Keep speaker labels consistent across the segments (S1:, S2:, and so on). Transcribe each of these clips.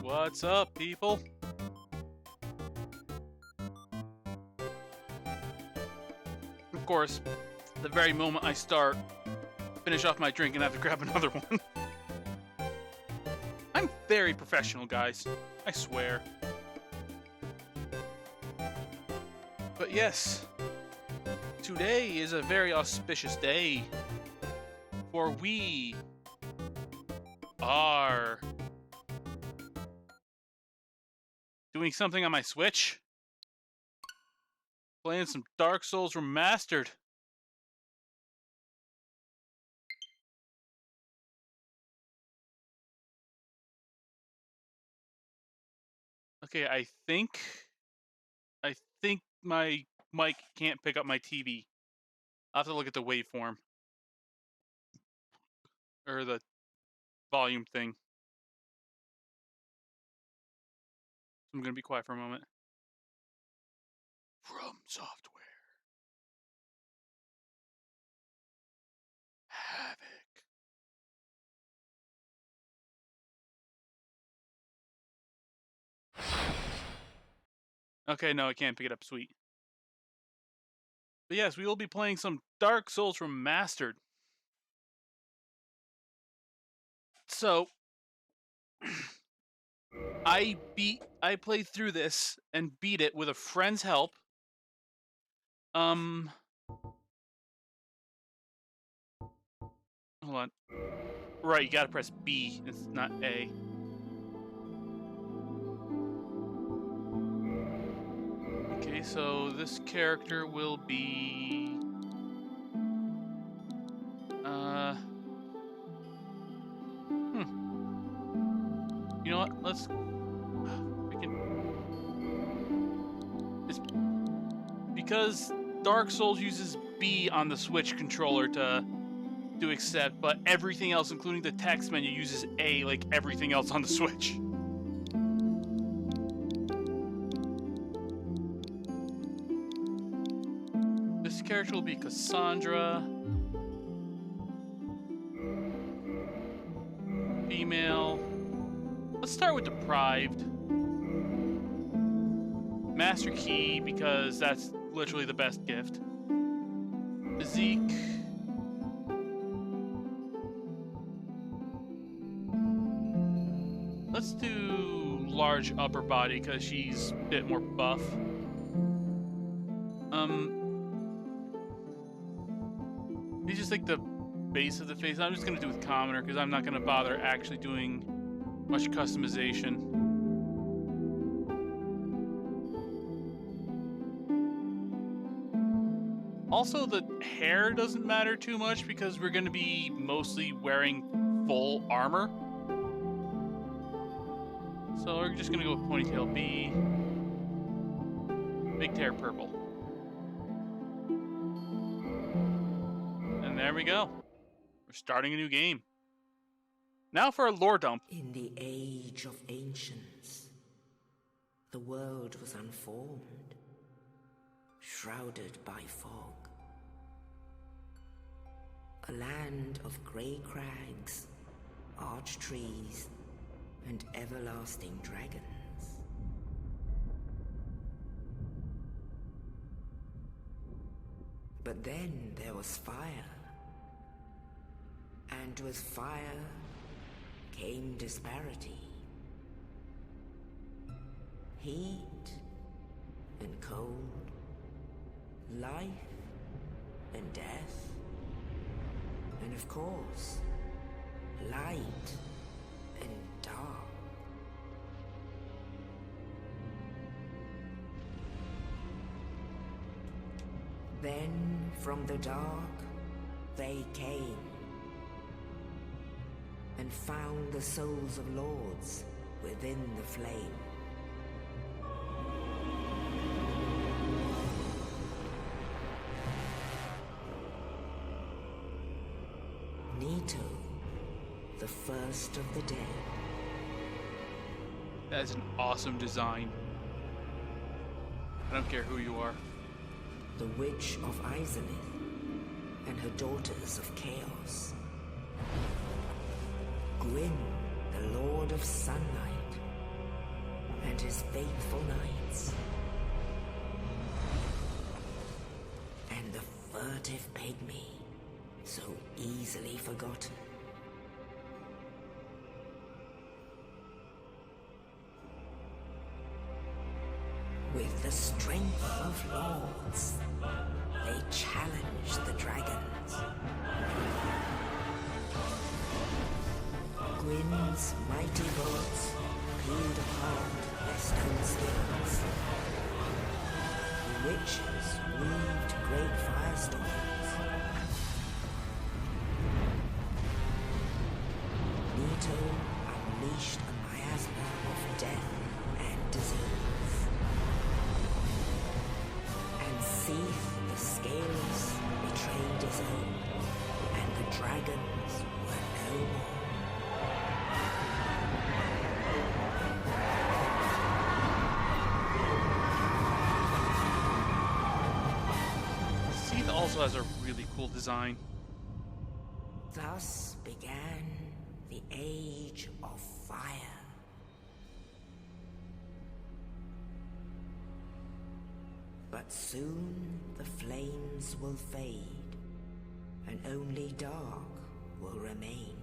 S1: What's up, people? Of course, the very moment I start, finish off my drink and have to grab another one. I'm very professional, guys. I swear. But yes, today is a very auspicious day, for we are doing something on my Switch. Playing some Dark Souls Remastered. Okay, I think my mic can't pick up my TV. I'll have to look at the waveform. Or the volume thing. I'm gonna be quiet for a moment. From Software. Havoc. Okay, no, I can't pick it up. Sweet. But yes, we will be playing some Dark Souls Remastered. So, I played through this and beat it with a friend's help. Hold on. Right, you gotta press B. It's not A. Okay, so this character will be... You know what? Let's... It's because Dark Souls uses B on the Switch controller to accept, but everything else, including the text menu, uses A like everything else on the Switch. This character will be Cassandra. Female. Let's start with Deprived. Master Key, because that's literally the best gift. Zeke. Let's do large upper body, because she's a bit more buff. He's just like the base of the face. I'm just going to do with commoner, because I'm not going to bother actually doing much customization. Also, the hair doesn't matter too much because we're going to be mostly wearing full armor. So we're just going to go with ponytail B. Big hair purple. And there we go. We're starting a new game. Now for a lore dump.
S2: In the age of ancients, the world was unformed, shrouded by fog. A land of grey crags, arch trees, and everlasting dragons. But then there was fire. And with fire came disparity. Heat and cold, life and death, and of course, light and dark. Then from the dark they came and found the souls of lords within the flame. Nito, the first of the dead.
S1: That is an awesome design. I don't care who you are.
S2: The Witch of Izalith and her daughters of Chaos. Gwyn, the Lord of Sunlight, his faithful knights. And the furtive pygmy, so easily forgotten. With the strength of lords, they challenge the dragons. Gwyn's mighty bullets peeled apart their stone skills. The witches weaved great firestorms. Leto unleashed a miasma of death and disease. And Seath the Scaleless betrayed his own, and the dragons were no more.
S1: Seath also has a really cool design.
S2: Thus began the Age of Fire. But soon the flames will fade, and only dark will remain.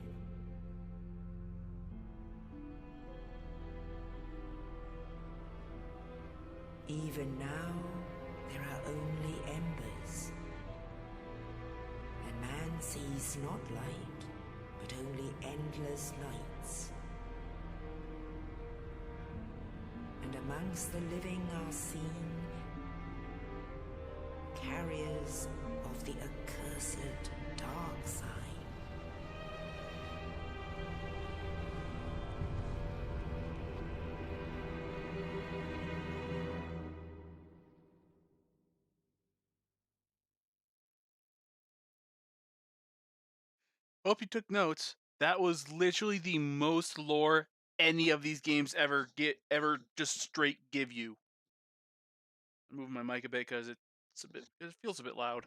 S2: Even now, there are only embers, and man sees not light, but only endless nights. And amongst the living are seen carriers of the accursed dark side.
S1: Hope you took notes. That was literally the most lore any of these games ever just straight give you. I'm moving my mic a bit because it feels a bit loud.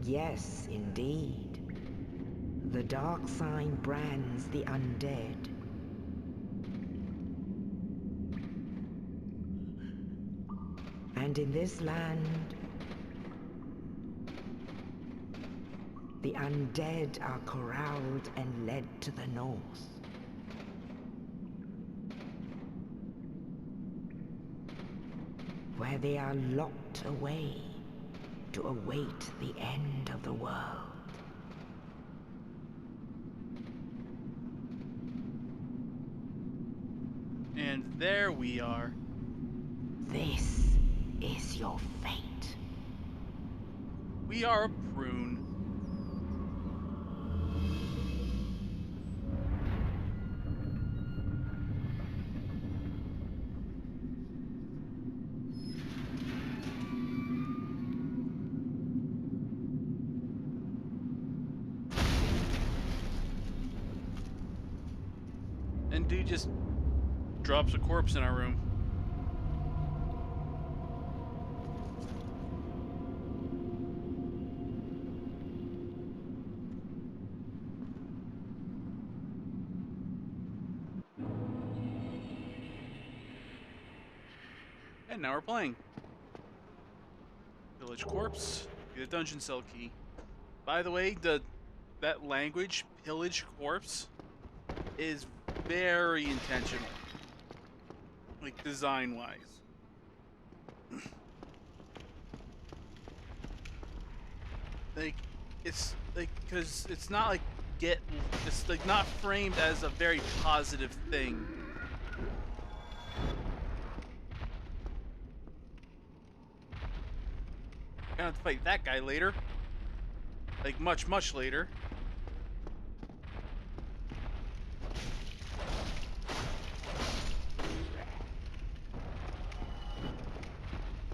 S2: Yes, indeed. The dark sign brands the undead. And in this land, the undead are corralled and led to the north. Where they are locked away to await the end of the world.
S1: And there we are.
S2: This is your fate.
S1: We are a prune. And dude just drops a corpse in our room. And now we're playing. Village corpse. Get a dungeon cell key. By the way, that language, pillage corpse, is very intentional. Like, design-wise. Like, it's like, because it's not like it's like not framed as a very positive thing. Gonna have to fight that guy later. Like, much, much later.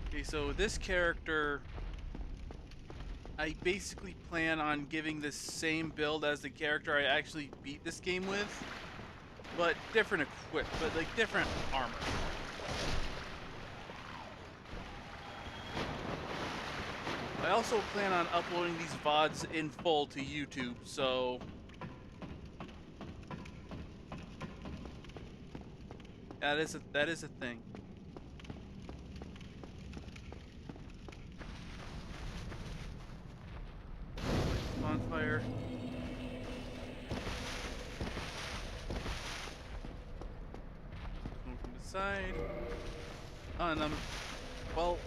S1: Okay, so this character, I basically plan on giving the same build as the character I actually beat this game with, but different different armor. I also plan on uploading these VODs in full to YouTube, so that is a thing. Bonfire. From the side. And well,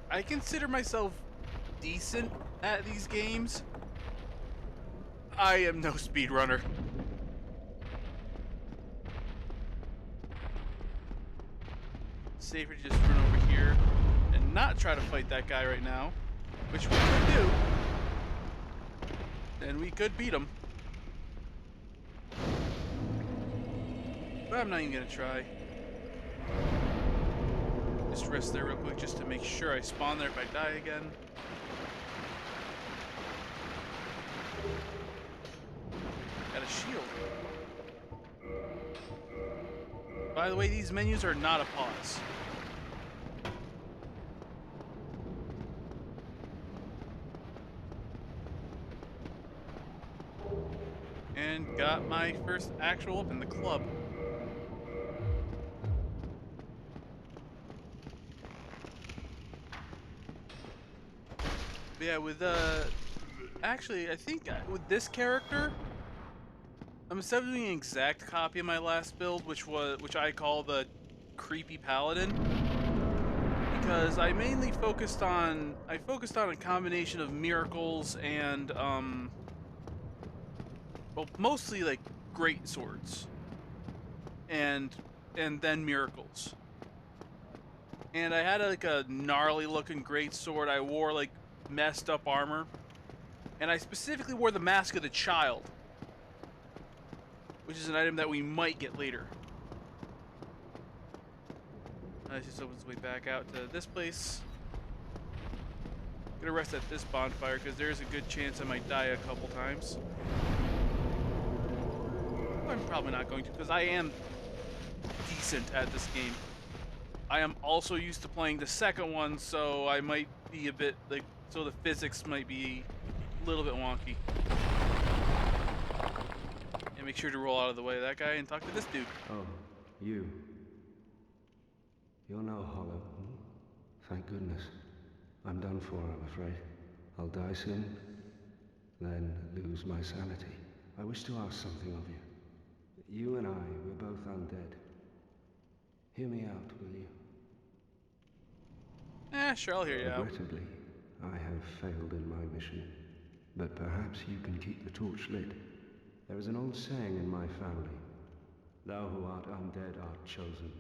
S1: I consider myself decent at these games. I am no speedrunner. Safer to just run over here and not try to fight that guy right now, which we could do. Then we could beat him. But I'm not even gonna try. Just rest there real quick just to make sure I spawn there if I die again. Got a shield. By the way, these menus are not a pause. And got my first actual weapon, the club. But yeah, with actually, I think with this character, I'm doing an exact copy of my last build, which I call the creepy paladin, because I mainly focused on a combination of miracles and well, mostly like great swords and then miracles. And I had like a gnarly looking great sword. I wore like messed up armor, and I specifically wore the Mask of the Child, which is an item that we might get later. Let's just open its way back out to this place. Gonna rest at this bonfire because there's a good chance I might die a couple times. I'm probably not going to, because I am decent at this game. I am also used to playing the second one, so I might be a bit like, so the physics might be a little bit wonky. And make sure to roll out of the way of that guy and talk to this dude.
S3: Oh, you. You're no hollow. Thank goodness. I'm done for, I'm afraid. I'll die soon, then lose my sanity. I wish to ask something of you. You and I, we're both undead. Hear me out, will you?
S1: Sure, I'll hear you out.
S3: Regrettably, I have failed in my mission, but perhaps you can keep the torch lit. There is an old saying in my family: thou who art undead art chosen,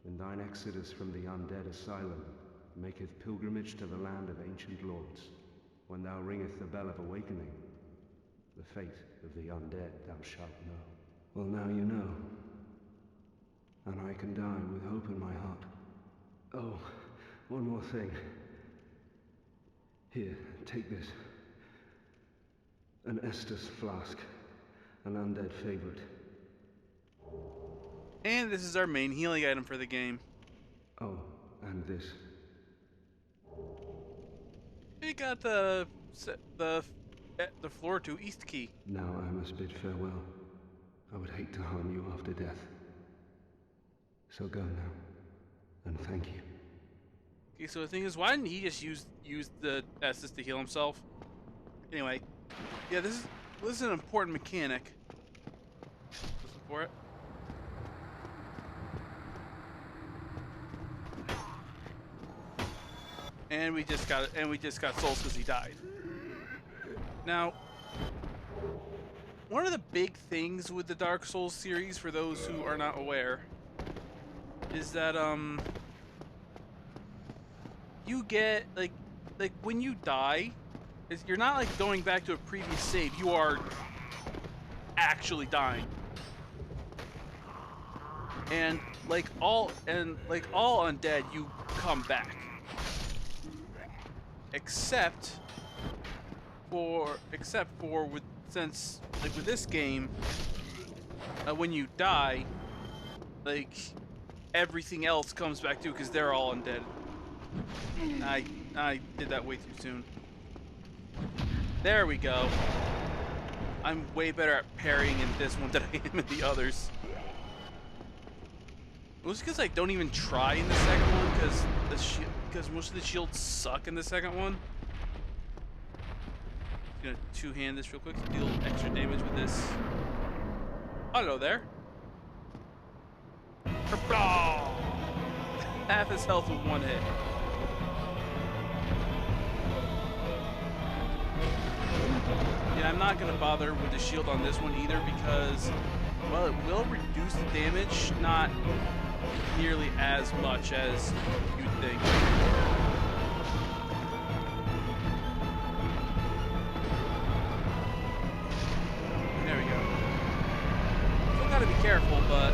S3: and thine exodus from the undead asylum maketh pilgrimage to the land of ancient lords. When thou ringeth the bell of awakening, the fate of the undead thou shalt know. Well, now you know, and I can die with hope in my heart. Oh, one more thing. Here, take this. An Estus flask, an undead favorite.
S1: And this is our main healing item for the game.
S3: Oh, and this.
S1: We got the floor to East Key.
S3: Now I must bid farewell. I would hate to harm you after death. So go now, and thank you.
S1: Okay, so the thing is, why didn't he just use the Estus to heal himself? Anyway, yeah, this is an important mechanic. Listen for it. And we just got souls because he died. Now, one of the big things with the Dark Souls series, for those who are not aware, is that you get like when you die, you're not like going back to a previous save. You are actually dying. And like all undead, you come back. Except for with this game, when you die, like everything else comes back too, because they're all undead. I did that way too soon. There we go. I'm way better at parrying in this one than I am in the others. Mostly because I don't even try in the second one, because most of the shields suck in the second one. I'm gonna two-hand this real quick to deal extra damage with this. Hello there. Half his health with one hit. Yeah, I'm not gonna bother with the shield on this one either because, well, it will reduce the damage, not nearly as much as you'd think. There we go. Still gotta be careful, but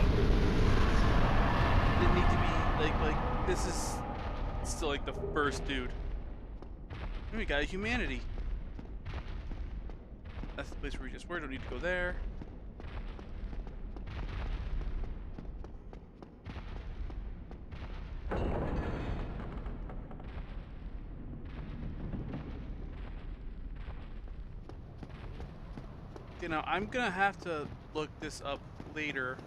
S1: didn't need to be like this is still like the first dude. And we got a humanity. That's the place where we just were. Don't need to go there. You know, I'm gonna have to look this up later,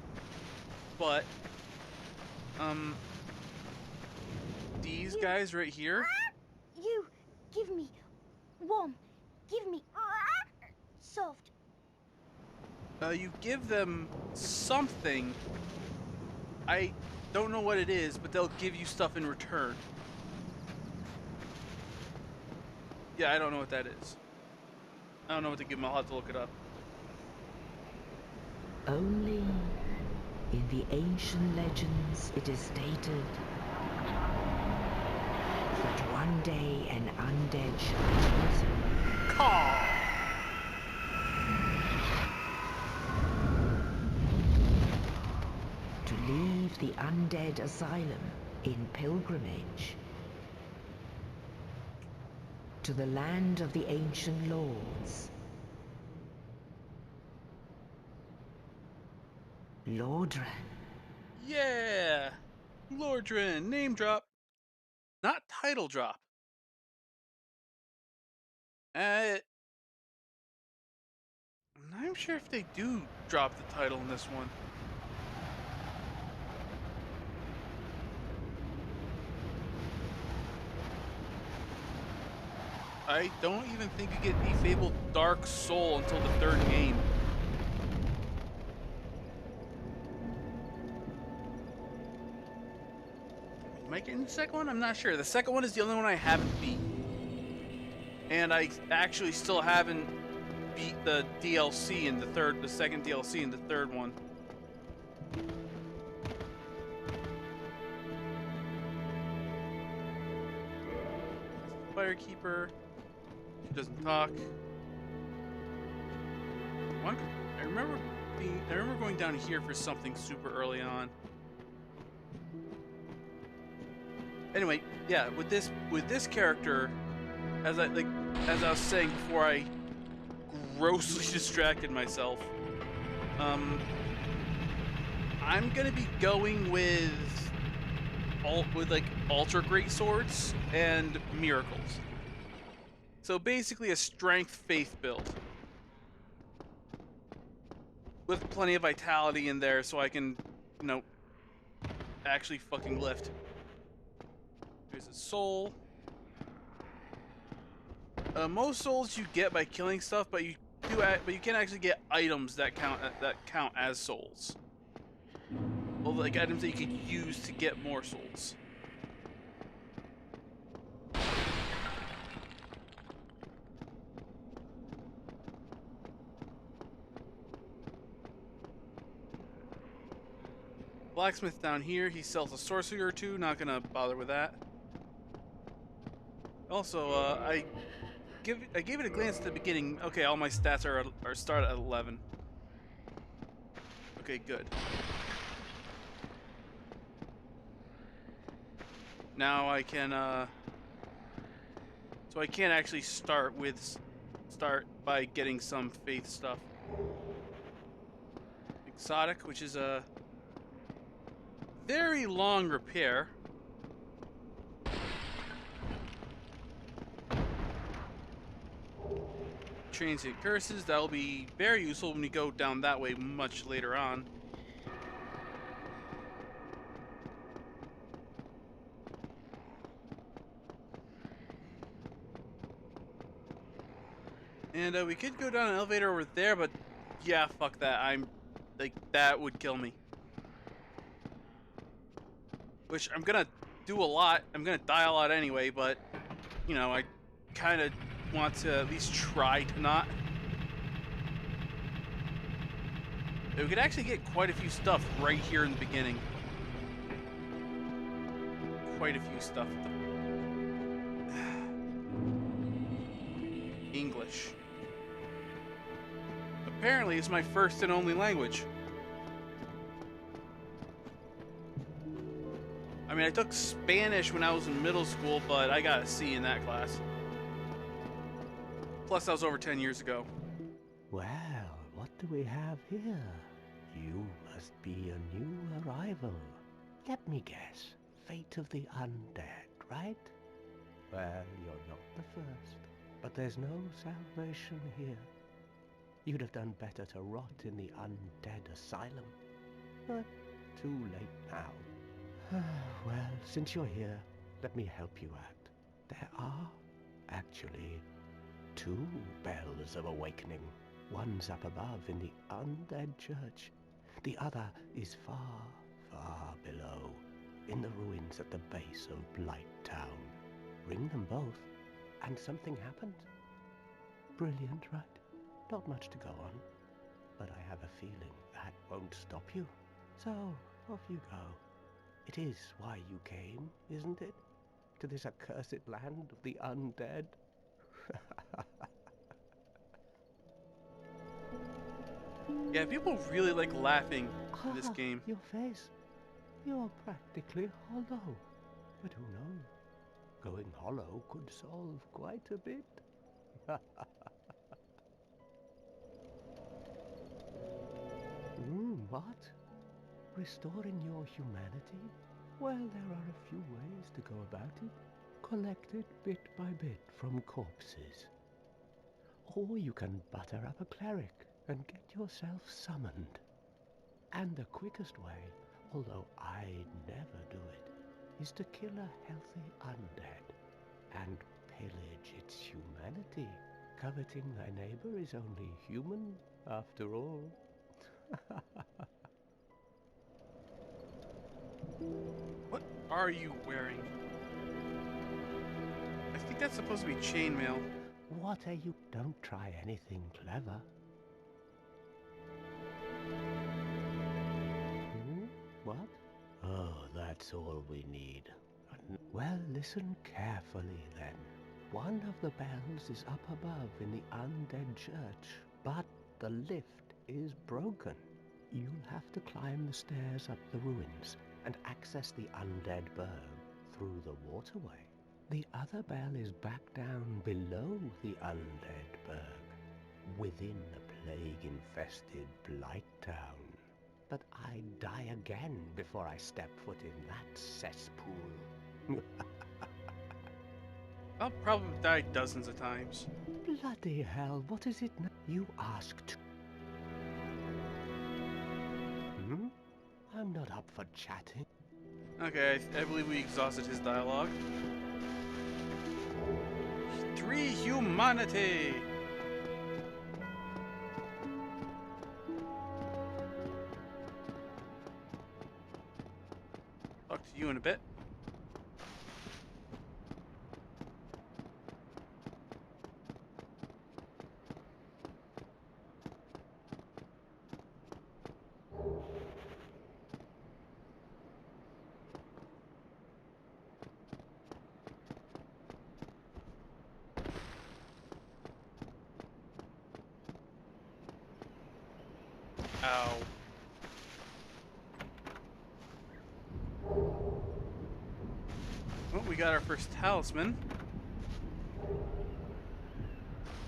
S1: but these guys right here.
S4: You give me warm, give me soft.
S1: You give them something. I don't know what it is, but they'll give you stuff in return. Yeah, I don't know what that is. I don't know what to give them. I'll have to look it up.
S2: Only in the ancient legends it is stated that one day an undead shall be chosen to leave the undead asylum in pilgrimage to the land of the ancient lords. Lordran.
S1: Yeah! Lordran, name drop. Not title drop. I'm not sure if they do drop the title in this one. I don't even think you get the fabled Dark Soul until the third game. Am I getting the second one? I'm not sure. The second one is the only one I haven't beat. And I actually still haven't beat the DLC in the second DLC in the third one. Firekeeper. She doesn't talk. I remember going down here for something super early on. Anyway, yeah, with this character, as I was saying before I grossly distracted myself, I'm gonna be going with like ultra great swords and miracles. So basically a strength faith build with plenty of vitality in there, so I can, you know, actually fucking lift. There's a soul. Most souls you get by killing stuff, but you can actually get items that count as souls. Well, like items that you can use to get more souls. Blacksmith down here, he sells a sorcery or two, not gonna bother with that. Also, I gave it a glance at the beginning. Okay, all my stats are start at 11. Okay, good. Now I can so I can't actually start by getting some faith stuff. Exotic, which is a very long repair. transient curses. That will be very useful when we go down that way much later on. And we could go down an elevator over there, but yeah, fuck that. That would kill me. Which I'm gonna do a lot. I'm gonna die a lot anyway, but, you know, I kind of want to at least try to not. We could actually get quite a few stuff right here in the beginning. Quite a few stuff. English. Apparently, it's my first and only language. I mean, I took Spanish when I was in middle school, but I got a C in that class. Plus, that was over 10 years ago.
S5: Well, what do we have here? You must be a new arrival. Let me guess. Fate of the undead, right? Well, you're not the first. But there's no salvation here. You'd have done better to rot in the undead asylum. But too late now. Well, since you're here, let me help you out. There are, actually, 2 bells of awakening. One's up above in the undead church. The other is far, far below, in the ruins at the base of Blight Town. Ring them both, and something happens. Brilliant, right? Not much to go on, but I have a feeling that won't stop you. So, off you go. It is why you came, isn't it? To this accursed land of the undead?
S1: Yeah, people really like laughing in this game.
S5: Your face. You're practically hollow. But who knows? Going hollow could solve quite a bit. What? Restoring your humanity? Well, there are a few ways to go about it. Collect it bit by bit from corpses. Or you can butter up a cleric and get yourself summoned. And the quickest way, although I'd never do it, is to kill a healthy undead and pillage its humanity. Coveting thy neighbor is only human, after all.
S1: What are you wearing? I think that's supposed to be chainmail.
S5: What are you? Don't try anything clever. What? Oh, that's all we need. Well, listen carefully then. One of the bells is up above in the undead church, but the lift is broken. You'll have to climb the stairs up the ruins and access the undead burg through the waterway. The other bell is back down below the undead burg, within the plague-infested Blight Town. But I'd die again before I step foot in that cesspool.
S1: I'll probably die dozens of times.
S5: Bloody hell, what is it now? You asked. I'm not up for chatting.
S1: Okay, I believe we exhausted his dialogue. 3 humanity! Talk to you in a bit. Ow. Well, we got our first talisman.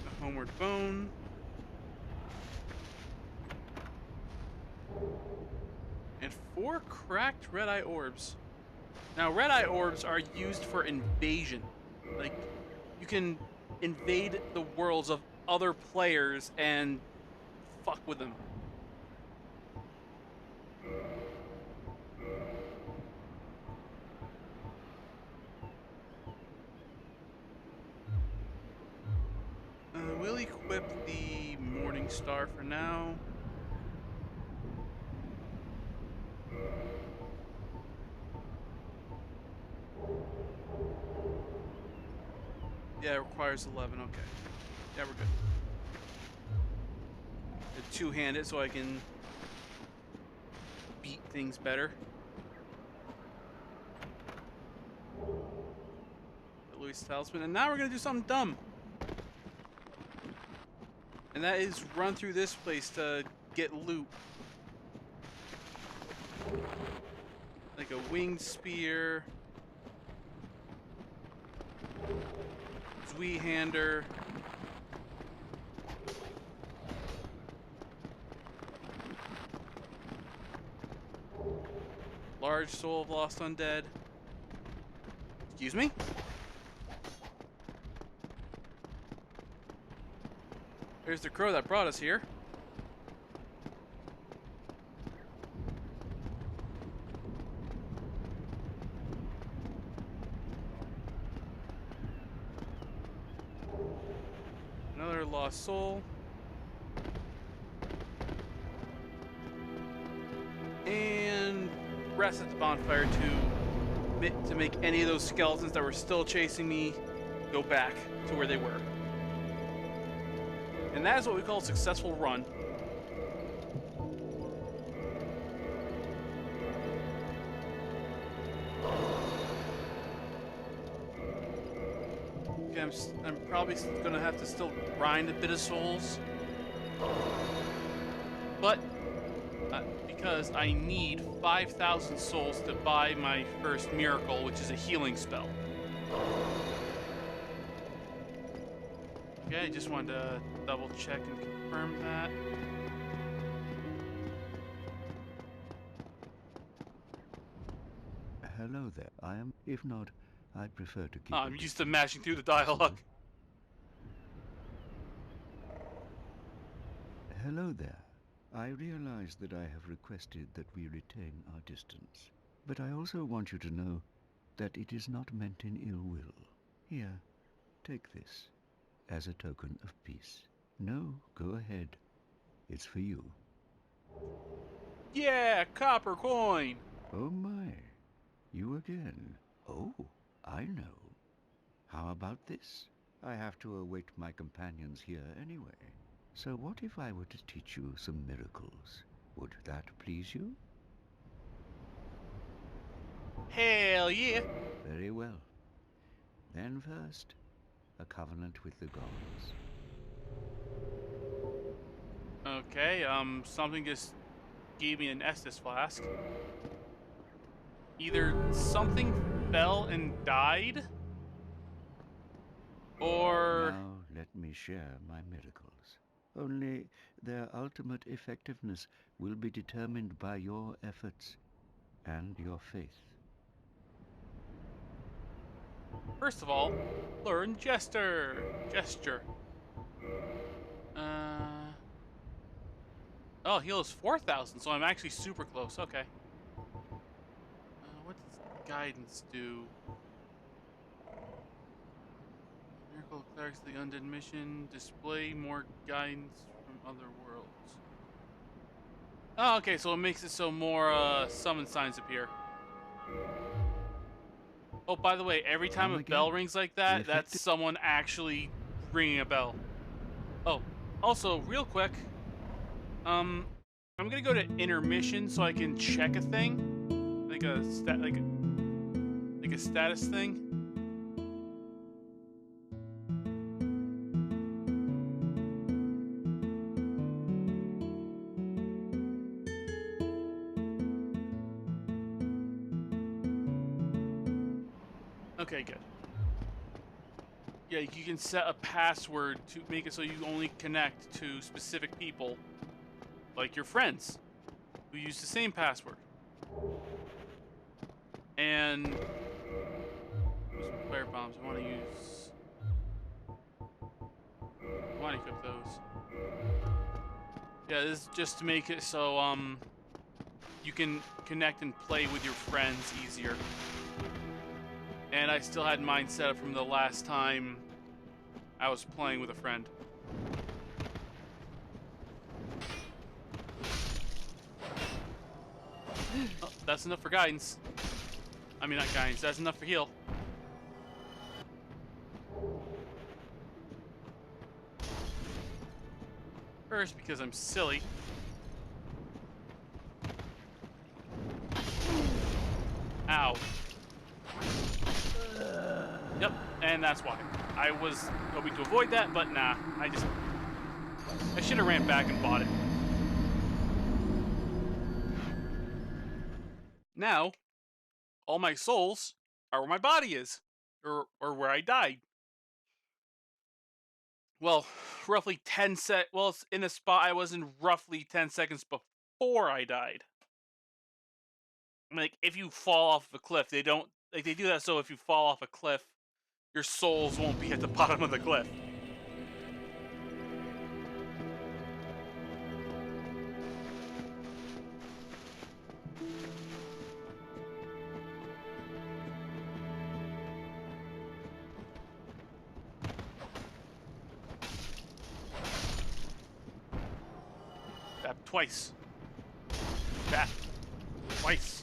S1: A homeward bone. And 4 cracked red-eye orbs. Now, red-eye orbs are used for invasion. Like, you can invade the worlds of other players and fuck with them. We'll equip the Morning Star for now. Yeah, it requires 11. Okay. Yeah, we're good. The two-handed so I can beat things better. The Louis Talisman. And now we're going to do something dumb. And that is run through this place to get loot. Like a winged spear. Zweehander. Large soul of lost undead. Excuse me? There's the crow that brought us here. Another lost soul. And rest at the bonfire to make any of those skeletons that were still chasing me go back to where they were. And that is what we call a successful run. Okay, I'm probably going to have to still grind a bit of souls. But because I need 5,000 souls to buy my first miracle, which is a healing spell. Okay, I just wanted to double check and confirm that.
S3: Hello there. I am. If not, I prefer to keep.
S1: I'm used to mashing through the dialogue.
S3: Hello there. I realize that I have requested that we retain our distance, but I also want you to know that it is not meant in ill will. Here, take this as a token of peace. No, go ahead. It's for you.
S1: Yeah, copper coin.
S3: Oh my, you again. Oh, I know. How about this? I have to await my companions here anyway. So what if I were to teach you some miracles? Would that please you?
S1: Hell yeah.
S3: Very well. Then first, a covenant with the gods.
S1: Okay, something just gave me an Estus flask. Either something fell and died, or...
S3: Now let me share my miracles. Only their ultimate effectiveness will be determined by your efforts and your faith.
S1: First of all, learn Gesture. Oh, heal is 4,000, so I'm actually super close. Okay. What does guidance do? Miracle clerics the undead mission. Display more guidance from other worlds. Oh, okay, so it makes it so more summon signs appear. Oh, by the way, every time a bell rings like that, that's someone actually ringing a bell. Oh, also, real quick, I'm gonna go to intermission so I can check a thing, like a status thing. Okay, good. Yeah, you can set a password to make it so you only connect to specific people, like your friends, who use the same password. And some flare bombs. I want to use. I want to equip those. Yeah, this is just to make it so you can connect and play with your friends easier. And I still had mine set up from the last time I was playing with a friend. Oh, that's enough for guidance. I mean, not guidance, that's enough for heal. First, because I'm silly. Ow. Yep, and that's why. I was hoping to avoid that, but nah. I should have ran back and bought it. Now, all my souls are where my body is. Or where I died. Well, roughly 10 well, it's in the spot I was in roughly 10 seconds before I died. Like, if you fall off a cliff, they don't... Like, they do that so if you fall off a cliff, your souls won't be at the bottom of the cliff. Tap twice. Tap twice.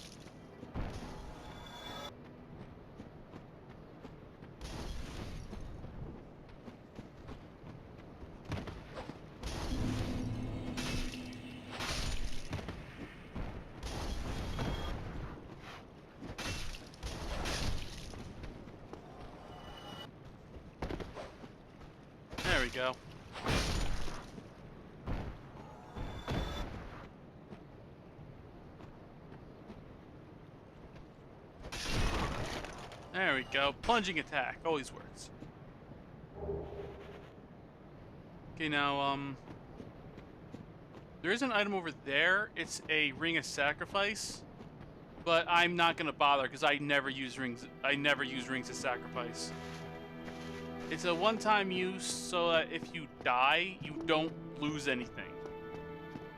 S1: There we go. There we go. Plunging attack. Always works. Okay, now, there is an item over there. It's a Ring of Sacrifice. But I'm not gonna bother because I never use rings. I never use Rings of Sacrifice. It's a one-time use, so that if you die, you don't lose anything.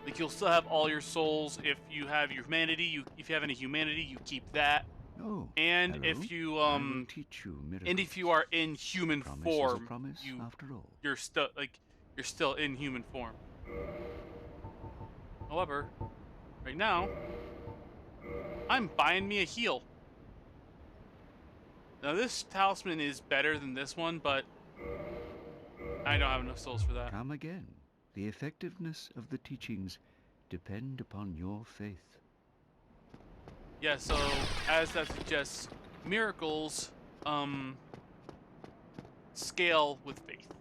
S1: Like, you'll still have all your souls. If you have your humanity, if you have any humanity, you keep that.
S3: Oh,
S1: And
S3: hello.
S1: if you
S3: I will teach you miracles.
S1: and if you are in human
S3: Promise
S1: form,
S3: is a promise, after all.
S1: you're still in human form. However, right now, I'm buying me a heal. Now this talisman is better than this one, but I don't have enough souls for that.
S3: Come again. The effectiveness of the teachings depend upon your faith.
S1: Yeah, so as that suggests, miracles scale with faith.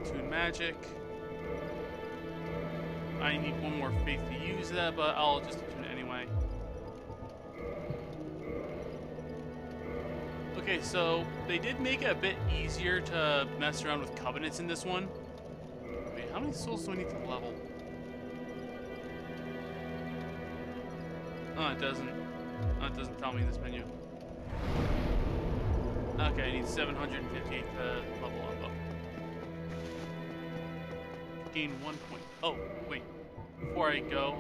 S1: Tune magic. I need one more faith to use that, but I'll just tune it anyway. Okay, so they did make it a bit easier to mess around with covenants in this one. Wait, how many souls do I need to level? Oh, it doesn't. Oh, it doesn't tell me in this menu. Okay, I need 758 to level up. Gain 1 point. Oh, wait. Before I go,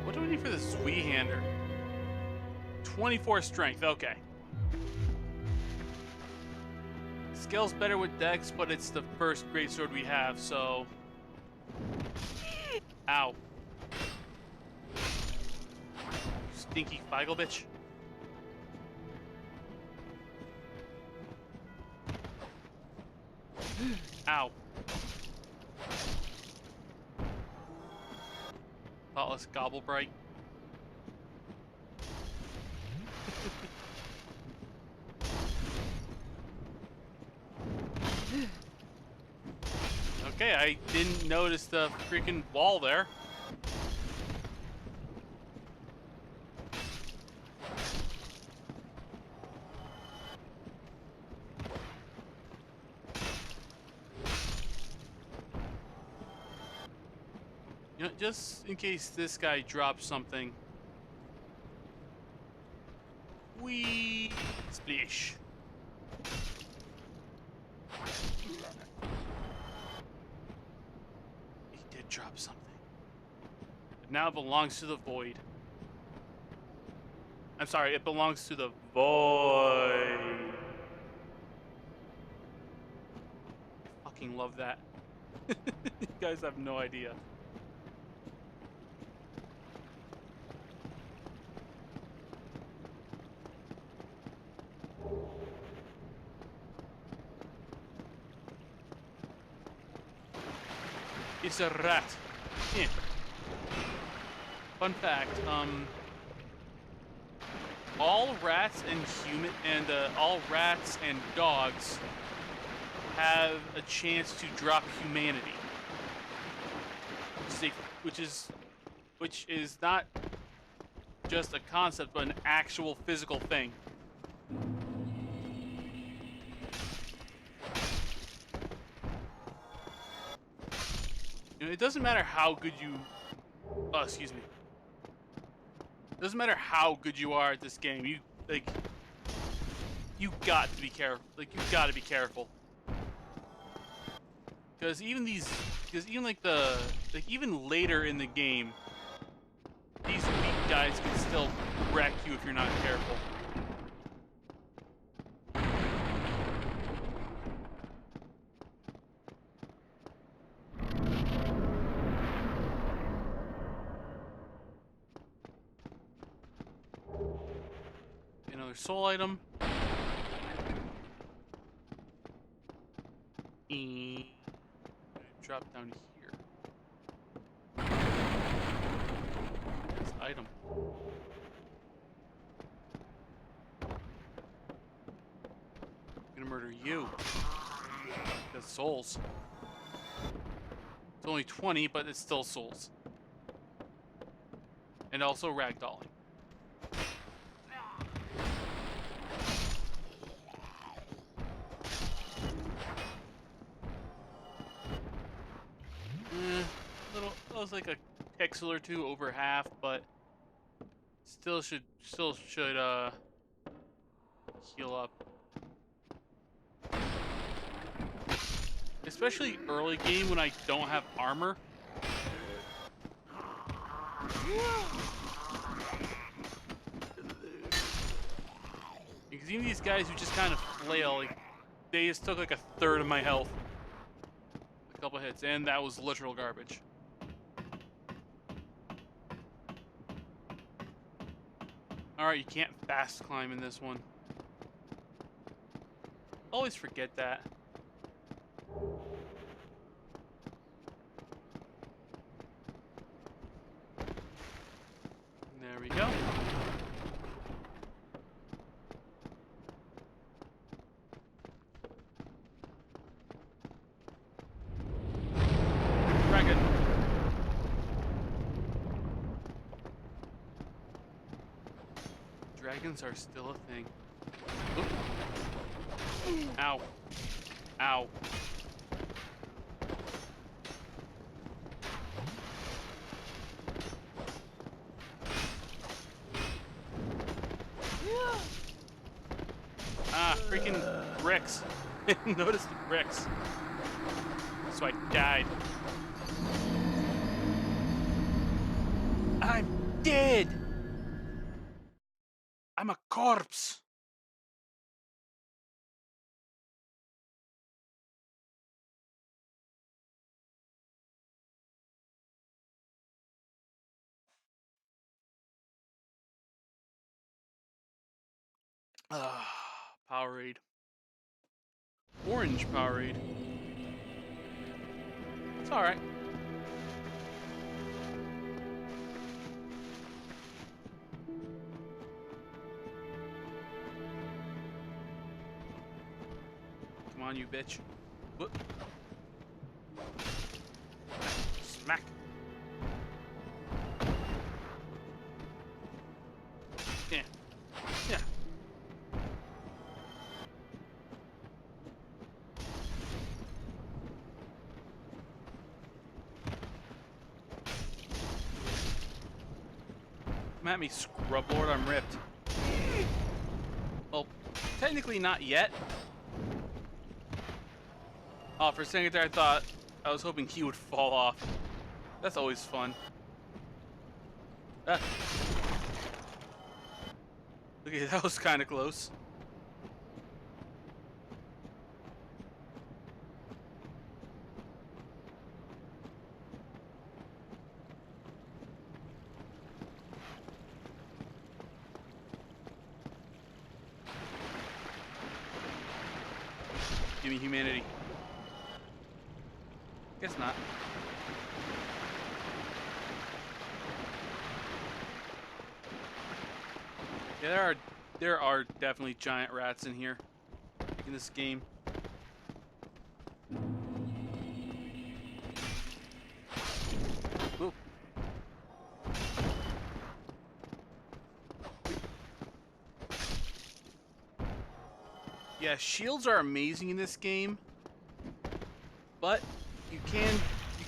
S1: what do I need for the Zweihander? 24 strength, okay. Scale's better with Dex, but it's the first greatsword we have, so... Ow. Stinky Feigl bitch. Ow. Thoughtless Gobblebright. Okay, I didn't notice the freaking wall there. You know, just in case this guy drops something. Wee splish. He did drop something. It now belongs to the void. I'm sorry, it belongs to the void. I fucking love that. You guys have no idea. It's a rat. Yeah. Fun fact, all rats and dogs have a chance to drop humanity. Which is not just a concept, but an actual physical thing. You know, it doesn't matter how good you... Oh, excuse me. It doesn't matter how good you are at this game. You got to be careful. Like, you got to be careful. Because even even later in the game, these weak guys can still wreck you if you're not careful. Another soul item. And drop down here. This item. I'm gonna murder you. That's souls. It's only 20, but it's still souls. And also ragdolling. That was like a pixel or two over half, but still should heal up. Especially early game when I don't have armor. Because even these guys who just kind of flail, like, they just took like a third of my health. A couple hits, and that was literal garbage. Alright, you can't fast climb in this one. Always forget that. There we go. Dragon. Dragons are still a thing. Oop. Ow. Ow. Ah, freaking bricks. Notice the bricks. So I died. I'm dead! I'm a corpse! Powerade. Orange Powerade. It's alright. Come on, you bitch. Whoop. Smack. Yeah. Yeah. Come at me, Scrub Lord, I'm ripped. Well, technically not yet. Oh, for a second there I was hoping he would fall off. That's always fun. Ah. Okay, that was kind of close. Give me humanity. Guess not. Yeah, there are definitely giant rats in here in this game. Ooh. Yeah, shields are amazing in this game, but you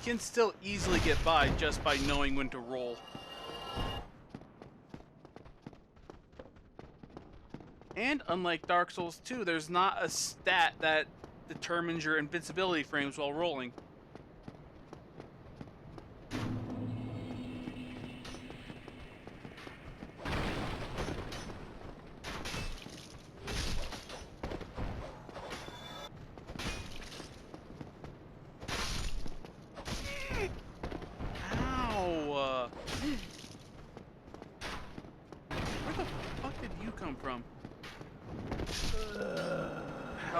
S1: can still easily get by just by knowing when to roll. And unlike Dark Souls 2, there's not a stat that determines your invincibility frames while rolling. Ow! Where the fuck did you come from? I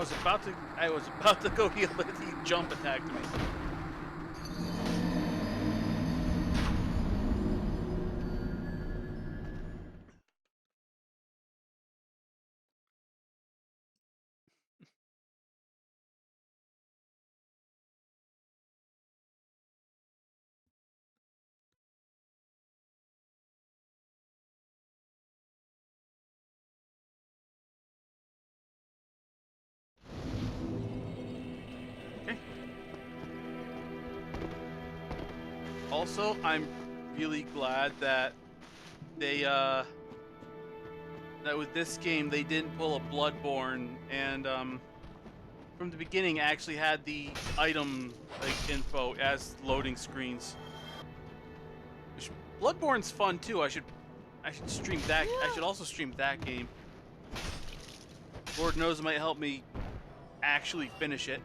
S1: was about to go heal, but he jump attacked me. Okay. Also, I'm really glad that they that with this game they didn't pull a Bloodborne and from the beginning actually had the item like info as loading screens. Which, Bloodborne's fun too. I should stream that. I should also stream that game. Lord knows it might help me actually finish it.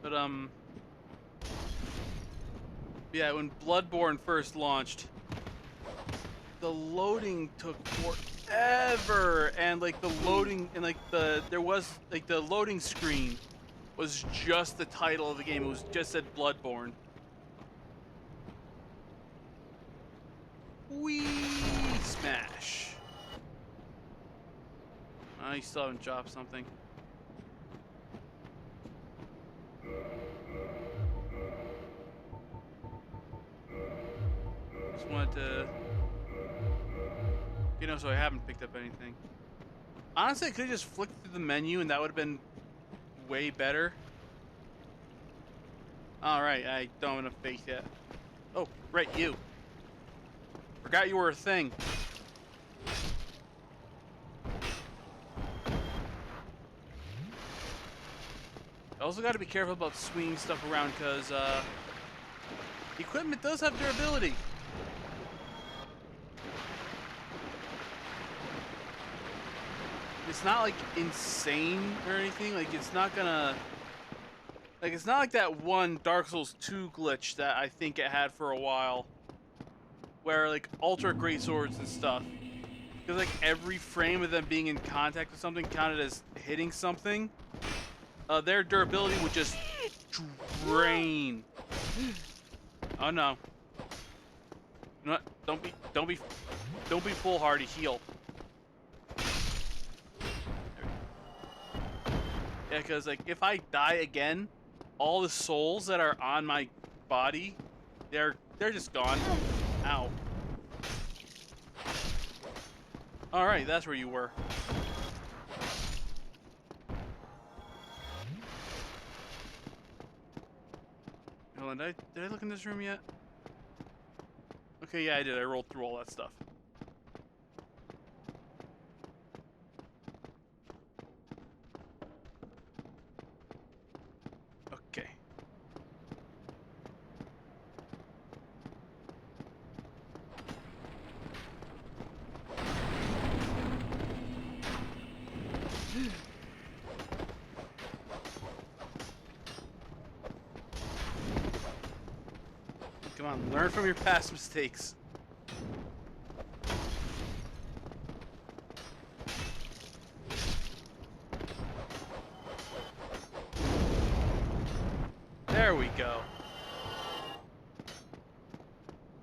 S1: But yeah, when Bloodborne first launched, the loading took forever, and like the loading and like the loading screen was just the title of the game. It was just said Bloodborne. Wee smash. Oh, you still haven't dropped something. Just wanted to, so I haven't picked up anything. Honestly, I could have just flicked through the menu and that would have been way better. Alright, I don't have enough faith yet. Oh, right, you. Forgot you were a thing. I also got to be careful about swinging stuff around because equipment does have durability. It's not like insane or anything. Like it's not gonna. Like it's not like that one Dark Souls 2 glitch that I think it had for a while, where like ultra great swords and stuff. Because like every frame of them being in contact with something counted as hitting something. Their durability would just drain. Oh no. You know what? Don't be foolhardy. Heal. Yeah, because like if I die again, all the souls that are on my body, they're just gone. Ow. All right, that's where you were. Hold on, did I look in this room yet? Okay, yeah, I did. I rolled through all that stuff. Okay. Come on, learn from your past mistakes. There we go.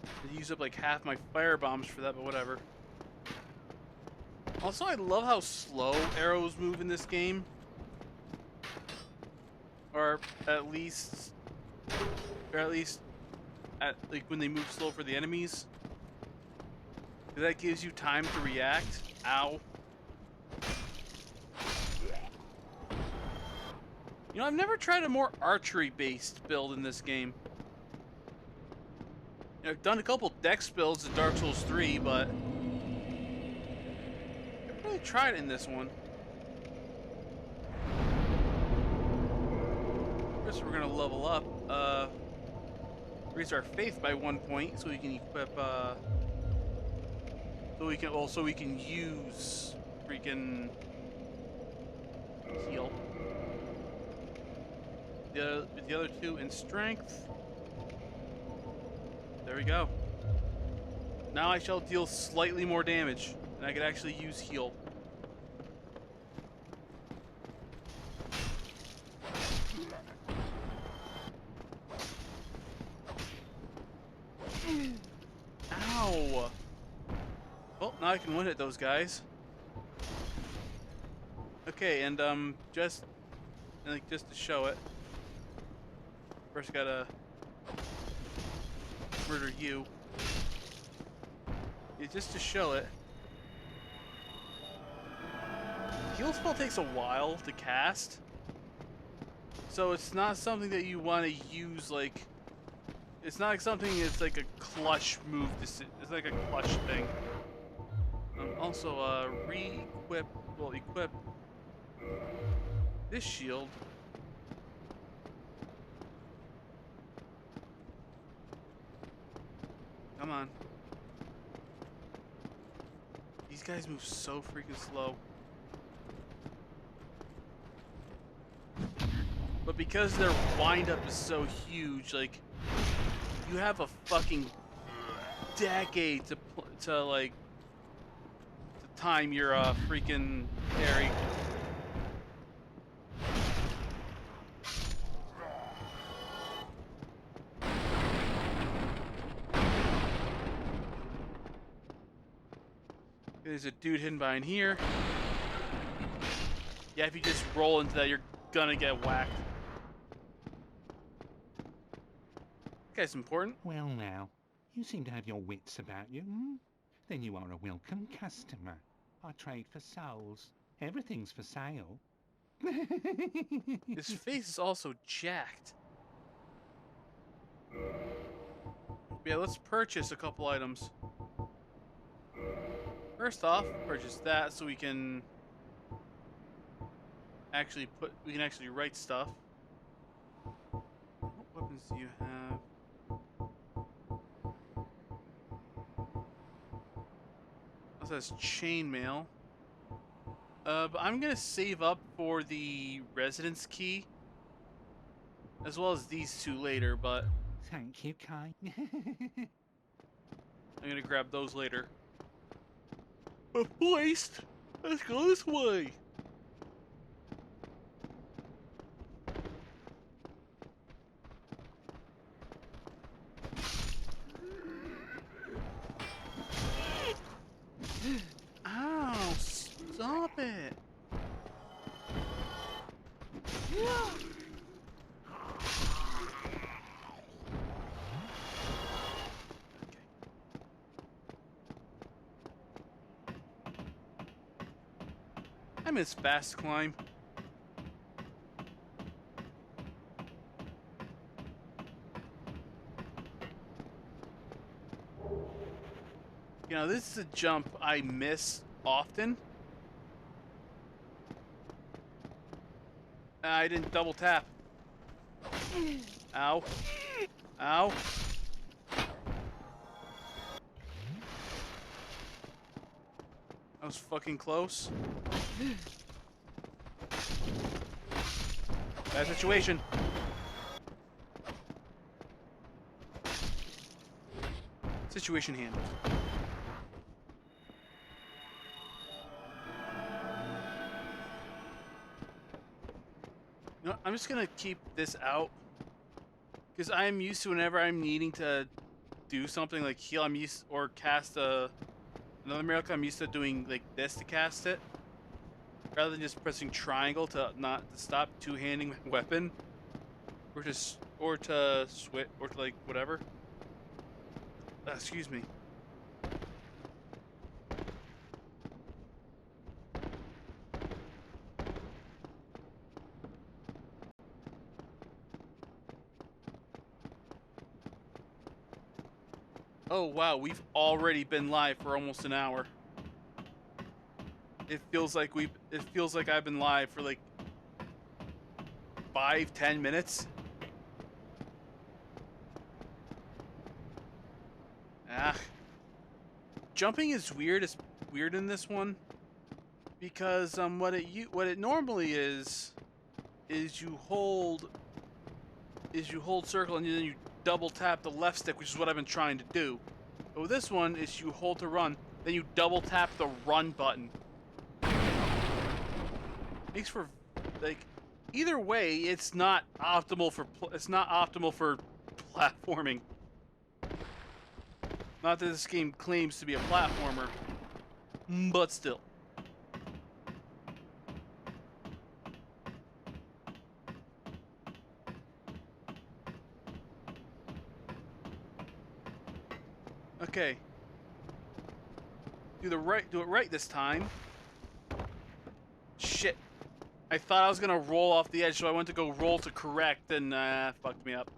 S1: I used up like half my fire bombs for that, but whatever. Also, I love how slow arrows move in this game. Or at least at like when they move slow for the enemies. That gives you time to react. Ow. You know, I've never tried a more archery-based build in this game. You know, I've done a couple dex builds in Dark Souls 3, but I haven't really tried it in this one. First, we're gonna level up. Raise our faith by 1 point, so we can equip. So we can use freaking heal. The other two in strength. There we go. Now I shall deal slightly more damage, and I can actually use heal. Ow! Well, now I can one hit those guys. Okay, and just to show it. First, gotta murder you. Yeah, just to show it. Heal spell takes a while to cast, so it's not something that you want to use like. It's not like something that's like a clutch move. It's like a clutch thing. Also, equip this shield. Come on. These guys move so freaking slow. But because their windup is so huge, like, you have a fucking decade to time your freaking parry. There's a dude hidden behind here. Yeah, if you just roll into that, you're gonna get whacked. That guy's important.
S6: Well now, you seem to have your wits about you, hmm? Then you are a welcome customer. I trade for souls. Everything's for sale.
S1: His face is also jacked. Yeah, let's purchase a couple items. First off, purchase that so we can actually write stuff. What weapons do you have? Also has chainmail. But I'm gonna save up for the residence key, as well as these two later. But
S6: Thank you, Kai.
S1: I'm gonna grab those later. But first, let's go this way. Ow! Stop it! I miss fast climb. You know, this is a jump I miss often. I didn't double tap. Ow. Ow. That was fucking close. Bad situation. Situation handled. You know, I'm just gonna keep this out because I am used to whenever I'm needing to do something like heal, I'm used or cast another miracle. I'm used to doing like this to cast it, rather than just pressing triangle to stop two-handing my weapon, or to switch or to like whatever. Excuse me. Oh wow, we've already been live for almost an hour. It feels like I've been live for like 5-10 minutes. Ah. Jumping is weird. It's weird in this one because what it normally is you hold circle and then you double tap the left stick, which is what I've been trying to do. But with this one is you hold to run, then you double tap the run button. Makes for like either way, it's not optimal for platforming. Not that this game claims to be a platformer, but still. Okay. Do it right this time. Shit. I thought I was gonna roll off the edge, so I went to go roll to correct, and fucked me up.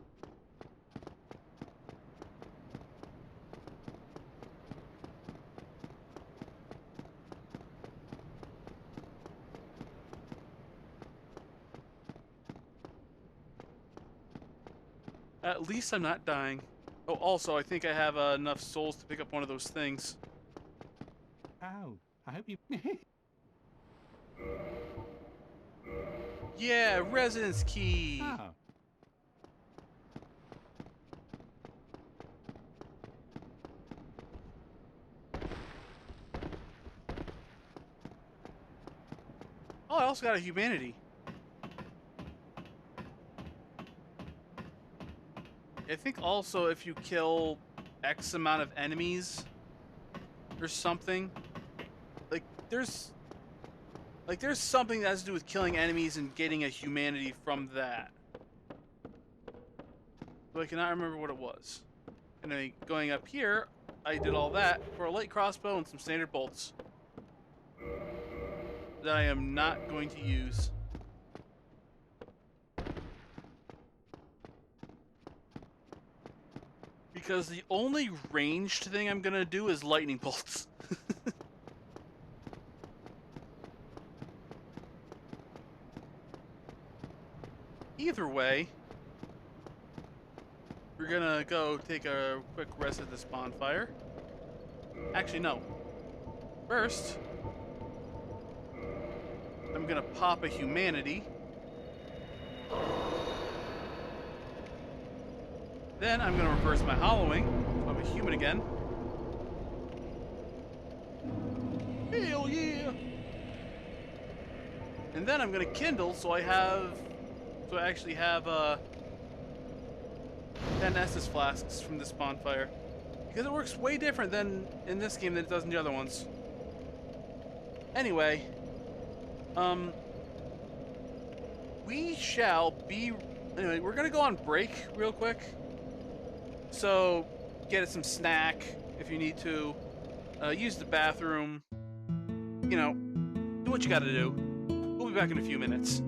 S1: At least I'm not dying. Oh, also, I think I have enough souls to pick up one of those things.
S6: Oh, I hope you...
S1: Yeah, residence key.
S6: Oh.
S1: Oh, I also got a humanity. I think also if you kill X amount of enemies or something, there's something that has to do with killing enemies and getting a humanity from that. But I cannot remember what it was. Anyway, going up here, I did all that for a light crossbow and some standard bolts that I am not going to use. Because the only ranged thing I'm gonna do is lightning bolts. Either way, we're gonna go take a quick rest at this bonfire. Actually, no. First, I'm gonna pop a humanity. Then I'm gonna reverse my hollowing, so I'm a human again. Hell yeah! And then I'm gonna kindle, so I actually have 10 Estus flasks from this bonfire. Because it works way different than in this game than it does in the other ones. Anyway, anyway, we're gonna go on break real quick. So, get some snack if you need to. Use the bathroom. You know, do what you gotta do. We'll be back in a few minutes.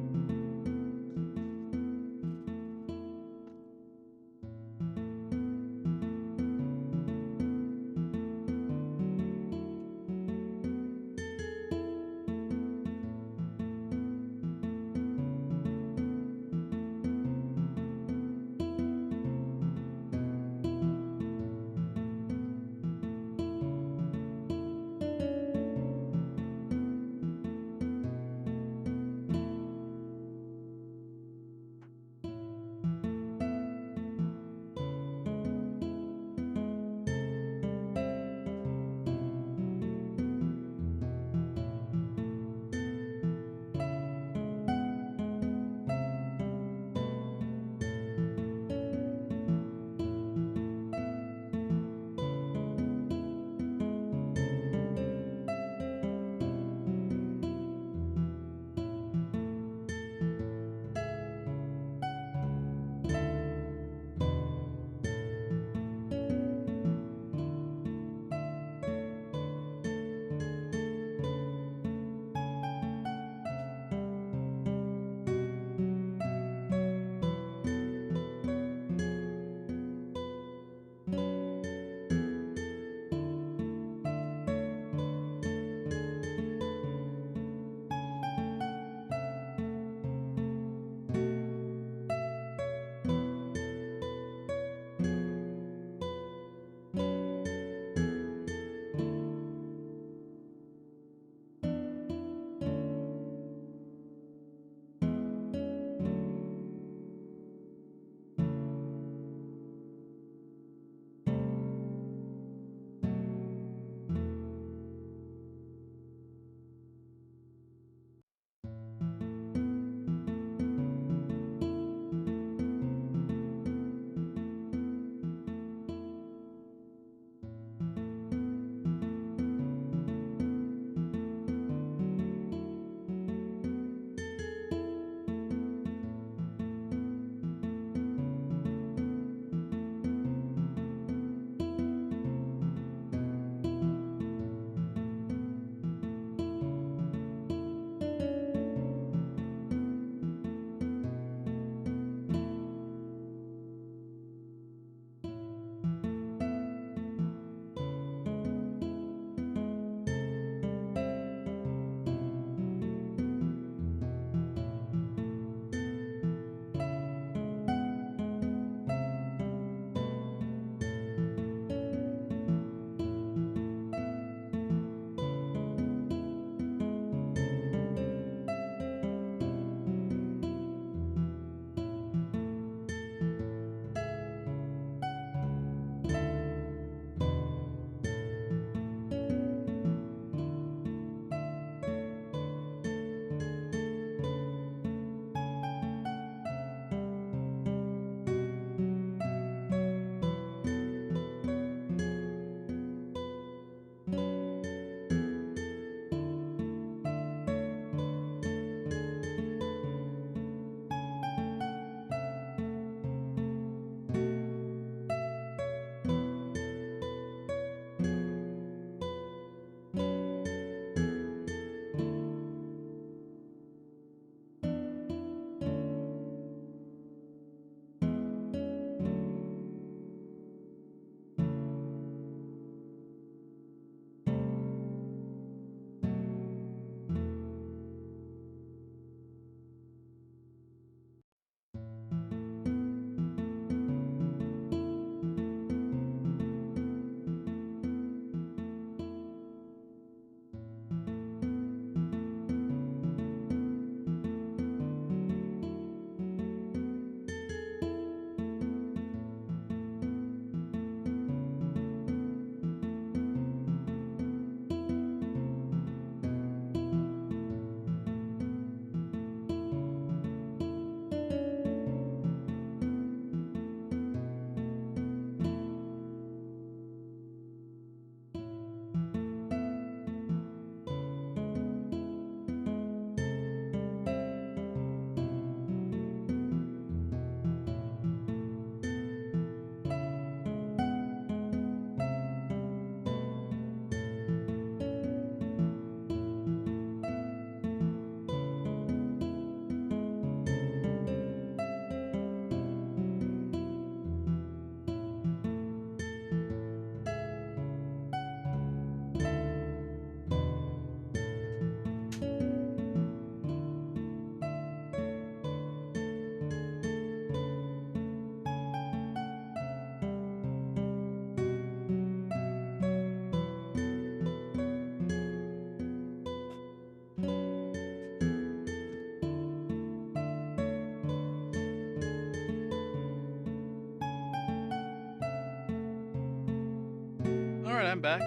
S1: I'm back.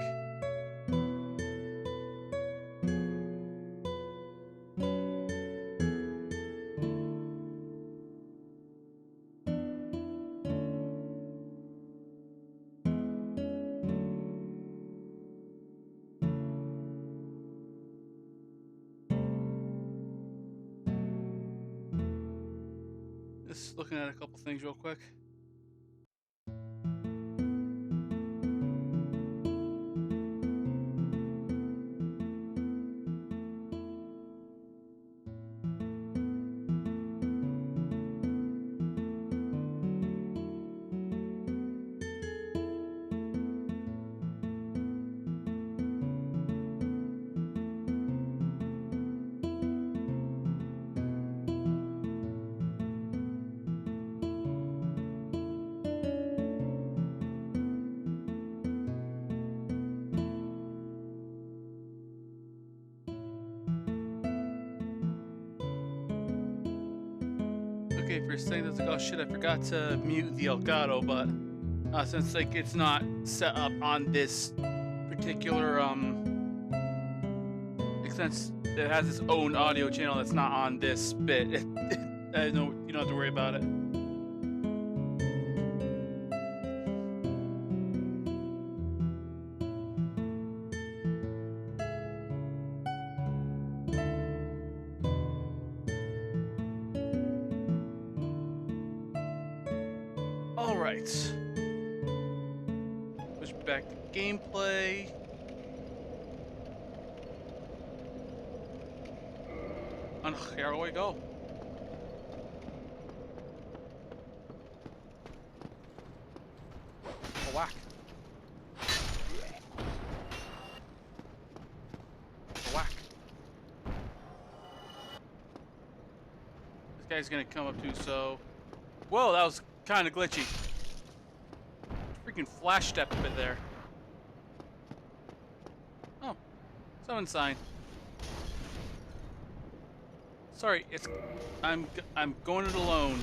S1: Just looking at a couple things real quick. Okay, for a second, I was like, oh shit, I forgot to mute the Elgato, but since like it's not set up on this particular like, since it has its own audio channel that's not on this bit, I know you don't have to worry about it. All right. Push back to gameplay. And here we go. A whack. A whack. This guy's gonna come up too, so... Whoa, that was kind of glitchy. Freaking flash step a bit there. Oh, summon sign. Sorry, I'm going it alone.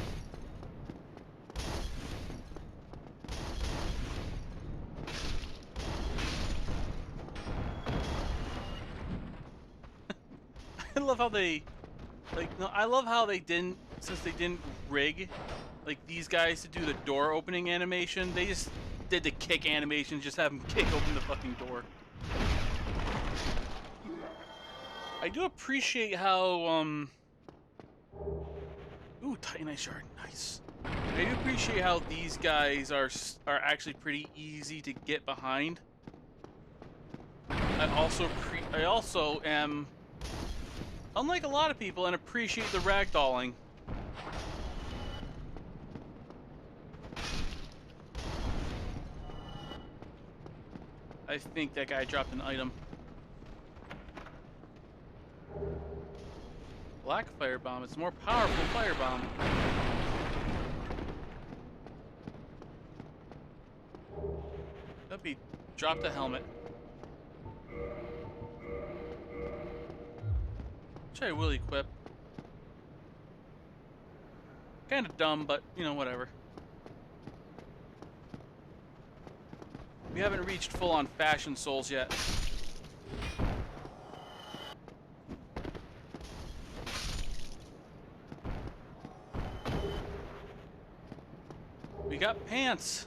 S1: I love how they, like, no, I love how they didn't, since they didn't rig, like, these guys to do the door opening animation, they just did the kick animation, just have them kick open the fucking door. I do appreciate how, ooh, Titanite shard, nice. I do appreciate how these guys are actually pretty easy to get behind. I also am, unlike a lot of people, and appreciate the ragdolling. I think that guy dropped an item. Black firebomb. It's a more powerful firebomb. That'd be dropped a helmet. Which I will equip. Kind of dumb, but you know, whatever. We haven't reached full-on fashion souls yet. We got pants.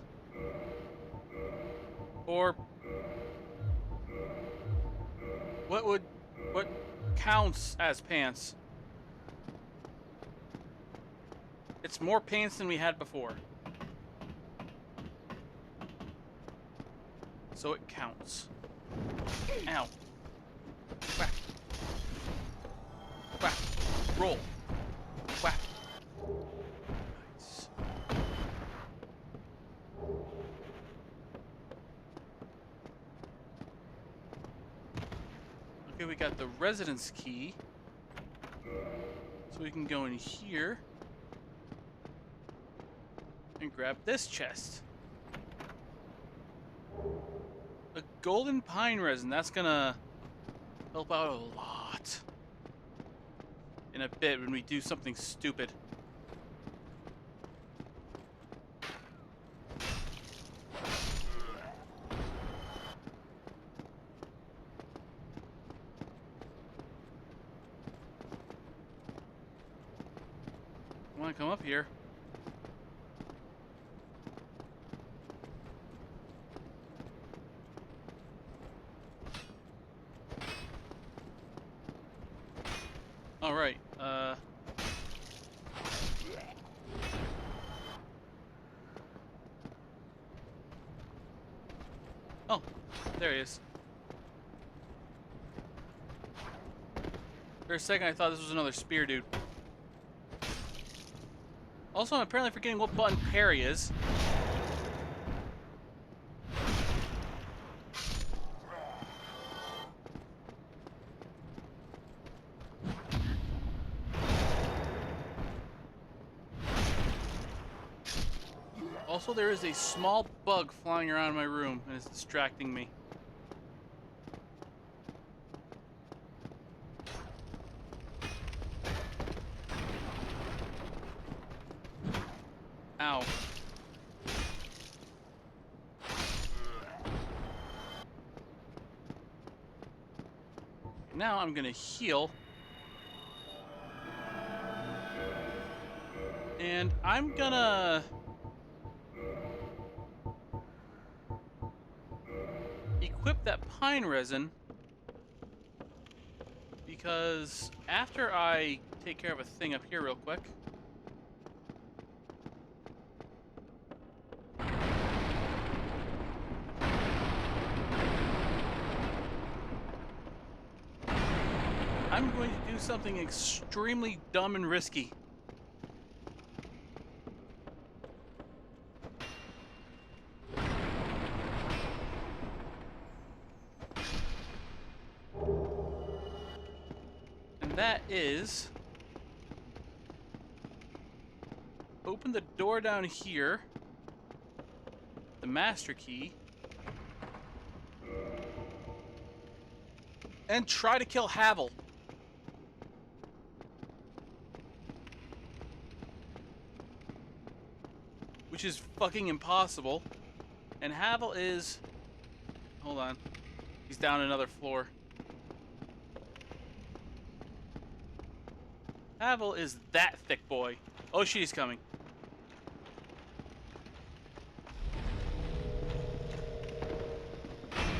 S1: Or what counts as pants? It's more pants than we had before. So it counts. Ow. Whack. Whack. Roll. Whack. Nice. Okay, we got the residence key. So we can go in here and grab this chest. A golden pine resin, that's gonna help out a lot in a bit when we do something stupid. want to come up here. All right. Oh, there he is. For a second, I thought this was another spear dude. Also, I'm apparently forgetting what button parry is. Also, there is a small bug flying around my room and it's distracting me. Ow. Now I'm gonna heal. And I'm gonna equip that pine resin because after I take care of a thing up here real quick. I'm going to do something extremely dumb and risky. And that is open the door down here, the master key, and try to kill Havel. Which is fucking impossible. And Havel is... Hold on. He's down another floor. Havel is that thick boy. Oh, she's coming.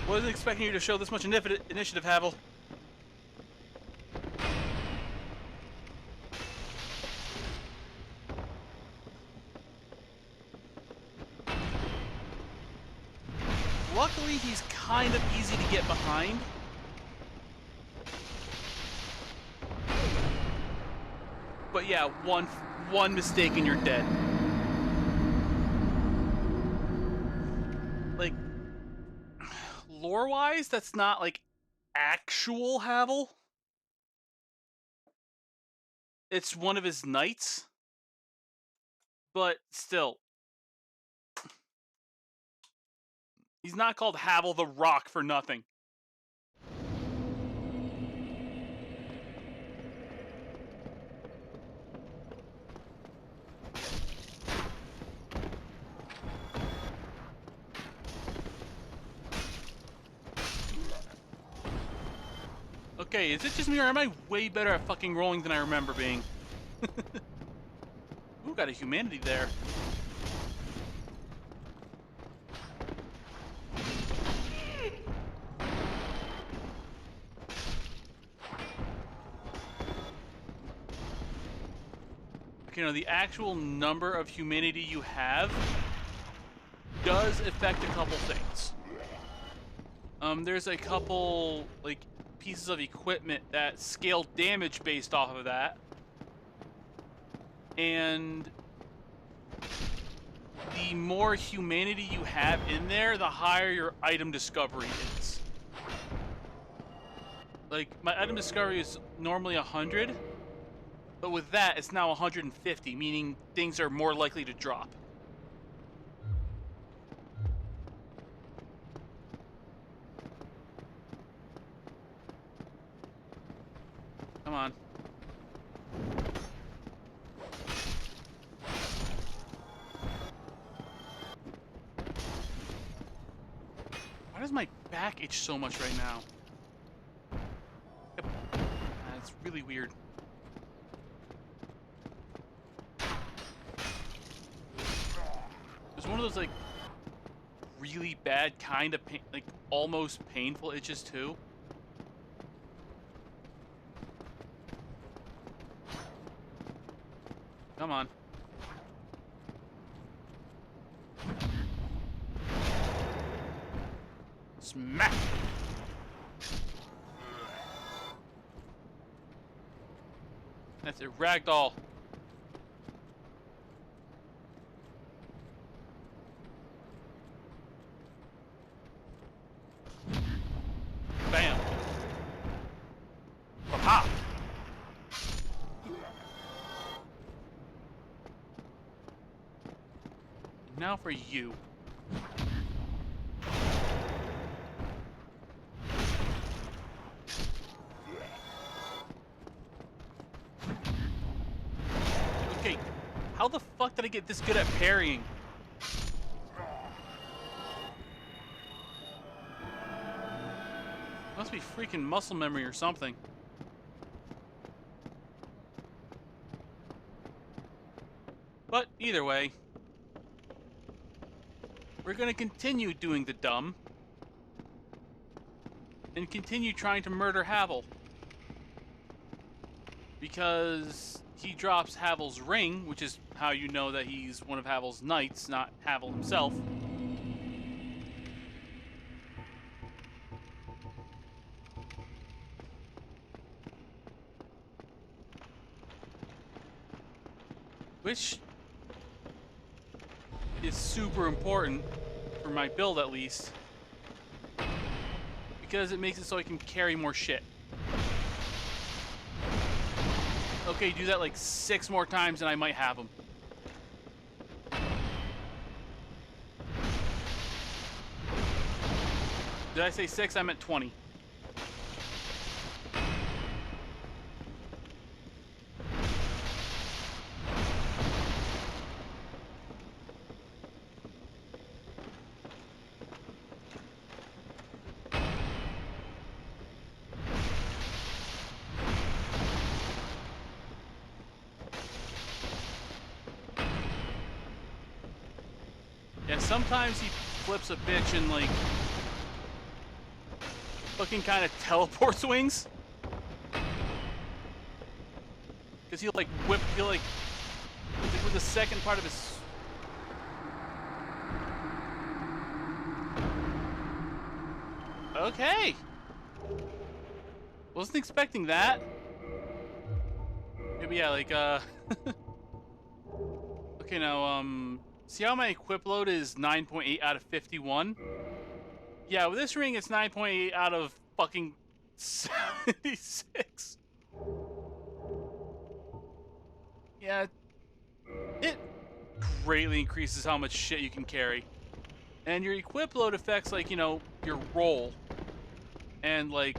S1: Wasn't expecting you to show this much initiative, Havel. Luckily, he's kind of easy to get behind. But yeah, one mistake and you're dead. Like, lore-wise, that's not like actual Havel. It's one of his knights. But still. He's not called Havel the Rock for nothing. Okay, is it just me or am I way better at fucking rolling than I remember being? Ooh, got a humanity there. You know, the actual number of humanity you have does affect a couple things. There's a couple, like, pieces of equipment that scale damage based off of that. And the more humanity you have in there, the higher your item discovery is. Like, my item discovery is normally 100. But with that, it's now 150, meaning things are more likely to drop. Come on. Why does my back itch so much right now? That's really weird. of those like really bad kind of pain, like almost painful itches too. Come on. Smack! That's it, ragdoll. Bam! Aha! Now for you. Okay, how the fuck did I get this good at parrying? Must be freaking muscle memory or something. But either way, we're gonna continue doing the dumb and continue trying to murder Havel. Because he drops Havel's ring, which is how you know that he's one of Havel's knights, not Havel himself. Which is super important for my build, at least, because it makes it so I can carry more shit. Okay, do that like 6 more times and I might have them. Did I say 6? I meant 20. Yeah, sometimes he flips a bitch and like fucking kind of teleports wings. Cause he'll like whip, he'll like with the second part of his. Okay. Wasn't expecting that. Maybe yeah, like okay, now see how my equip load is 9.8 out of 51? Yeah, with this ring it's 9.8 out of fucking 76. Yeah, it greatly increases how much shit you can carry. And your equip load affects, like, you know, your roll. And like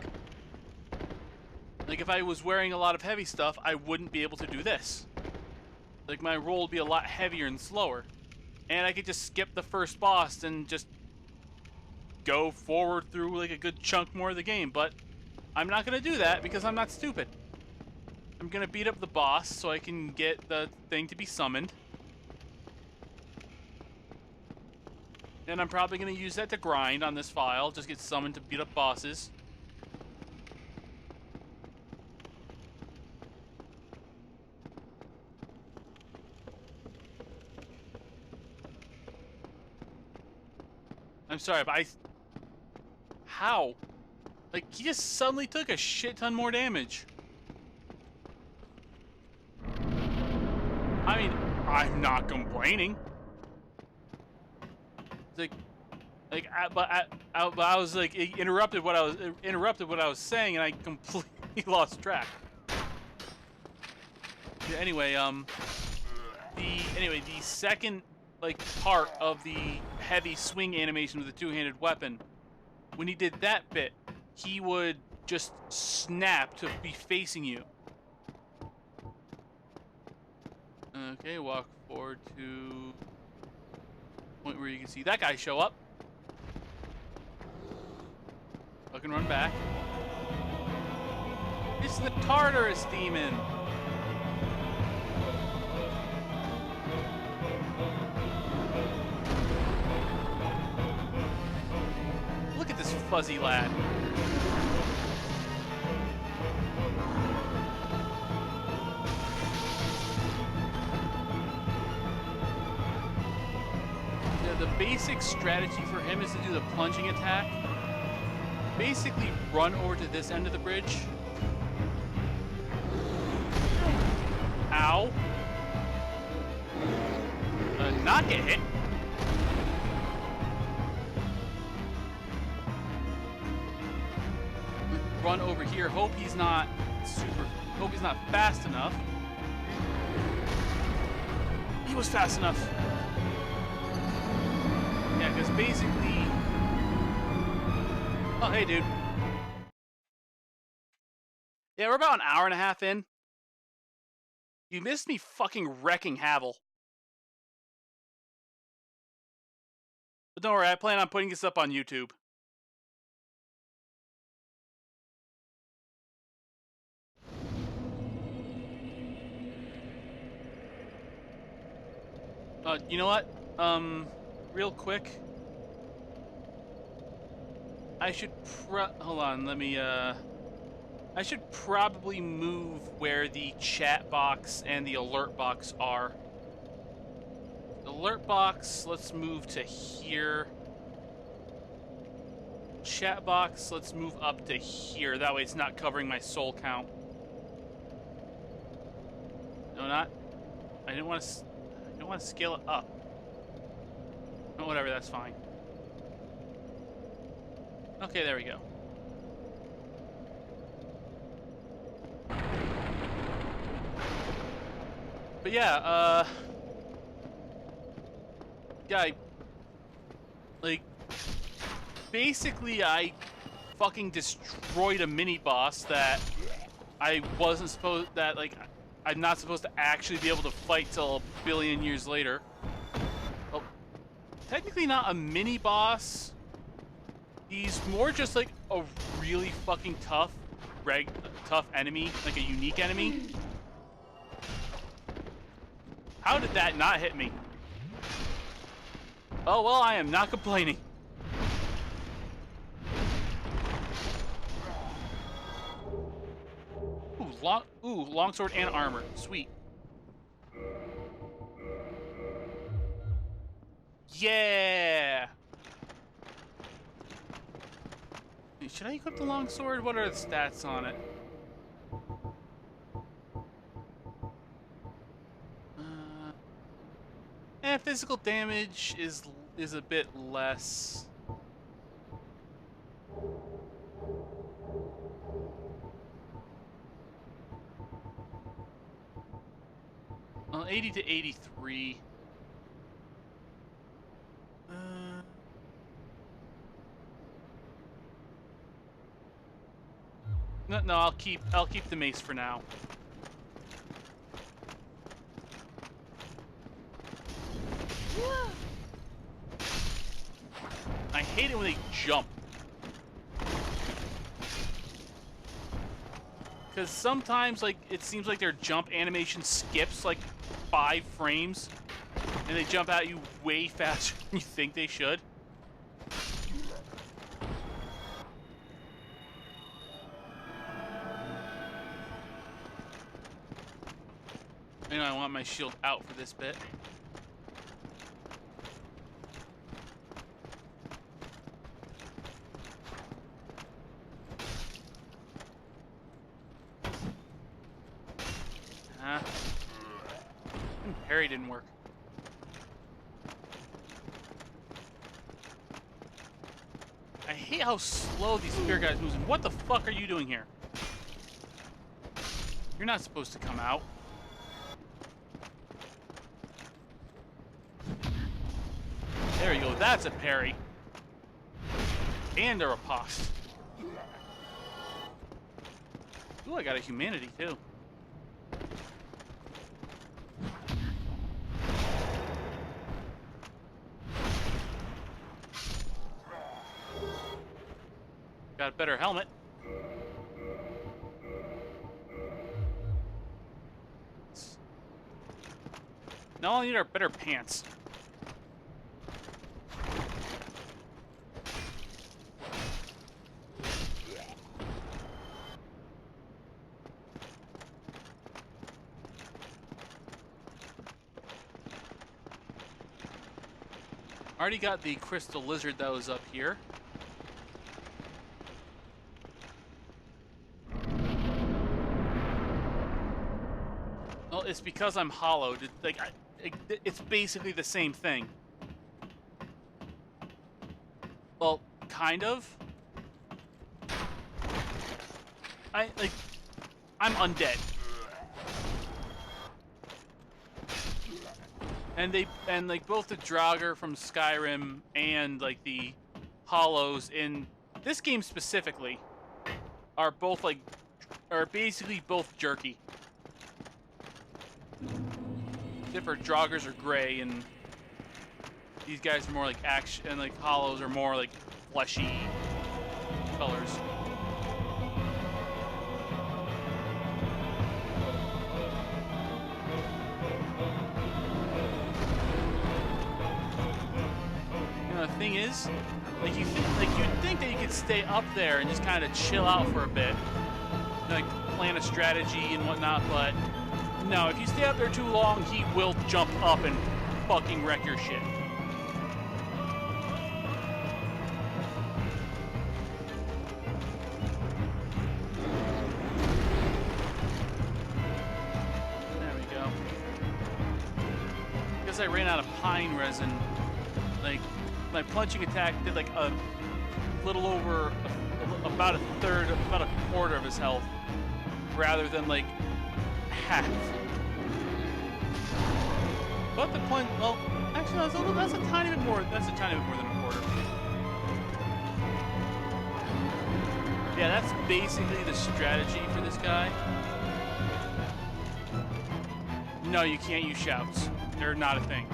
S1: if I was wearing a lot of heavy stuff, I wouldn't be able to do this. Like, my roll would be a lot heavier and slower. And I could just skip the first boss and just go forward through like a good chunk more of the game. But I'm not going to do that because I'm not stupid. I'm going to beat up the boss so I can get the thing to be summoned. And I'm probably going to use that to grind on this file. Just get summoned to beat up bosses. I'm sorry, but how? Like, he just suddenly took a shit ton more damage. I mean, I'm not complaining. But I was like interrupted what I was saying, and I completely lost track. Yeah, anyway, the second like part of the heavy swing animation with the two-handed weapon, when he did that bit, he would just snap to be facing you. Okay, walk forward to the point where you can see that guy show up. Fucking run back. It's the Tartarus demon. fuzzy lad. The basic strategy for him is to do the plunging attack. Basically run over to this end of the bridge. Ow. Not get hit. Run over here. Hope he's not fast enough. He was fast enough. Yeah, because basically... Oh, hey, dude. Yeah, we're about an hour and a half in. You missed me fucking wrecking Havel. But don't worry, I plan on putting this up on YouTube. You know what? Real quick. I should hold on, let me, I should probably move where the chat box and the alert box are. Alert box, let's move to here. Chat box, let's move up to here. That way it's not covering my soul count. No, not. I didn't want to scale it up. Oh, whatever, that's fine. Okay, there we go. But yeah, basically I fucking destroyed a mini-boss that I wasn't supposed, I'm not supposed to actually be able to fight till a billion years later. Well, technically not a mini-boss. He's more just like a really fucking tough enemy, like a unique enemy. How did that not hit me? Oh, well, I am not complaining. Ooh, longsword and armor. Sweet. Yeah! Should I equip the longsword? What are the stats on it? Physical damage is a bit less. 80 to 83. No, I'll keep the mace for now. I hate it when they jump. Because sometimes, like, it seems like their jump animation skips, like, 5 frames. And they jump at you way faster than you think they should. You know, I want my shield out for this bit. Parry didn't work. I hate how slow these spear guys move. What the fuck are you doing here? You're not supposed to come out. There you go. That's a parry. And a riposte. Ooh, I got a humanity too. Got a better helmet. Now all I need are better pants. Already got the crystal lizard that was up here. Well, it's because I'm hollowed. It's basically the same thing. Well, kind of. I'm undead. And like both the Draugr from Skyrim and like the Hollows in this game specifically are basically both jerky. Except for Draugrs are gray and these guys are more like action, and like Hollows are more like fleshy colors. The thing is, like you'd think that you could stay up there and just kind of chill out for a bit, like plan a strategy and whatnot. But no, if you stay up there too long, he will jump up and fucking wreck your shit. There we go. Because I ran out of pine resin, like. My punching attack did like a little over, about a third, about a quarter of his health, rather than like half. But the punch, well, actually, that's a tiny bit more. That's a tiny bit more than a quarter. Yeah, that's basically the strategy for this guy. No, you can't use shouts. They're not a thing.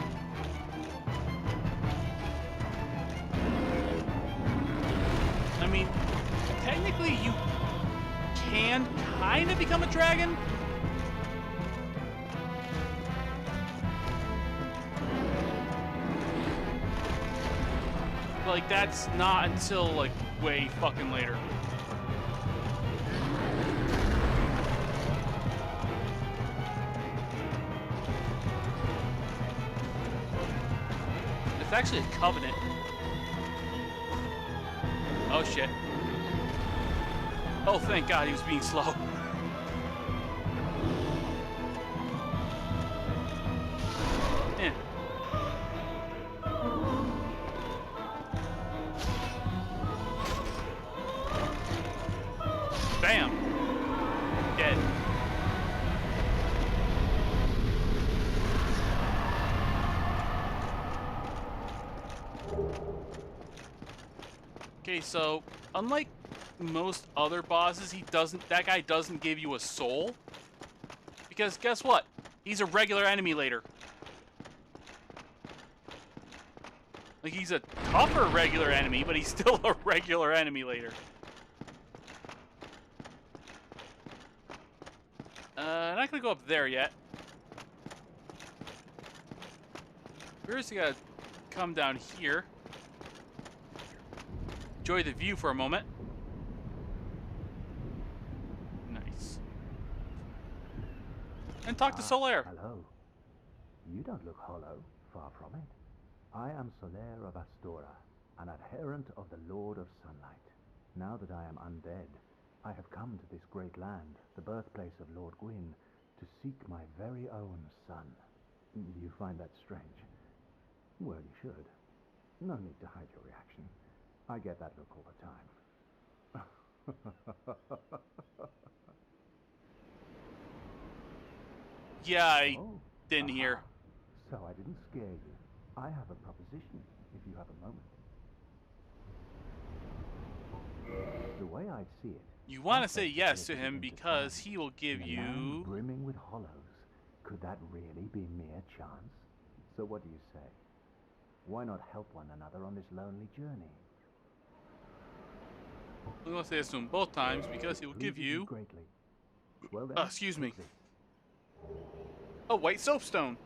S1: I mean, technically you can kind of become a dragon. But, like, that's not until, like, way fucking later. It's actually a covenant. Oh shit. Oh, thank God he was being slow. Yeah. Bam. Dead. Okay, so unlike most other bosses, that guy doesn't give you a soul. Because guess what? He's a regular enemy later. Like, he's a tougher regular enemy, but he's still a regular enemy later. Not gonna go up there yet. First, you gotta come down here. Enjoy the view for a moment. Nice. And talk to Solaire.
S5: Hello. You don't look hollow. Far from it. I am Solaire of Astora, an adherent of the Lord of Sunlight. Now that I am undead, I have come to this great land, the birthplace of Lord Gwyn, to seek my very own son. Do you find that strange? Well, you should. No need to hide your reaction. I get that look all the time.
S1: Yeah, I didn't hear.
S5: So I didn't scare you. I have a proposition, if you have a moment. The way I see it,
S1: You want to say yes to him because he will give
S5: in a land
S1: you...
S5: brimming with hollows, could that really be mere chance? So what do you say? Why not help one another on this lonely journey?
S1: I'm going to say this to him both times because he will give
S5: Pleases me
S1: you...
S5: greatly. Well then,
S1: excuse me.
S5: take this.
S1: A white soapstone.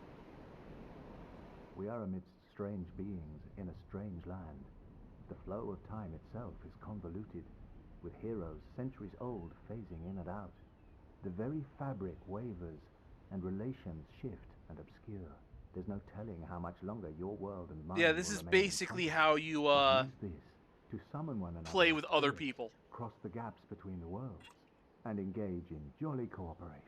S5: We are amidst strange beings in a strange land. The flow of time itself is convoluted, with heroes centuries old phasing in and out. The very fabric wavers, and relations shift and obscure. There's no telling how much longer your world and mine
S1: Yeah, this
S5: will
S1: is
S5: remain in
S1: basically
S5: conflict.
S1: how you
S5: But use this to summon one another
S1: play
S5: as
S1: with other
S5: spirits,
S1: people.
S5: cross the gaps between the worlds, and engage in jolly cooperation.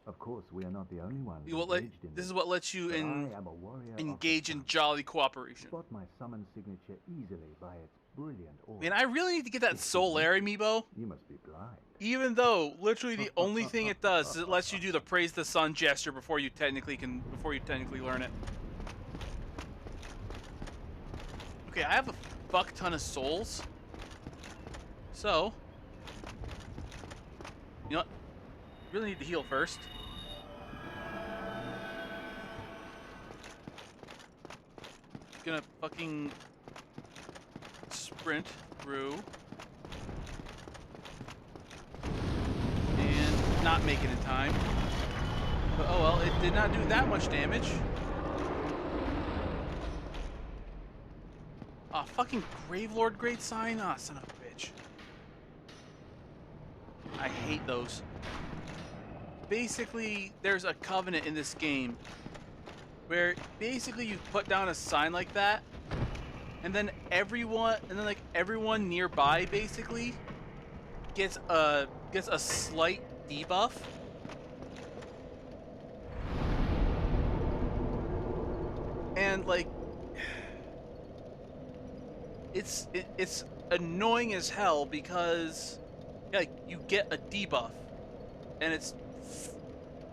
S5: Of course, we are not the only ones engaged in
S1: This is what lets you
S5: but I am a warrior
S1: engage
S5: of
S1: in
S5: the sun.
S1: jolly cooperation.
S5: Spot my summon signature easily by its brilliant aura.
S1: Man, I really need to get that Solar amiibo.
S5: You must be blind.
S1: Even though literally the only thing it does is it lets you do the praise the sun gesture before you technically learn it. Okay, I have a fuck ton of souls. So, you know what? Really need to heal first. Gonna fucking sprint through and not make it in time. But oh well, it did not do that much damage. Ah, fucking Gravelord Great Sign. Ah, son of a bitch. I hate those. Basically, there's a covenant in this game where basically you put down a sign like that, and then everyone nearby basically gets a slight debuff. And like it's annoying as hell because like you get a debuff, and it's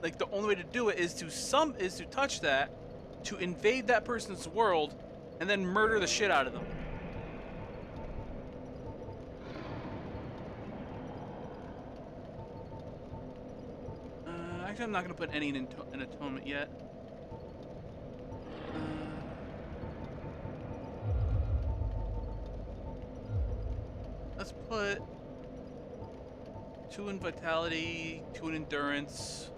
S1: like the only way to do it is to touch that, to invade that person's world, and then murder the shit out of them. Actually, I'm not gonna put any in atonement yet. Let's put 2 in vitality, 2 in endurance.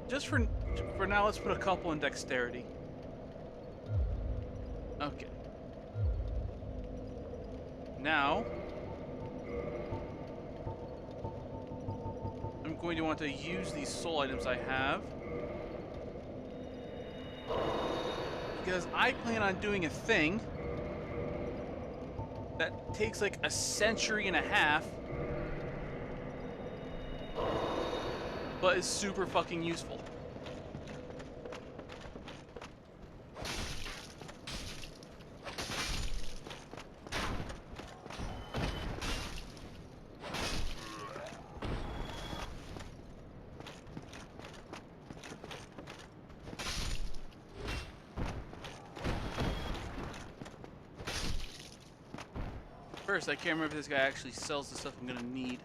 S1: Just for now, let's put a couple in dexterity. Okay. Now, I'm going to want to use these soul items I have, because I plan on doing a thing that takes like a century and a half, but is super fucking useful. First, I can't remember if this guy actually sells the stuff I'm gonna need.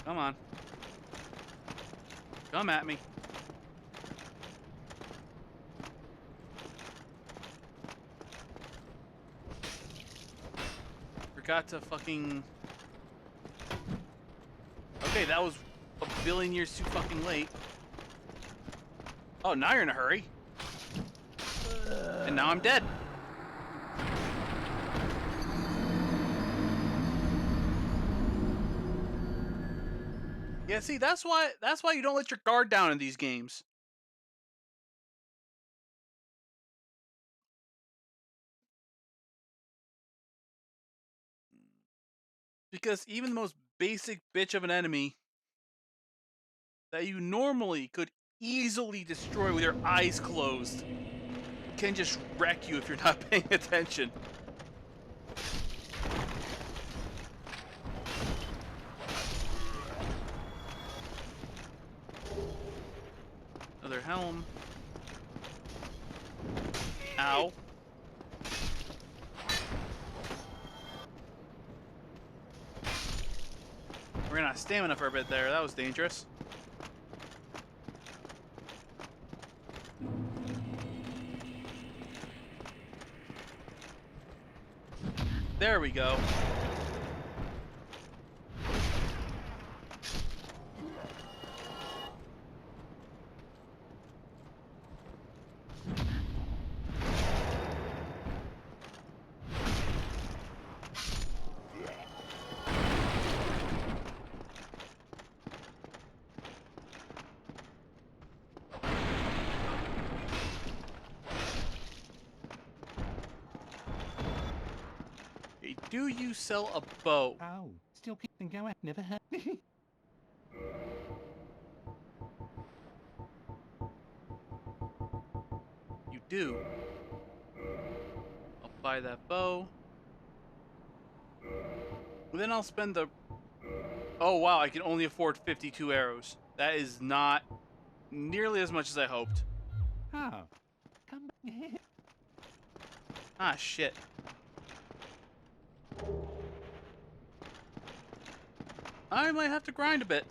S1: Come on. Come at me. Forgot to fucking... Okay, that was a billion years too fucking late. Oh, now you're in a hurry. And now I'm dead. Yeah, see, that's why you don't let your guard down in these games. Because even the most basic bitch of an enemy that you normally could easily destroy with your eyes closed can just wreck you if you're not paying attention. Another helm. Ow. We're gonna have stamina for a bit there. That was dangerous. There we go. do you sell a bow?
S6: Oh, still can go out. Never heard.
S1: You do. I'll buy that bow. And then I'll spend the... Oh, wow, I can only afford 52 arrows. That is not nearly as much as I hoped.
S6: Oh, come back here.
S1: Ah, shit. I might have to grind a bit.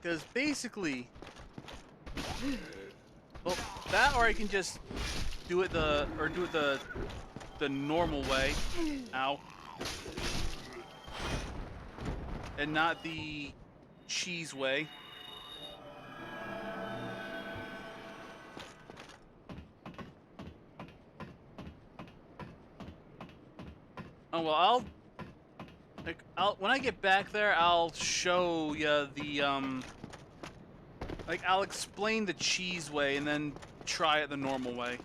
S1: Because basically... Well, that or I can just do it the normal way. Ow. And not the cheese way. Oh well, when I get back there, I'll show you the I'll explain the cheese way and then try it the normal way.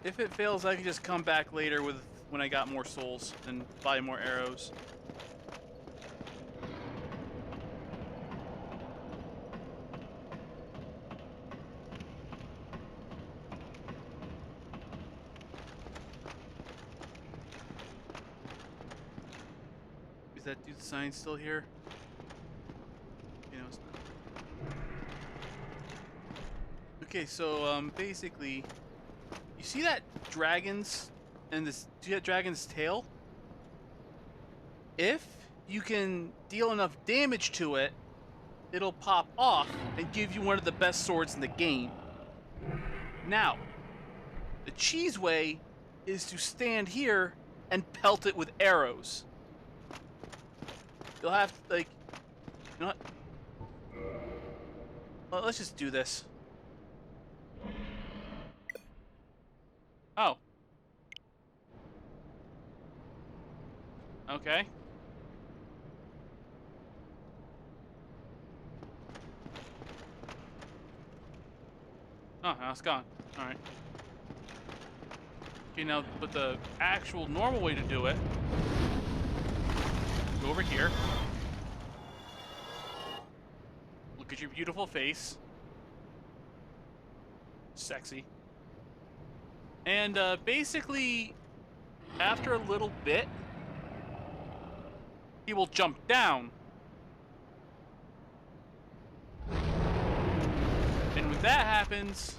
S1: If it fails, I can just come back later when I got more souls and buy more arrows. Is that dude's sign still here? You know, it's not. Okay, so basically, you see that dragon's and this? Do you have dragon's tail? If you can deal enough damage to it, it'll pop off and give you one of the best swords in the game. Now, the cheese way is to stand here and pelt it with arrows. You'll have to, like, you know what? Well, let's just do this. Oh. Okay. Oh, now it's gone. Alright. Okay, now, but the actual normal way to do it, go over here. Look at your beautiful face. Sexy. And basically, after a little bit, he will jump down. And when that happens,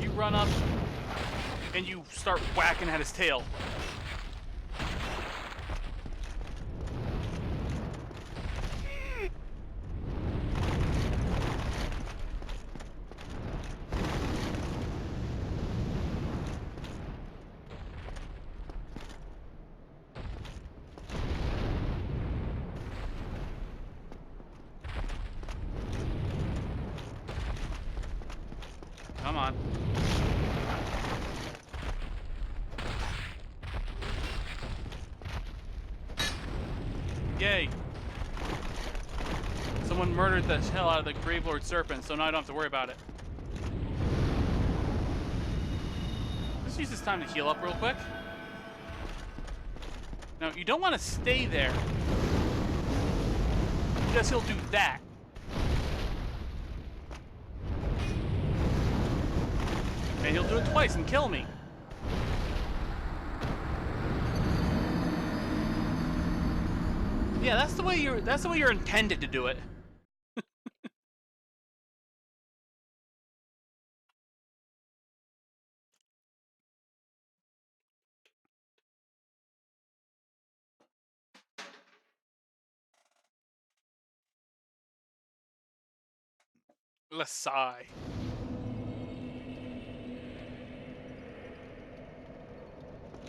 S1: you run up and you start whacking at his tail. Come on. Yay. Someone murdered the hell out of the Gravelord Serpent, so now I don't have to worry about it. Let's use this time to heal up real quick. Now, you don't want to stay there, because he'll do that. And he'll do it twice and kill me. Yeah, that's the way you're intended to do it. Let's sigh.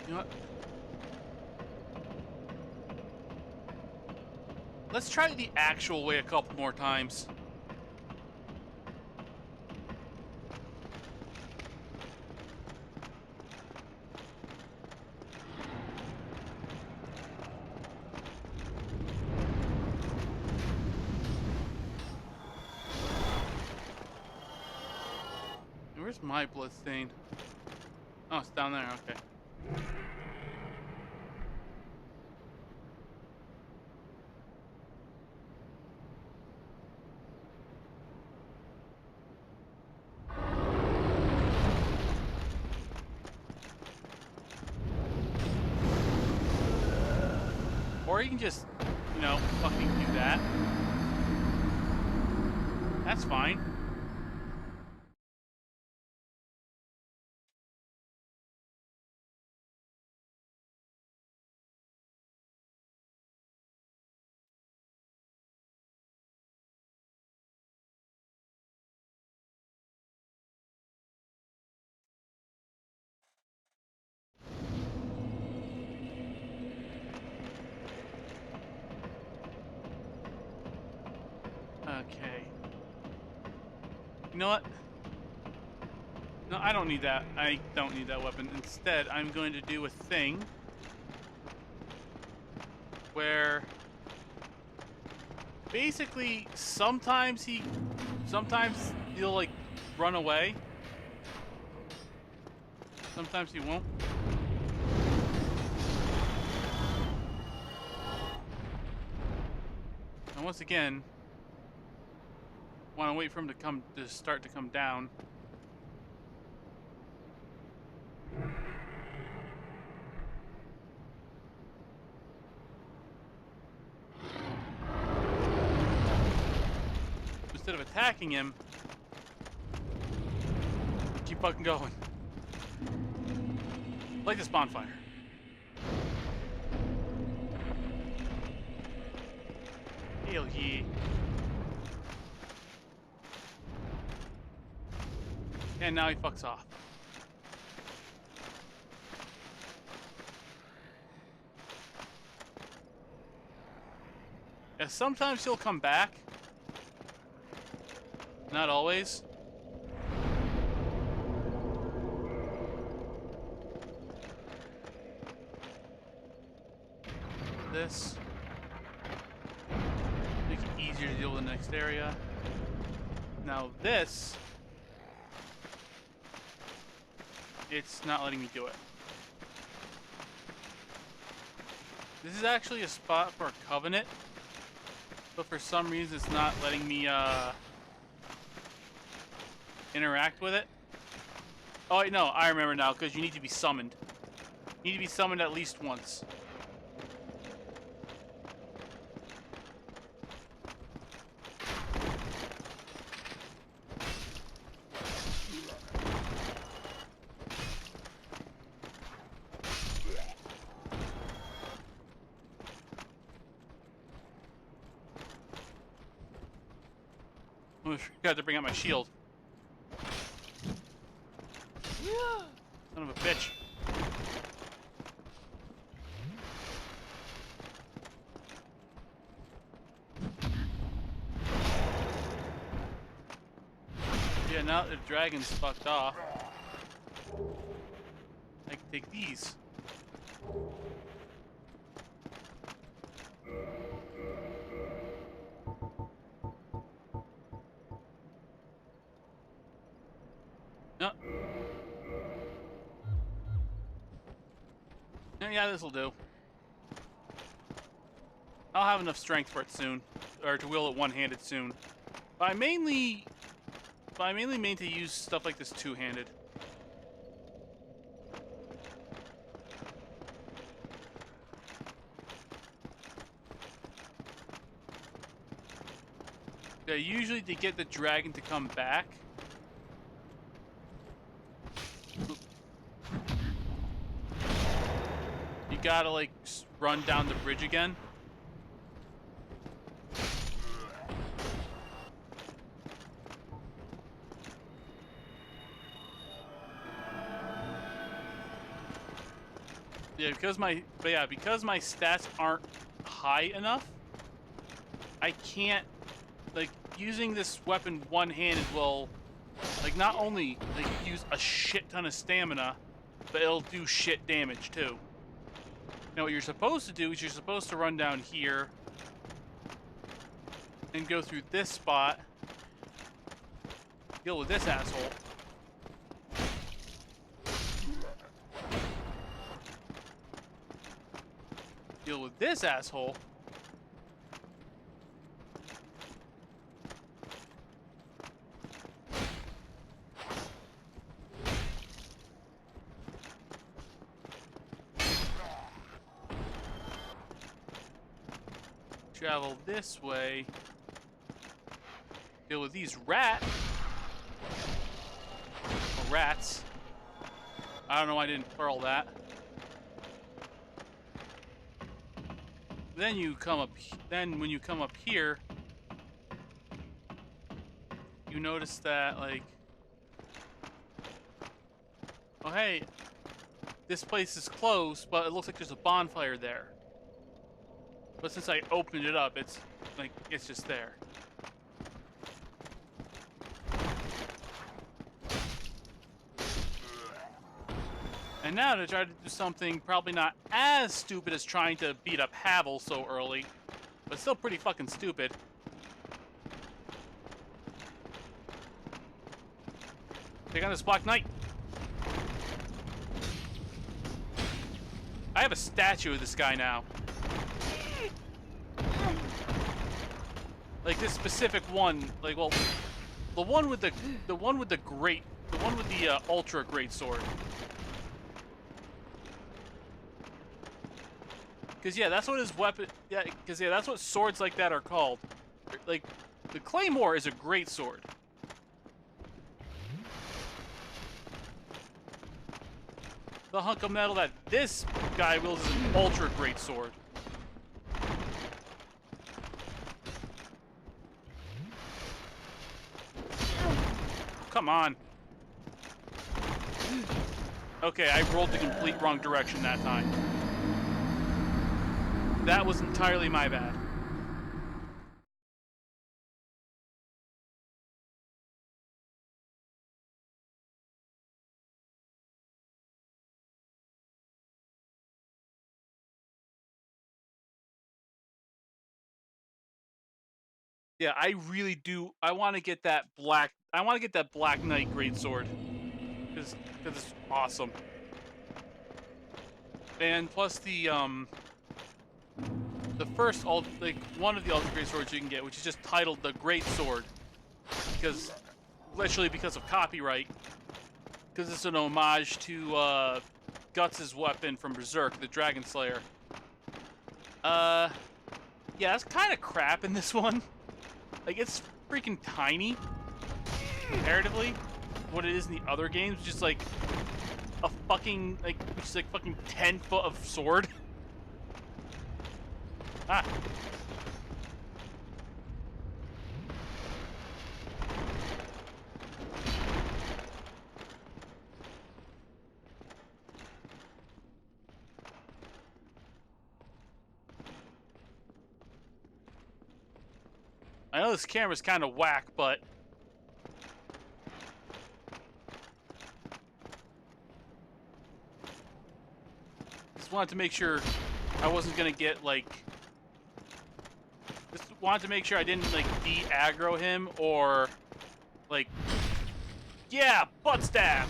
S1: You know what? Let's try the actual way a couple more times. Where's my blood stain? Oh, it's down there. Okay. Or you can just, you know, fucking do that. That's fine. Okay. You know what? No, I don't need that. I don't need that weapon. Instead, I'm going to do a thing where basically sometimes he'll like run away. Sometimes he won't. And once again, want to wait for him to start to come down. Instead of attacking him, keep fucking going. Like this bonfire. Hell yeah. And now he fucks off. Yeah, sometimes he'll come back. Not always. This. Make it easier to deal with the next area. Now this. It's not letting me do it. This is actually a spot for a covenant, but for some reason it's not letting me interact with it. Oh wait, no, I remember now, because you need to be summoned. You need to be summoned at least once. I forgot to bring out my shield. Son of a bitch. Yeah, now the dragon's fucked off. I can take these. No. Yeah, this'll do. I'll have enough strength for it soon, or to wield it one-handed soon. But I mainly mean to use stuff like this two-handed. Yeah, usually to get the dragon to come back. You gotta like run down the bridge again. Yeah, because my stats aren't high enough, I can't, like, using this weapon one-handed will, like, not only like use a shit ton of stamina, but it'll do shit damage too. Now what you're supposed to do is you're supposed to run down here and go through this spot, deal with this asshole, Deal with this asshole. Travel this way. Deal with these rats. I don't know why I didn't pearl that. Then you come up. Then when you come up here, you notice that like, oh hey, this place is closed, but it looks like there's a bonfire there. But since I opened it up, it's like it's just there. And now to try to do something probably not as stupid as trying to beat up Havel so early, but still pretty fucking stupid. Take on this Black Knight. I have a statue of this guy now. Like this specific one, like well, the one with the ultra great sword. Because, yeah, that's what his weapon... Yeah, because, yeah, that's what swords like that are called. Like, the Claymore is a great sword. The hunk of metal that this guy wields is an ultra great sword. Come on. Okay, I rolled the complete wrong direction that time. That was entirely my bad. Yeah, I really do. I want to get that black. I want to get that Black Knight greatsword because it's awesome. And plus the first like one of the ultra great swords you can get, which is just titled the Great Sword, because literally because of copyright, because it's an homage to Guts' weapon from Berserk, the Dragon Slayer. Yeah, that's kind of crap in this one. Like, it's freaking tiny comparatively what it is in the other games, just like a fucking like just like fucking 10 foot of sword. Ah. I know this camera's kind of whack, but just wanted to make sure I wasn't gonna get like. Just wanted to make sure I didn't like de-aggro him or like. Yeah, butt stab.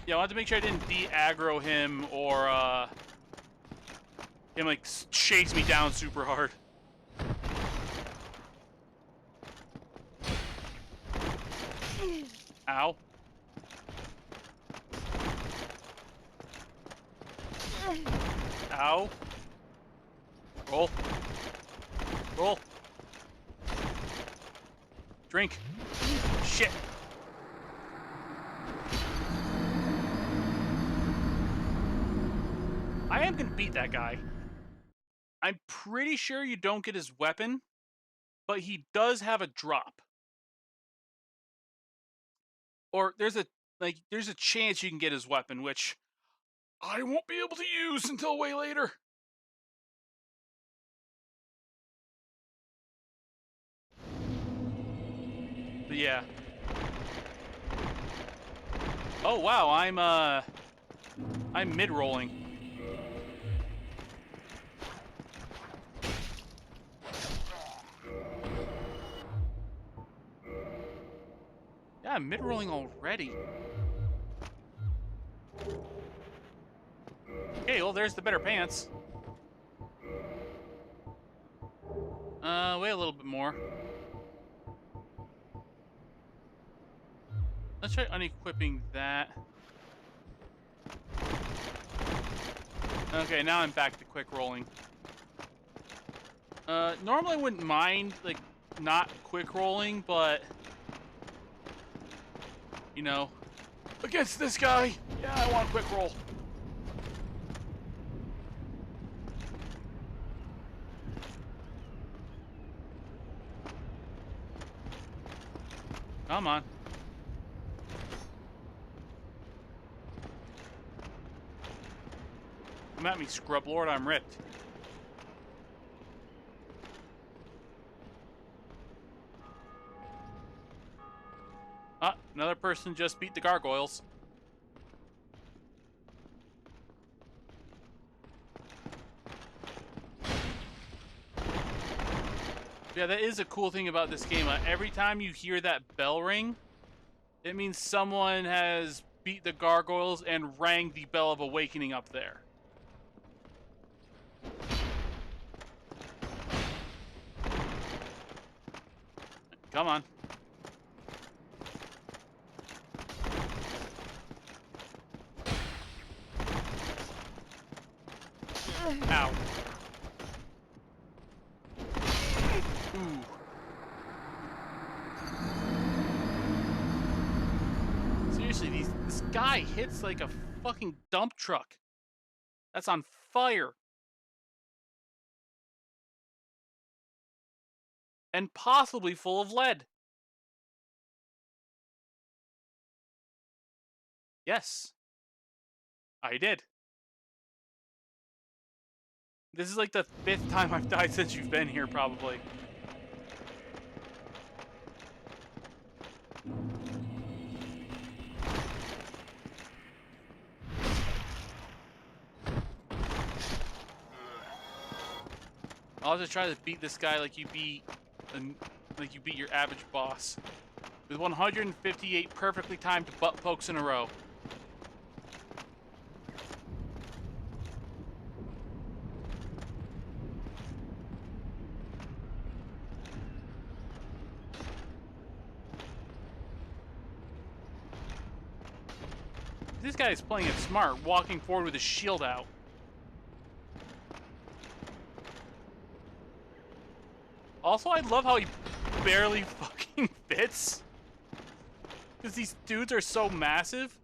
S1: Yeah, I wanted to make sure I didn't de-aggro him or him like chase me down super hard. Ow. Ow. Roll. Roll. Drink. Shit. I am gonna beat that guy. I'm pretty sure you don't get his weapon, but he does have a drop. Or there's a chance you can get his weapon, which I won't be able to use until way later. But yeah. Oh wow, I'm mid-rolling. Yeah, I'm mid-rolling already. Okay, Okay, well, there's the better pants. Wait a little bit more. Let's try unequipping that. Okay, now I'm back to quick rolling. Normally I wouldn't mind, like, not quick rolling, but... You know, against this guy, yeah, I want a quick roll. Come on. Come at me, Scrub Lord, I'm ripped. Ah, another person just beat the gargoyles. Yeah, that is a cool thing about this game. Every time you hear that bell ring, it means someone has beat the gargoyles and rang the bell of awakening up there. Come on. Ow. Ooh. Seriously, this guy hits like a fucking dump truck. That's on fire. And possibly full of lead. Yes. I did. This is like the 5th time I've died since you've been here, probably. I'll just try to beat this guy like you beat your average boss. With 158 perfectly timed butt pokes in a row. This guy is playing it smart, walking forward with his shield out. Also, I love how he barely fucking fits. Because these dudes are so massive.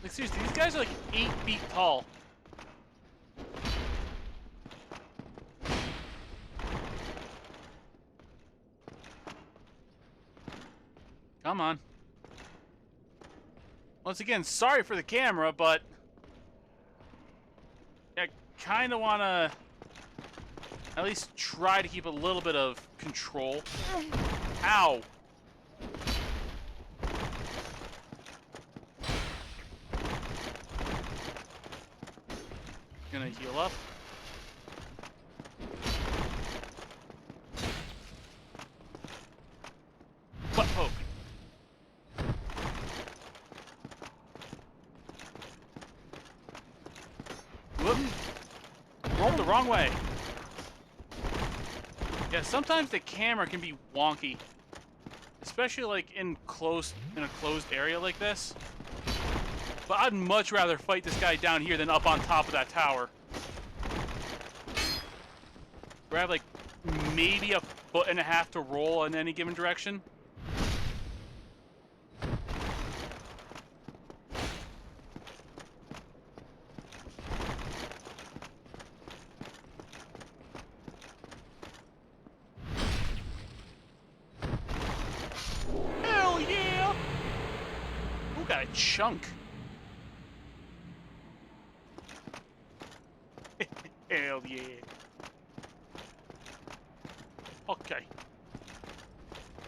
S1: Like, seriously, these guys are like 8 feet tall. Come on. Once again, sorry for the camera, but I kind of want to at least try to keep a little bit of control. Ow. Gonna heal up. Butt poke. Whoop. Rolled the wrong way. Yeah, sometimes the camera can be wonky. Especially like in a closed area like this. But I'd much rather fight this guy down here than up on top of that tower. Where I have like maybe a foot and a half to roll in any given direction. Hell yeah! Ooh, got a chunk. Hell yeah. Okay.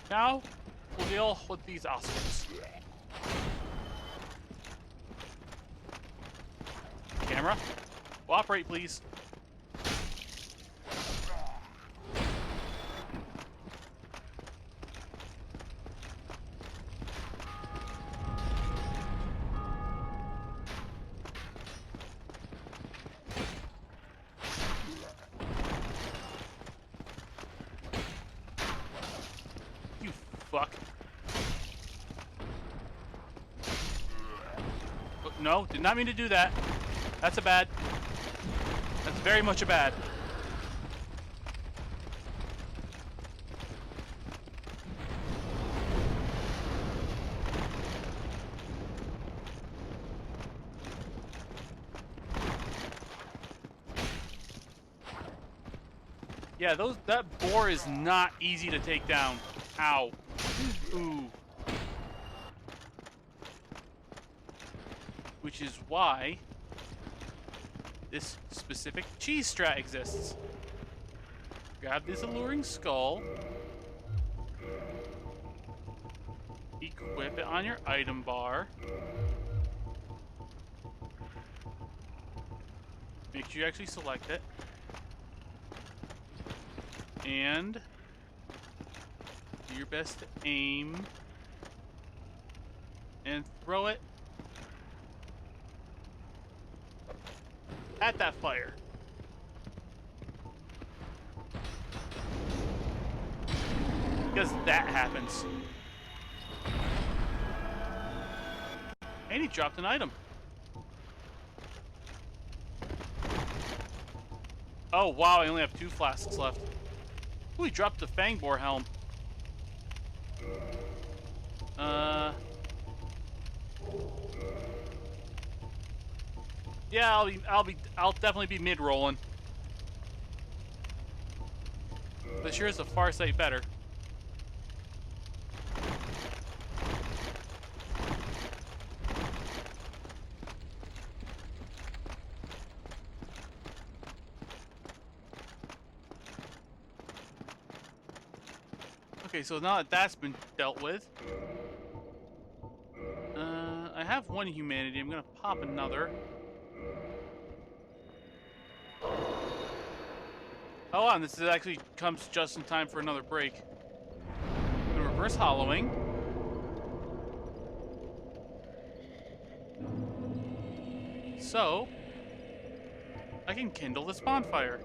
S1: Now, we'll deal with these assholes. Camera, cooperate, please. fuck. Oh, no, did not mean to do that. That's a bad. That's very much a bad. Yeah, that boar is not easy to take down. Ow. Ooh. Which is why this specific cheese strat exists. Grab this alluring skull. Equip it on your item bar. Make sure you actually select it. And do your best to aim and throw it at that fire. Because that happens. And he dropped an item. Oh wow, I only have 2 flasks left. Ooh, he dropped the Fang Boar helm. Yeah, I'll definitely be mid-rolling. But sure is a far sight better. Okay, so now that that's been dealt with, I have 1 humanity. I'm gonna pop another. Oh, and this actually comes just in time for another break. The reverse hollowing. So, I can kindle this bonfire.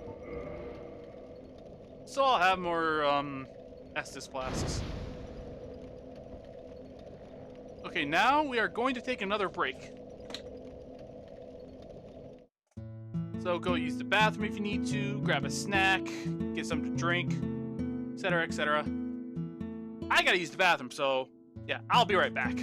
S1: So I'll have more, Estus flasks. Okay, now we are going to take another break. So go use the bathroom if you need to, grab a snack, get something to drink, etc., etc. I gotta use the bathroom, so yeah, I'll be right back.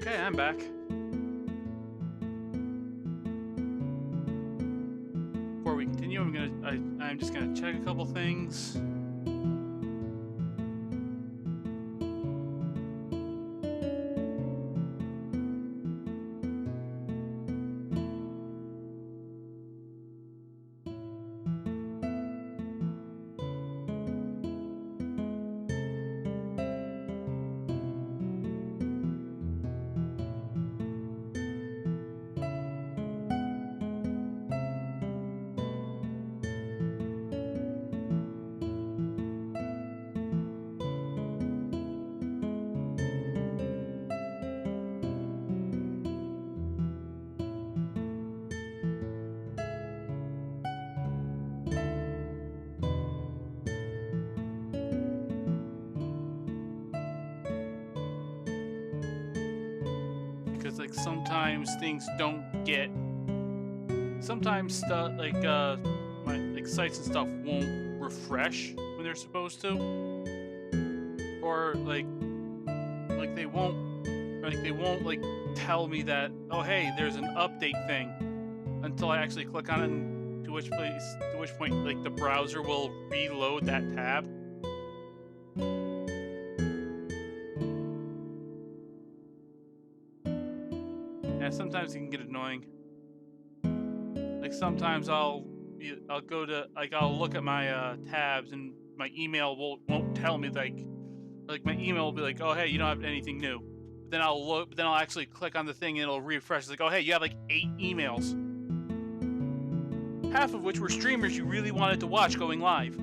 S1: Okay, I'm back. Before we continue, I'm just gonna check a couple things. Because like sometimes things don't get. Sometimes stuff like my like sites and stuff won't refresh when they're supposed to, or like they won't like tell me that, oh hey, there's an update thing, until I actually click on it, and to which point like the browser will reload that tab. Yeah, sometimes it can get annoying. Like sometimes I'll go to I'll look at my tabs, and my email won't tell me like my email will be like, oh hey, you don't have anything new. But then I'll actually click on the thing and it'll refresh. It's like, oh hey, you have like 8 emails, half of which were streamers you really wanted to watch going live.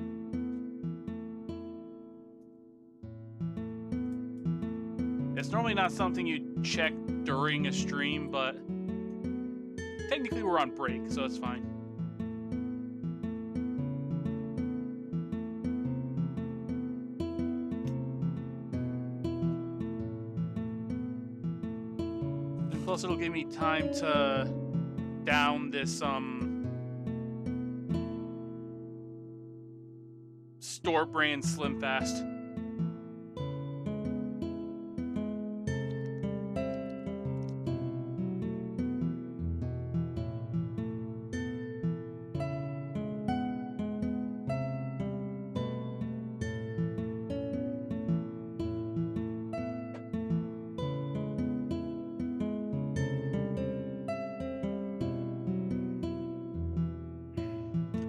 S1: It's normally not something you check during a stream, but technically we're on break, so it's fine. And plus it'll give me time to down this store brand Slim Fast.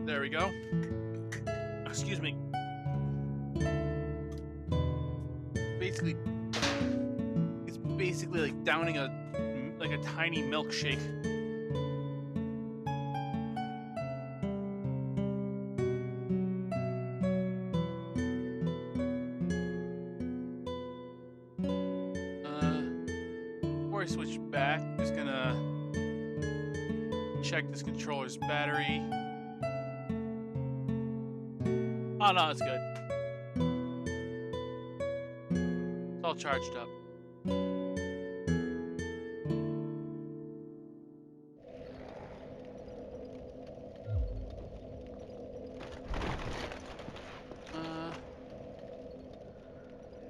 S1: There we go. Excuse me. It's basically like downing a tiny milkshake. Before I switch back, I'm just gonna check this controller's battery. Oh no, it's good. It's all charged up.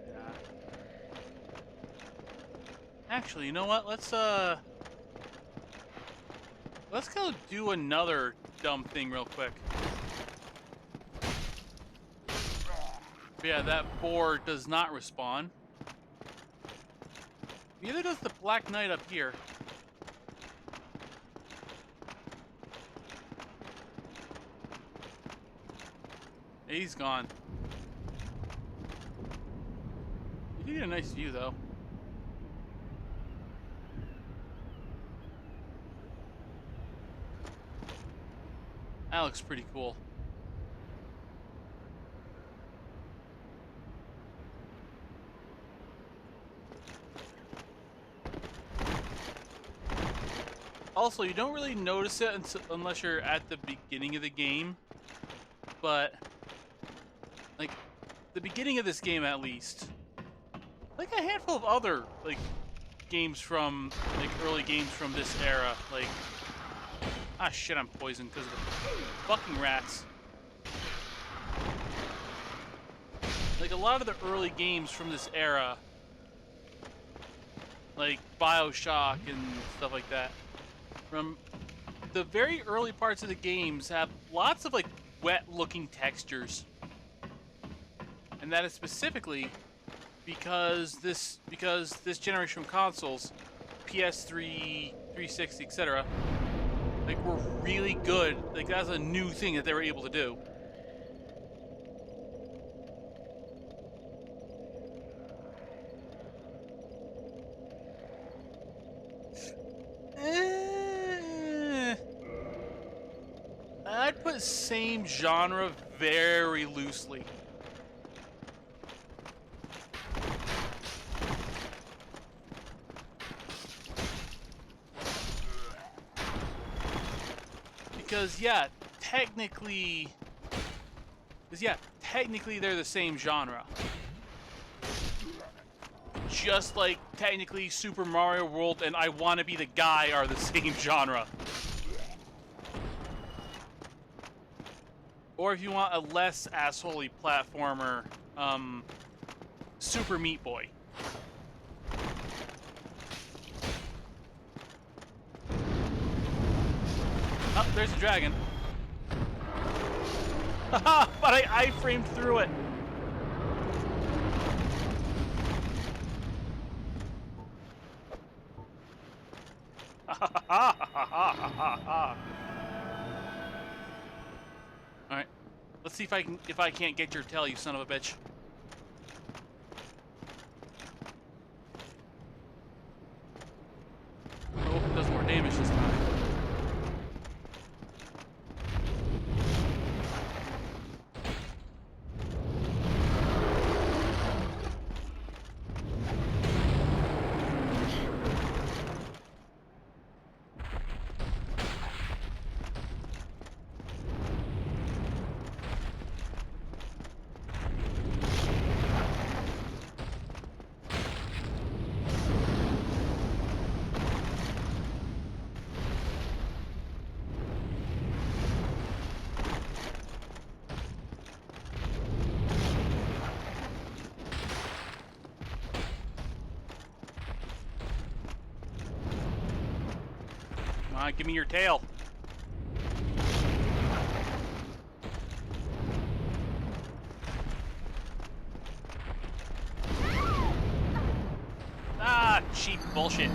S1: Yeah. Actually, you know what? Let's go do another dumb thing real quick. Yeah, that boar does not respawn. Neither does the Black Knight up here. He's gone. You do get a nice view, though. That looks pretty cool. Also, you don't really notice it unless you're at the beginning of the game, but like the beginning of this game at least, like a handful of other like games from like early games from this era, like ah shit, I'm poisoned because of the fucking rats. Like a lot of the early games from this era, like BioShock and stuff like that. From the very early parts of the games have lots of like wet-looking textures, and that is specifically because this generation of consoles, PS3, 360, etc., like were really good. Like that's a new thing that they were able to do. I'd put same genre very loosely. Because technically they're the same genre. Just like technically Super Mario World and I Wanna Be the Guy are the same genre. Or if you want a less assholey platformer, Super Meat Boy. Oh, there's a dragon. Haha, but I framed through it. Alright. Let's see if I can't get your tail, you son of a bitch. Oh, it does more damage this time. Come on, give me your tail. Ah, cheap bullshit.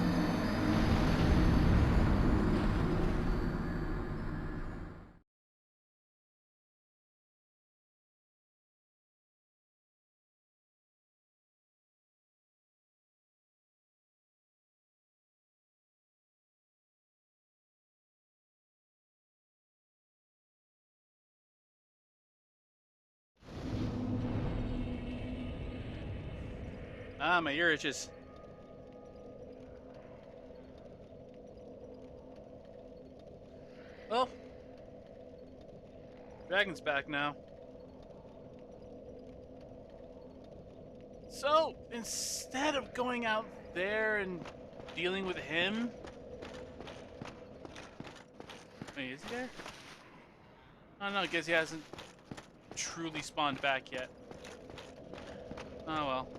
S1: Ah, my ear itches. Well, dragon's back now. So, instead of going out there and dealing with him... Wait, is he there? I don't know, I guess he hasn't truly spawned back yet. Oh well.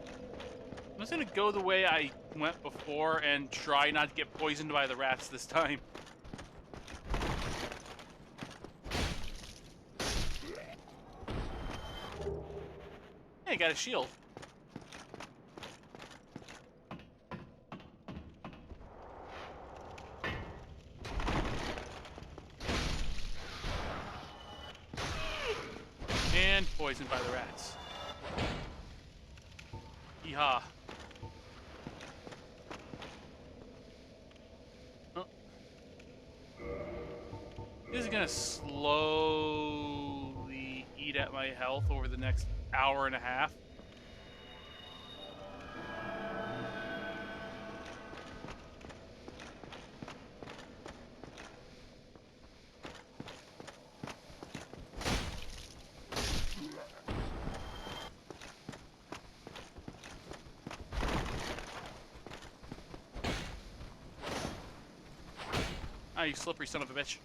S1: I'm just gonna go the way I went before and try not to get poisoned by the rats this time. Hey, got a shield. And poisoned by the rats. Yeehaw. Oh. This is gonna slowly eat at my health over the next hour and a half. Ah, you slippery son of a bitch.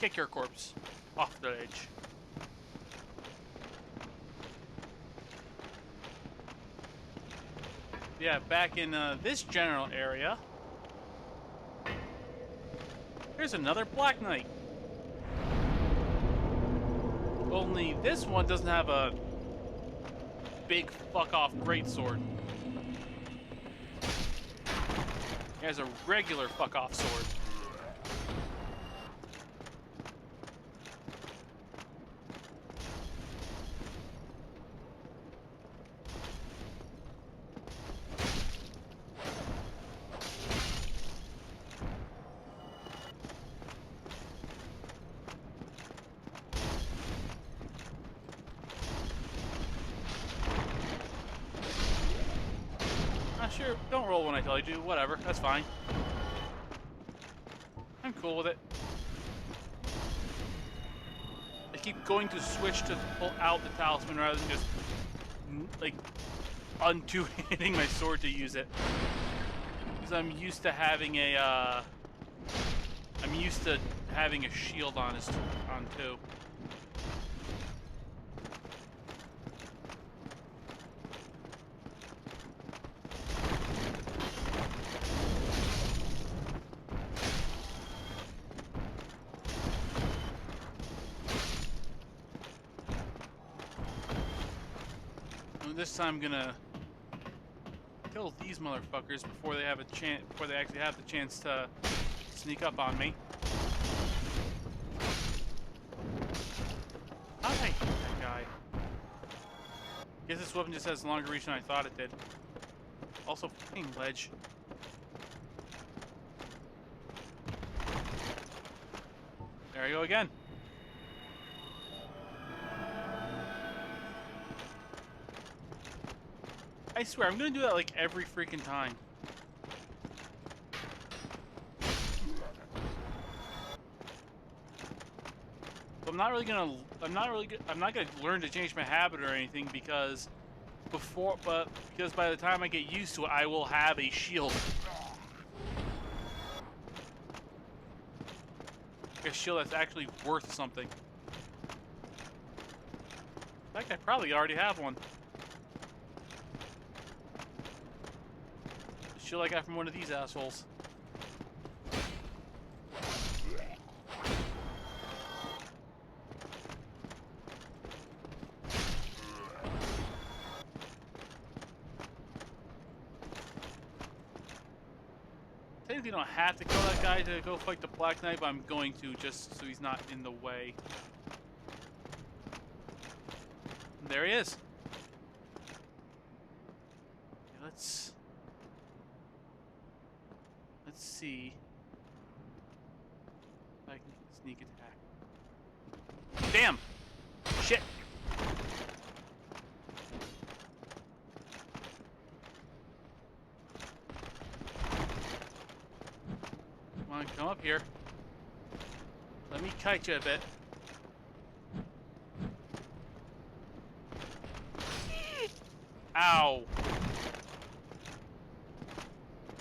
S1: Kick your corpse off the edge. Yeah, back in this general area, here's another Black Knight. Only this one doesn't have a big fuck-off greatsword. He has a regular fuck-off sword. Sure, don't roll when I tell you to. Whatever, that's fine. I'm cool with it. I keep going to switch to pull out the talisman rather than just, like, hitting my sword to use it. Because I'm used to having a, shield on too. This time I'm gonna kill these motherfuckers before they actually have the chance to sneak up on me. I hate that guy. Guess this weapon just has longer reach than I thought it did. Also, fucking ledge. There I go again. I swear, I'm gonna do that like every freaking time. So I'm not gonna learn to change my habit or anything because by the time I get used to it, I will have a shield. A shield that's actually worth something. In fact, I probably already have one. Shield I got from one of these assholes. Technically, you don't have to kill that guy to go fight the Black Knight, but I'm going to just so he's not in the way. And there he is. Okay, let's see if I can sneak attack. Damn! Shit! Come on, come up here. Let me kite you a bit. Ow!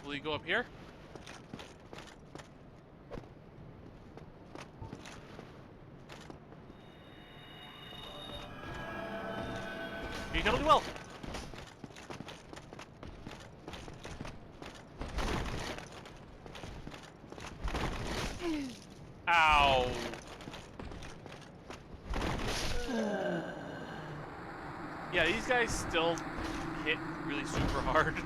S1: Will you go up here? You totally will. Ow. Yeah, these guys still hit really super hard.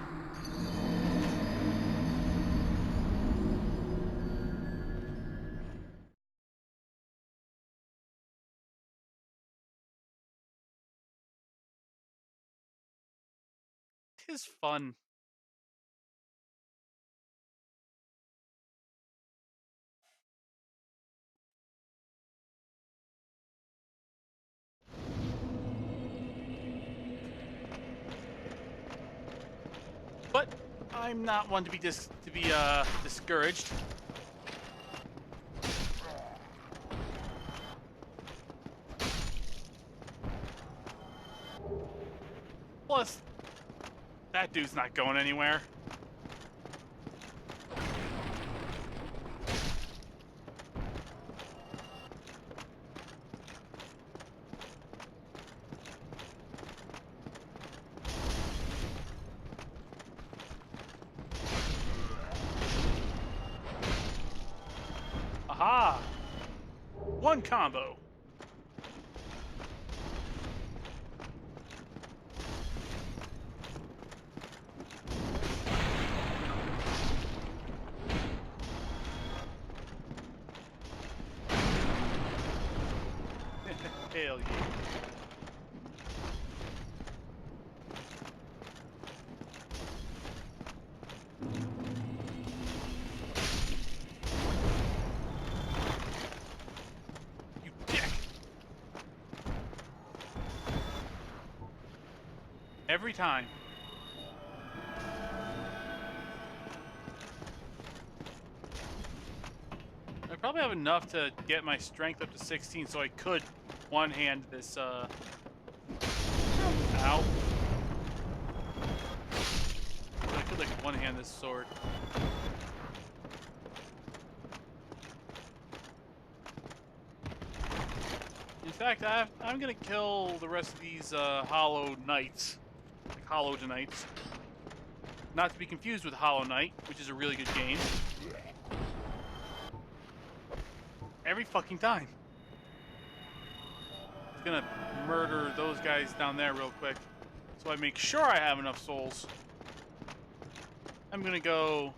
S1: It is fun. But I'm not one to be discouraged. Plus, that dude's not going anywhere. Aha! One combo. Hell yeah. You dick. Every time. I probably have enough to get my strength up to 16 so I could one-hand this, ow. I could, like, one-hand this sword. In fact, I'm gonna kill the rest of these, Hollow Knights. Like, Hollow Knights. Not to be confused with Hollow Knight, which is a really good game. Every fucking time. Gonna murder those guys down there real quick, so I make sure I have enough souls. I'm gonna go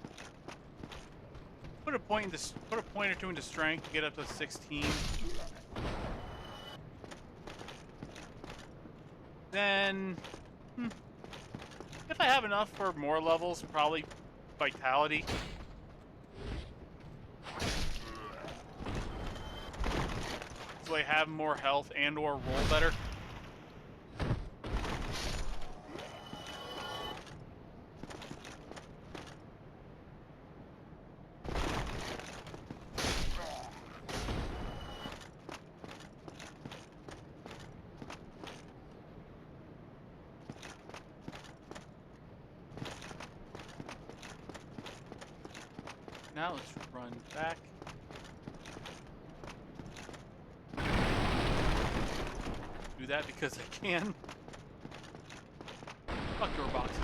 S1: put a point or two into strength to get up to 16. Then, if I have enough for more levels, probably vitality. So I have more health and or roll better. Now let's run back. Do that because I can. Fuck door boxes.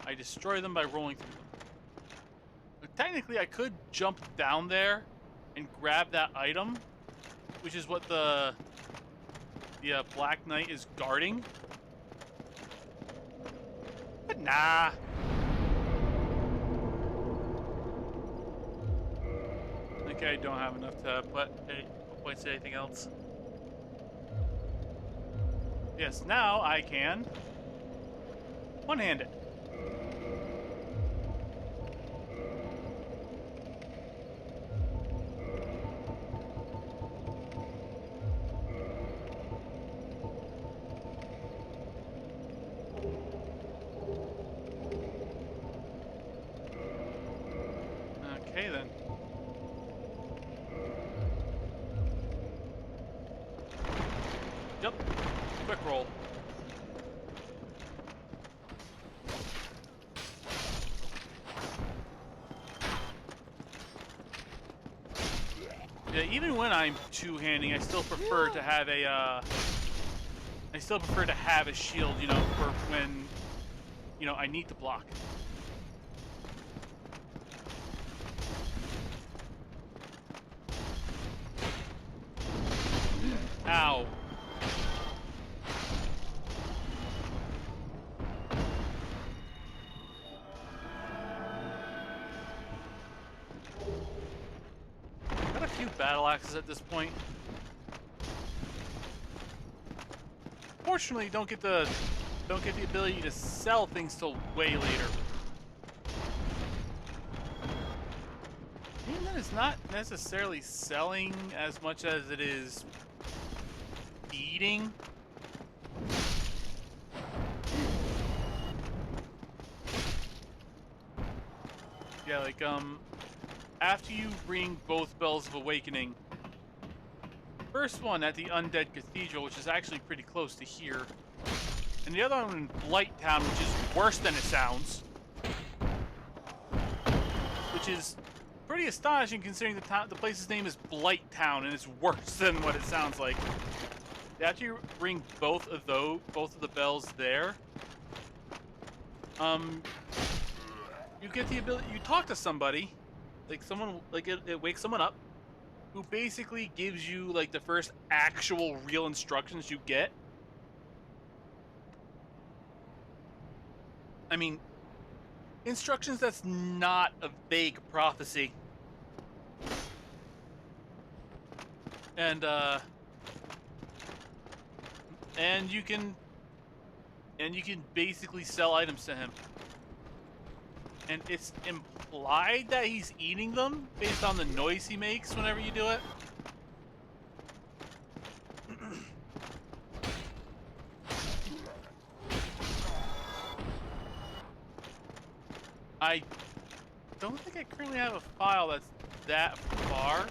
S1: I destroy them by rolling through them. But technically, I could jump down there and grab that item, which is what the Black Knight is guarding. But nah. Okay, I don't have enough to put points to anything else. Yes, now I can one-hand it. Okay then. Yep. Quick roll. Yeah, even when I'm two-handing, I still prefer to have a shield, you know, for when, you know, I need to block. Ow. Got a few battle axes at this point. Fortunately, don't get the ability to sell things till way later. And then it's not necessarily selling as much as it is eating. Yeah, like, after you ring both Bells of Awakening, first one at the Undead Cathedral, which is actually pretty close to here, and the other one in Blight Town, which is worse than it sounds, which is pretty astonishing considering the place's name is Blight Town, and it's worse than what it sounds like. After you ring both of the bells there, you get the ability. You talk to somebody, like someone, like it wakes someone up, who basically gives you like the first actual real instructions you get. I mean, instructions that's not a vague prophecy. And you can basically sell items to him. And it's implied that he's eating them based on the noise he makes whenever you do it. I don't think I currently have a file that's that far.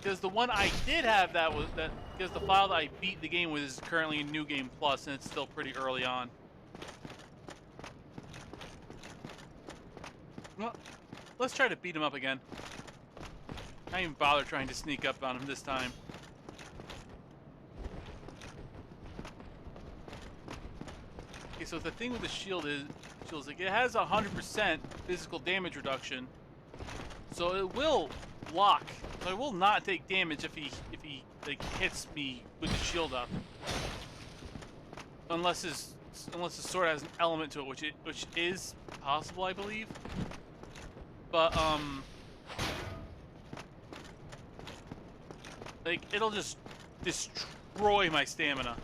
S1: Because the one I did have because the file that I beat the game with is currently in New Game Plus, and it's still pretty early on. Well, let's try to beat him up again. I didn't even bother trying to sneak up on him this time. Okay, so the thing with the shield is like it has 100% physical damage reduction, so it will block. So I will not take damage if he like hits me with the shield up, unless his sword has an element to it, which is possible, I believe. But like it'll just destroy my stamina.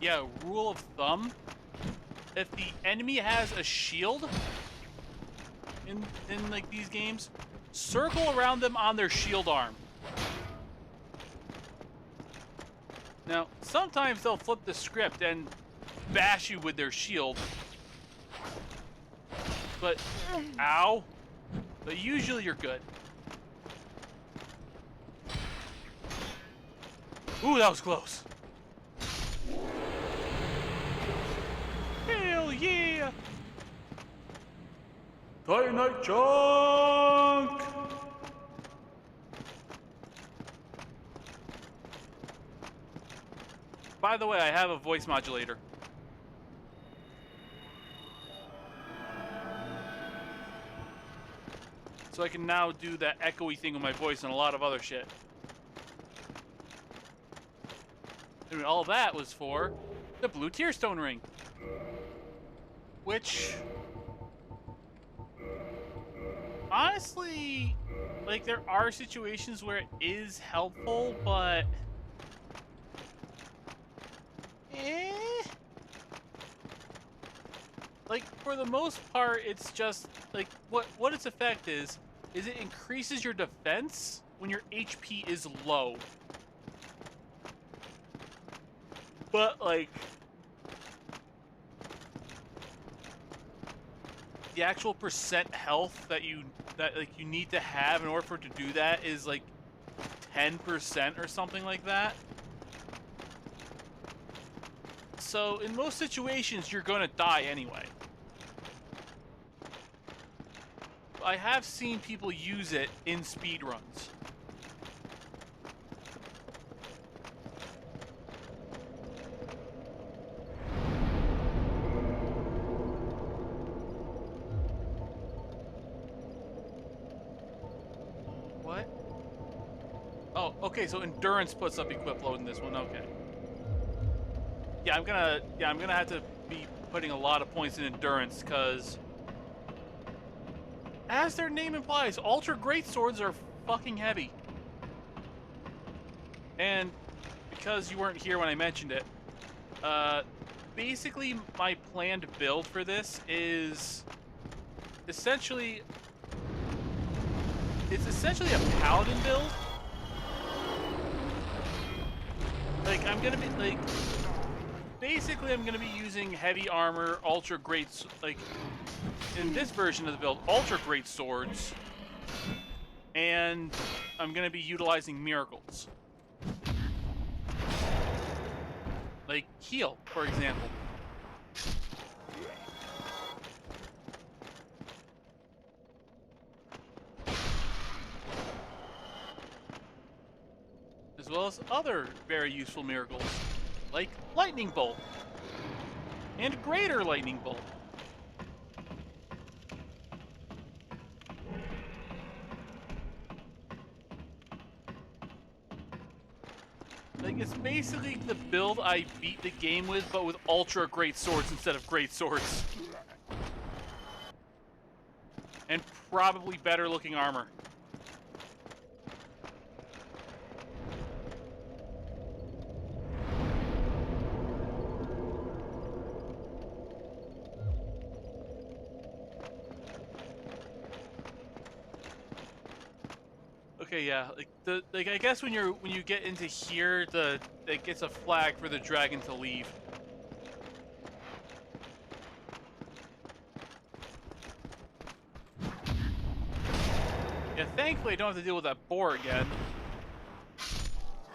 S1: Yeah, rule of thumb, if the enemy has a shield in like these games, circle around them on their shield arm. Now, sometimes they'll flip the script and bash you with their shield. But, ow. But usually you're good. Ooh, that was close. Hell yeah! Titanite chunk! By the way, I have a voice modulator. So I can now do that echoey thing with my voice and a lot of other shit. I mean, all that was for the blue tearstone ring. Which, honestly, like, there are situations where it is helpful, but like, for the most part, it's just, like, what its effect is it increases your defense when your HP is low. But, like, the actual percent health that you need to have in order for it to do that is like 10% or something like that. So in most situations you're gonna die anyway. I have seen people use it in speedruns. Okay, so endurance puts up equip load in this one. Okay. Yeah, I'm gonna have to be putting a lot of points in endurance because, as their name implies, ultra greatswords are fucking heavy. And because you weren't here when I mentioned it, basically my planned build for this is essentially a paladin build. Like, I'm gonna be, like, basically I'm gonna be using heavy armor, ultra great, like, in this version of the build, ultra great swords, and I'm gonna be utilizing miracles. Like heal, for example. As well as other very useful miracles, like Lightning Bolt. And Greater Lightning Bolt. Like, it's basically the build I beat the game with, but with ultra great swords instead of great swords. And probably better looking armor. Okay, yeah, like I guess when you get into here, it gets a flag for the dragon to leave. Yeah, thankfully I don't have to deal with that boar again.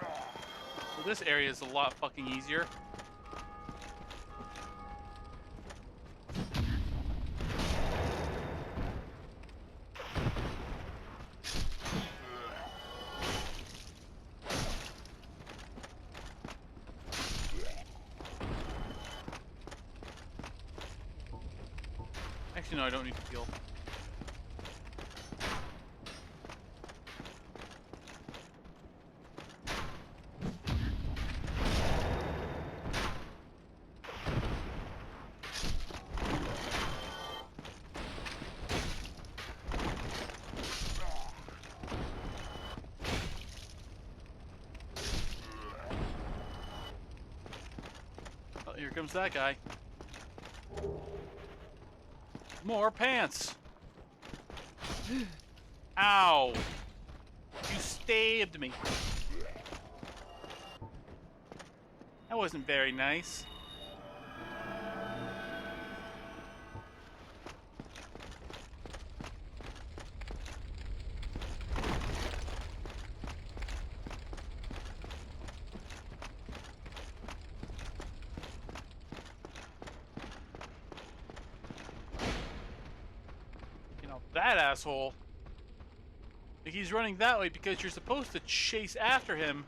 S1: Well, this area is a lot fucking easier. Actually, no, I don't need to heal. Oh, here comes that guy. More pants! Ow! You stabbed me. That wasn't very nice. That asshole. Like, he's running that way because you're supposed to chase after him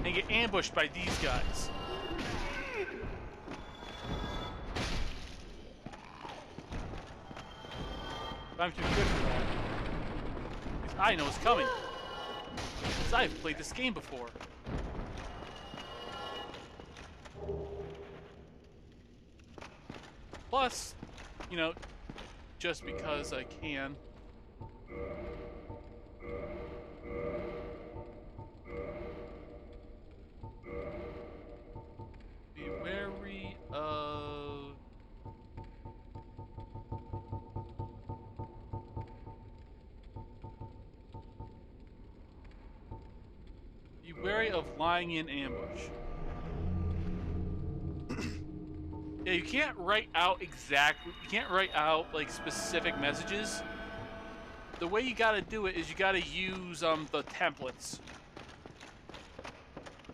S1: and get ambushed by these guys. But I'm too good for that. Because I know it's coming. Because I've played this game before. Plus, you know, just because I can. Be wary of... Be wary of lying in ambush. Yeah, you can't write out like specific messages. The way you gotta do it is you gotta use the templates.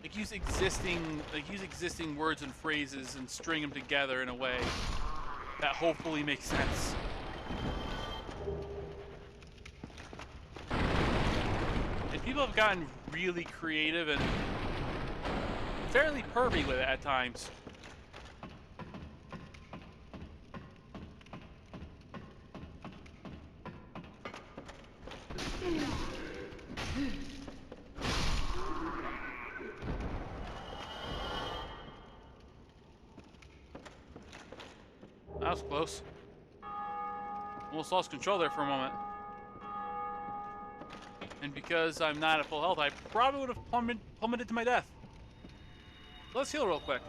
S1: Like use existing words and phrases and string them together in a way that hopefully makes sense. And people have gotten really creative and fairly pervy with it at times. That was close. Almost lost control there for a moment. And because I'm not at full health, I probably would have plummeted to my death. Let's heal real quick.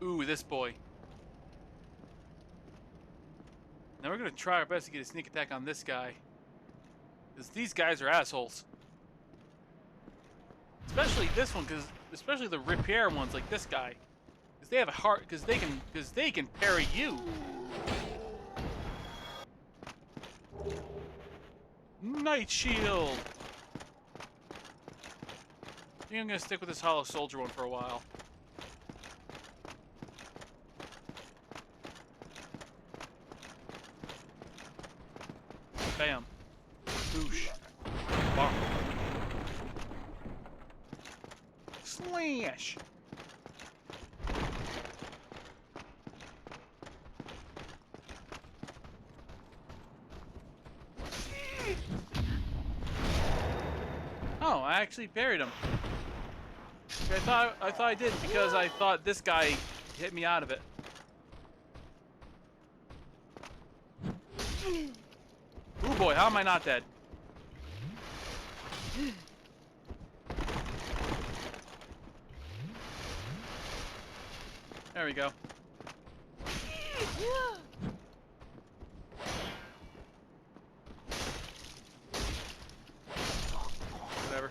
S1: Ooh, this boy. Now we're gonna try our best to get a sneak attack on this guy. Because these guys are assholes. Especially this one, especially the repair ones like this guy. Because they have a heart, because they can parry you. Night shield! I think I'm gonna stick with this hollow soldier one for a while. Bam. Boosh. Bonk. Slash! Oh, I actually parried him. I thought I didn't because I thought this guy hit me out of it. Ooh boy, how am I not dead? There we go. Whatever.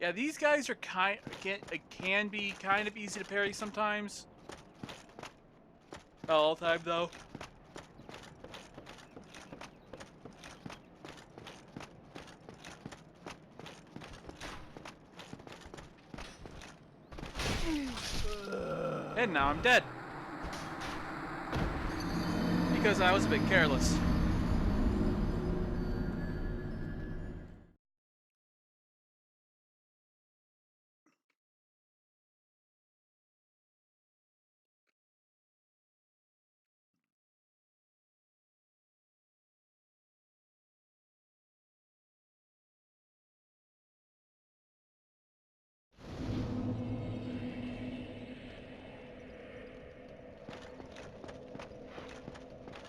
S1: Yeah, these guys are can be kind of easy to parry sometimes. Not all the time though. And now I'm dead. Because I was a bit careless.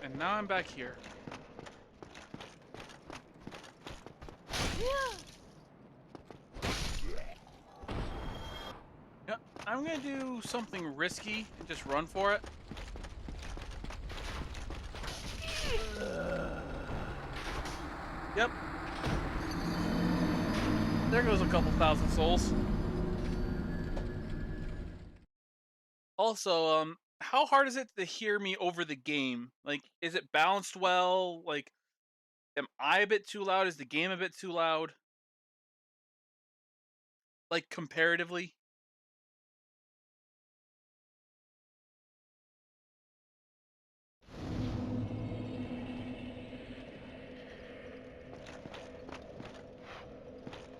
S1: And now I'm back here. Yeah, I'm gonna do something risky and just run for it. Yep. There goes a couple thousand souls. Also, how hard is it to hear me over the game? Like, is it balanced well? Like, am I a bit too loud? Is the game a bit too loud? Like, comparatively?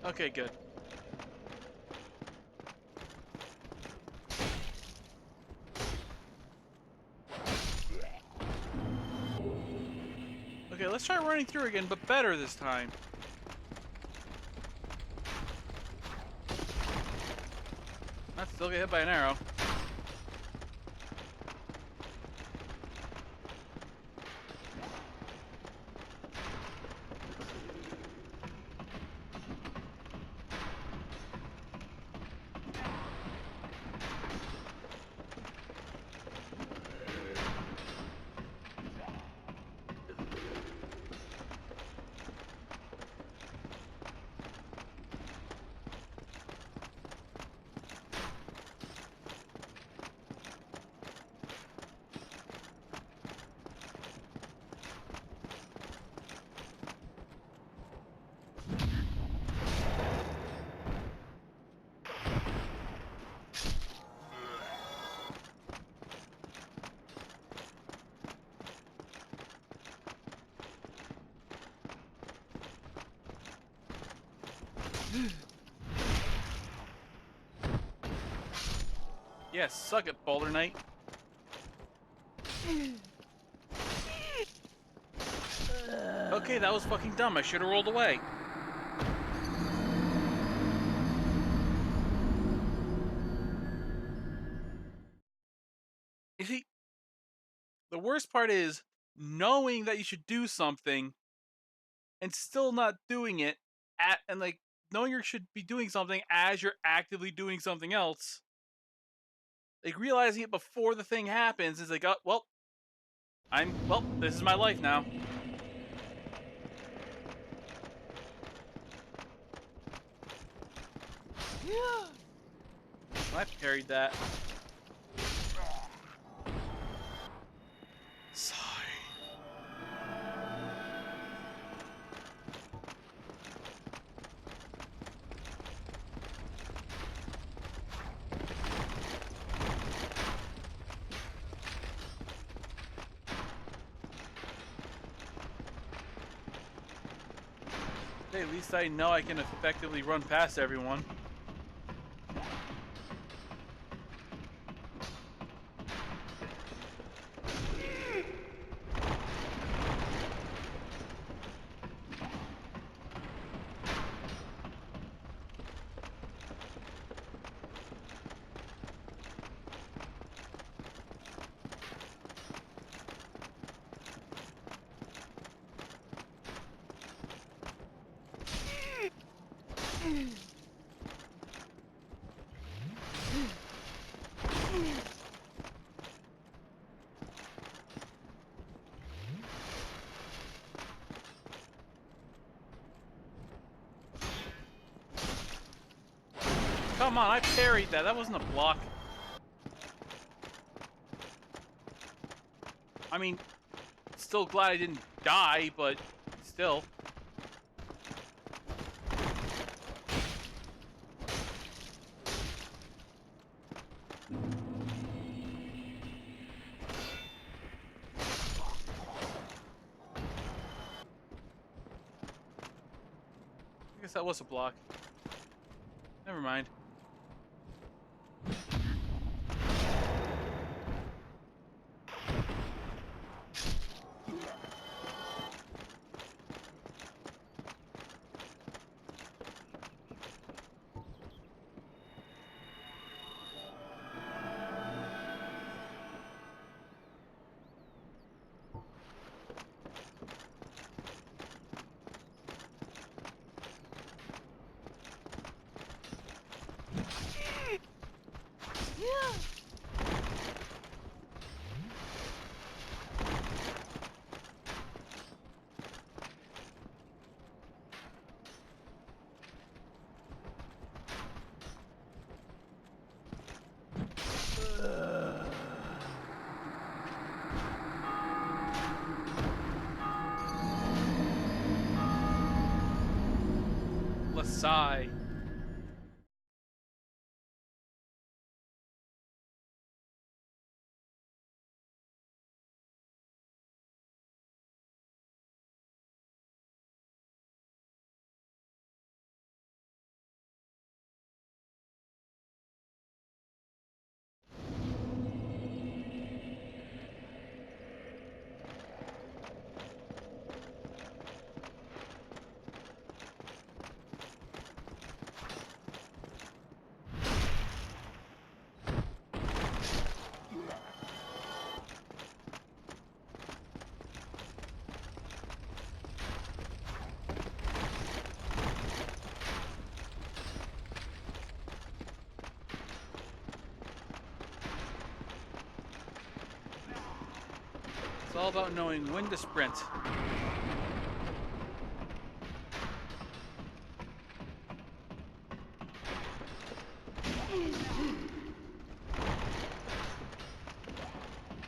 S1: Okay, good. Okay, let's try running through again, but better this time. I'd still get hit by an arrow. Yes, suck it, Boulder Knight. Okay, that was fucking dumb. I should have rolled away. You see, the worst part is knowing that you should do something and still not doing it and like knowing you should be doing something as you're actively doing something else. Like realizing it before the thing happens is like, oh, well, Well, this is my life now. I parried that. Sigh. Hey, at least I know I can effectively run past everyone. Come on, I parried that. That wasn't a block. I mean, still glad I didn't die, but still. I guess that was a block. Never mind. Sigh. It's all about knowing when to sprint.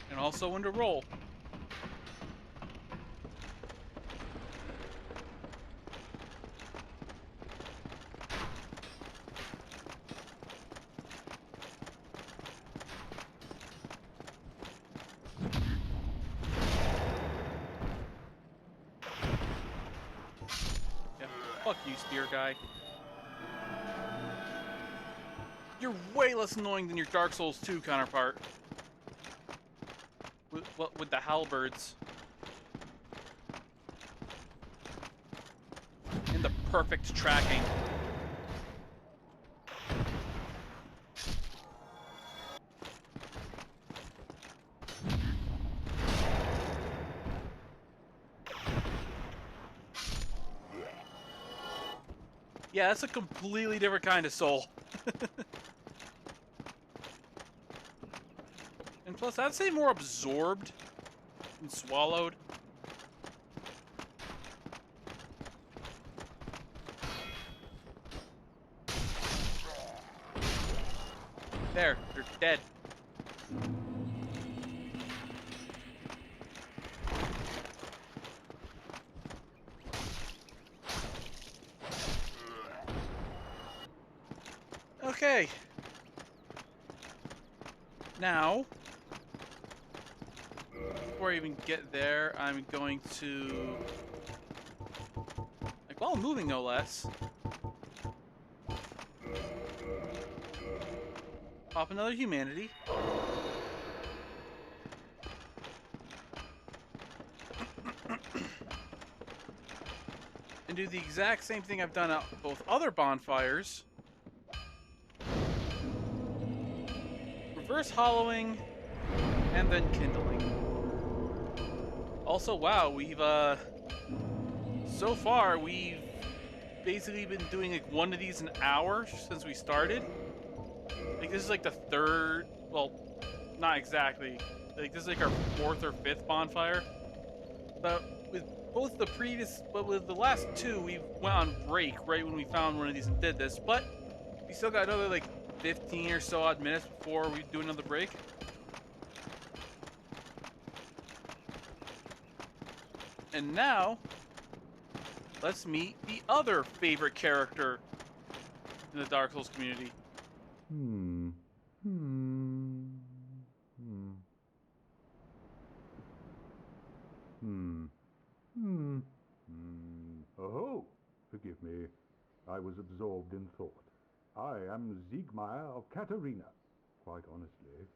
S1: And also when to roll. Fuck you, spear guy. You're way less annoying than your Dark Souls 2 counterpart. With the halberds. And the perfect tracking. Yeah, that's a completely different kind of soul. And plus, I'd say more absorbed. and swallowed. There, they're dead. Okay. Now, before I even get there, I'm going to, like, while moving no less, pop another humanity. And do the exact same thing I've done at both other bonfires. Reverse hollowing, and then kindling. Also, wow, we've, so far, we've basically been doing, like, one of these an hour since we started. Like, this is, like, the third, well, not exactly. Like, this is, like, our fourth or fifth bonfire. But with both the previous, but with the last two, we went on break right when we found one of these and did this. But we still got another, like, 15 or so odd minutes before we do another break. And now, let's meet the other favorite character in the Dark Souls community.
S7: Oh, forgive me. I was absorbed in thought. I am Siegmeyer of Katarina. Quite honestly,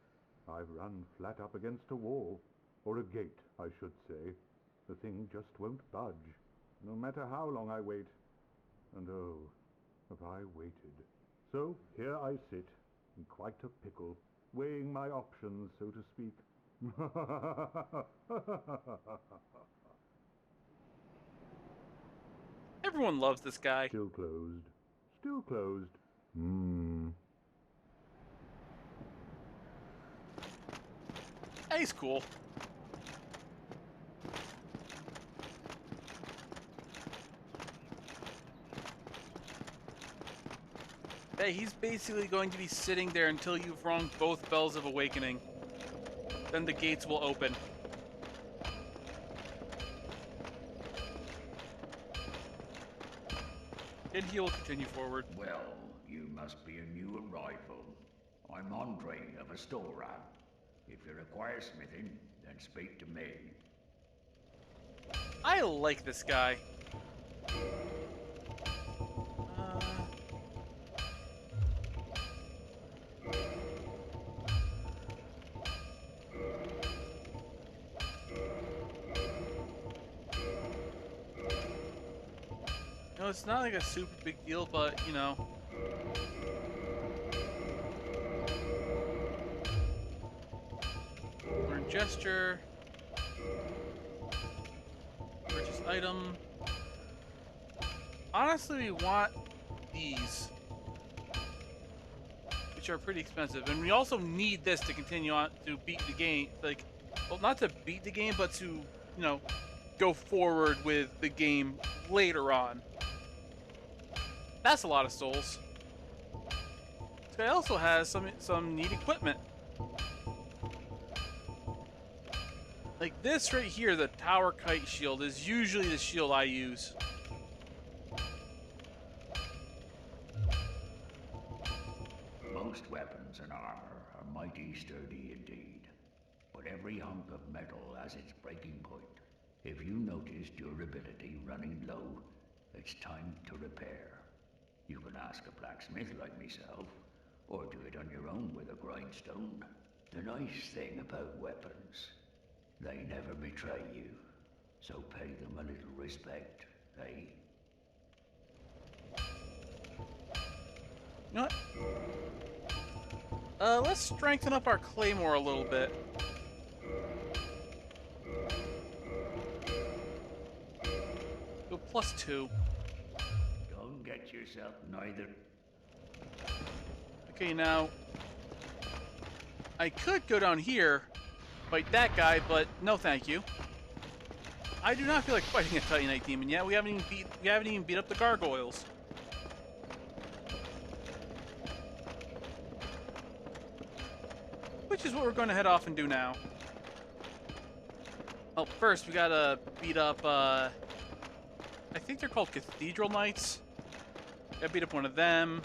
S7: I've run flat up against a wall. Or a gate, I should say. The thing just won't budge, no matter how long I wait. And oh, have I waited. So here I sit, in quite a pickle, weighing my options, so to speak.
S1: Everyone loves this guy.
S7: Still closed. Still closed.
S1: Hey, he's cool. Hey, he's basically going to be sitting there until you've rung both bells of awakening. Then the gates will open. And he will continue forward.
S8: Well, you must be a new arrival. I'm Andre of Astoria. If you require smithing, then speak to me.
S1: I like this guy. No, it's not like a super big deal, but, you know. Learn gesture. Purchase item. Honestly, we want these, which are pretty expensive. And we also need this to continue on to beat the game. Like, well, not to beat the game, but to, you know, go forward with the game later on. That's a lot of souls. This guy also has some neat equipment. Like this right here, the tower kite shield, is usually the shield I use.
S8: Most weapons and armor are mighty sturdy indeed, but every hunk of metal has its breaking point. If you notice durability running low, it's time to repair. You can ask a blacksmith like myself, or do it on your own with a grindstone. The nice thing about weapons, they never betray you, so pay them a little respect, eh?
S1: You know what? Let's strengthen up our claymore a little bit. Go +2.
S8: Don't get yourself neither.
S1: Okay, now I could go down here fight that guy, but no thank you. I do not feel like fighting a Titanite demon yet. We haven't even beat up the gargoyles. Which is what we're going to head off and do now. Well, first we gotta beat up, I think they're called Cathedral Knights. Gotta beat up one of them.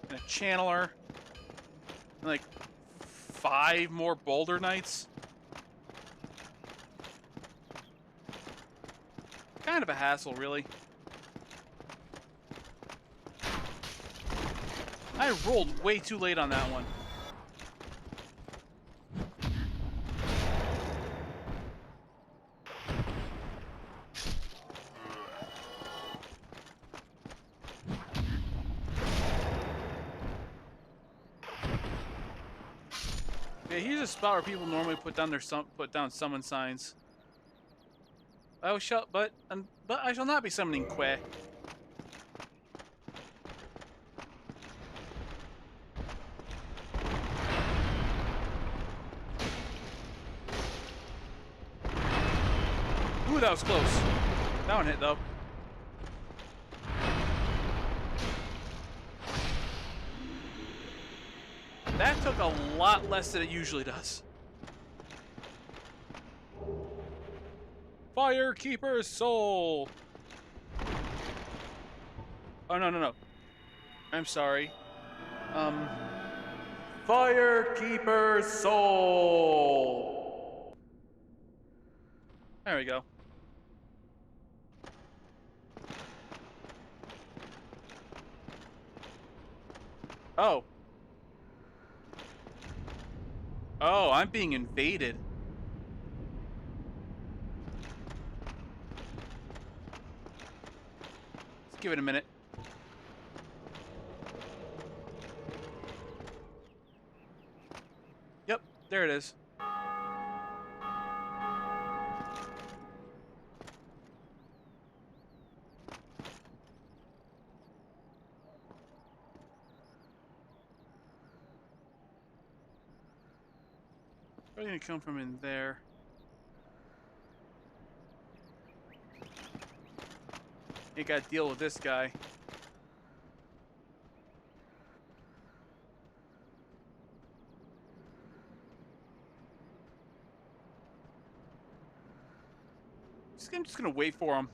S1: And a Channeler. And like 5 more Boulder Knights. Kind of a hassle, really. I rolled way too late on that one. Yeah, here's a spot where people normally put down summon signs. But I shall not be summoning Que. Ooh, that was close. That one hit though. That took a lot less than it usually does. Firekeeper's soul! Oh, no. I'm sorry. Firekeeper's soul! There we go. Oh. Oh, I'm being invaded. Let's give it a minute. Yep, there it is. Probably gonna come from in there. Ain't gotta deal with this guy. I'm just gonna wait for him.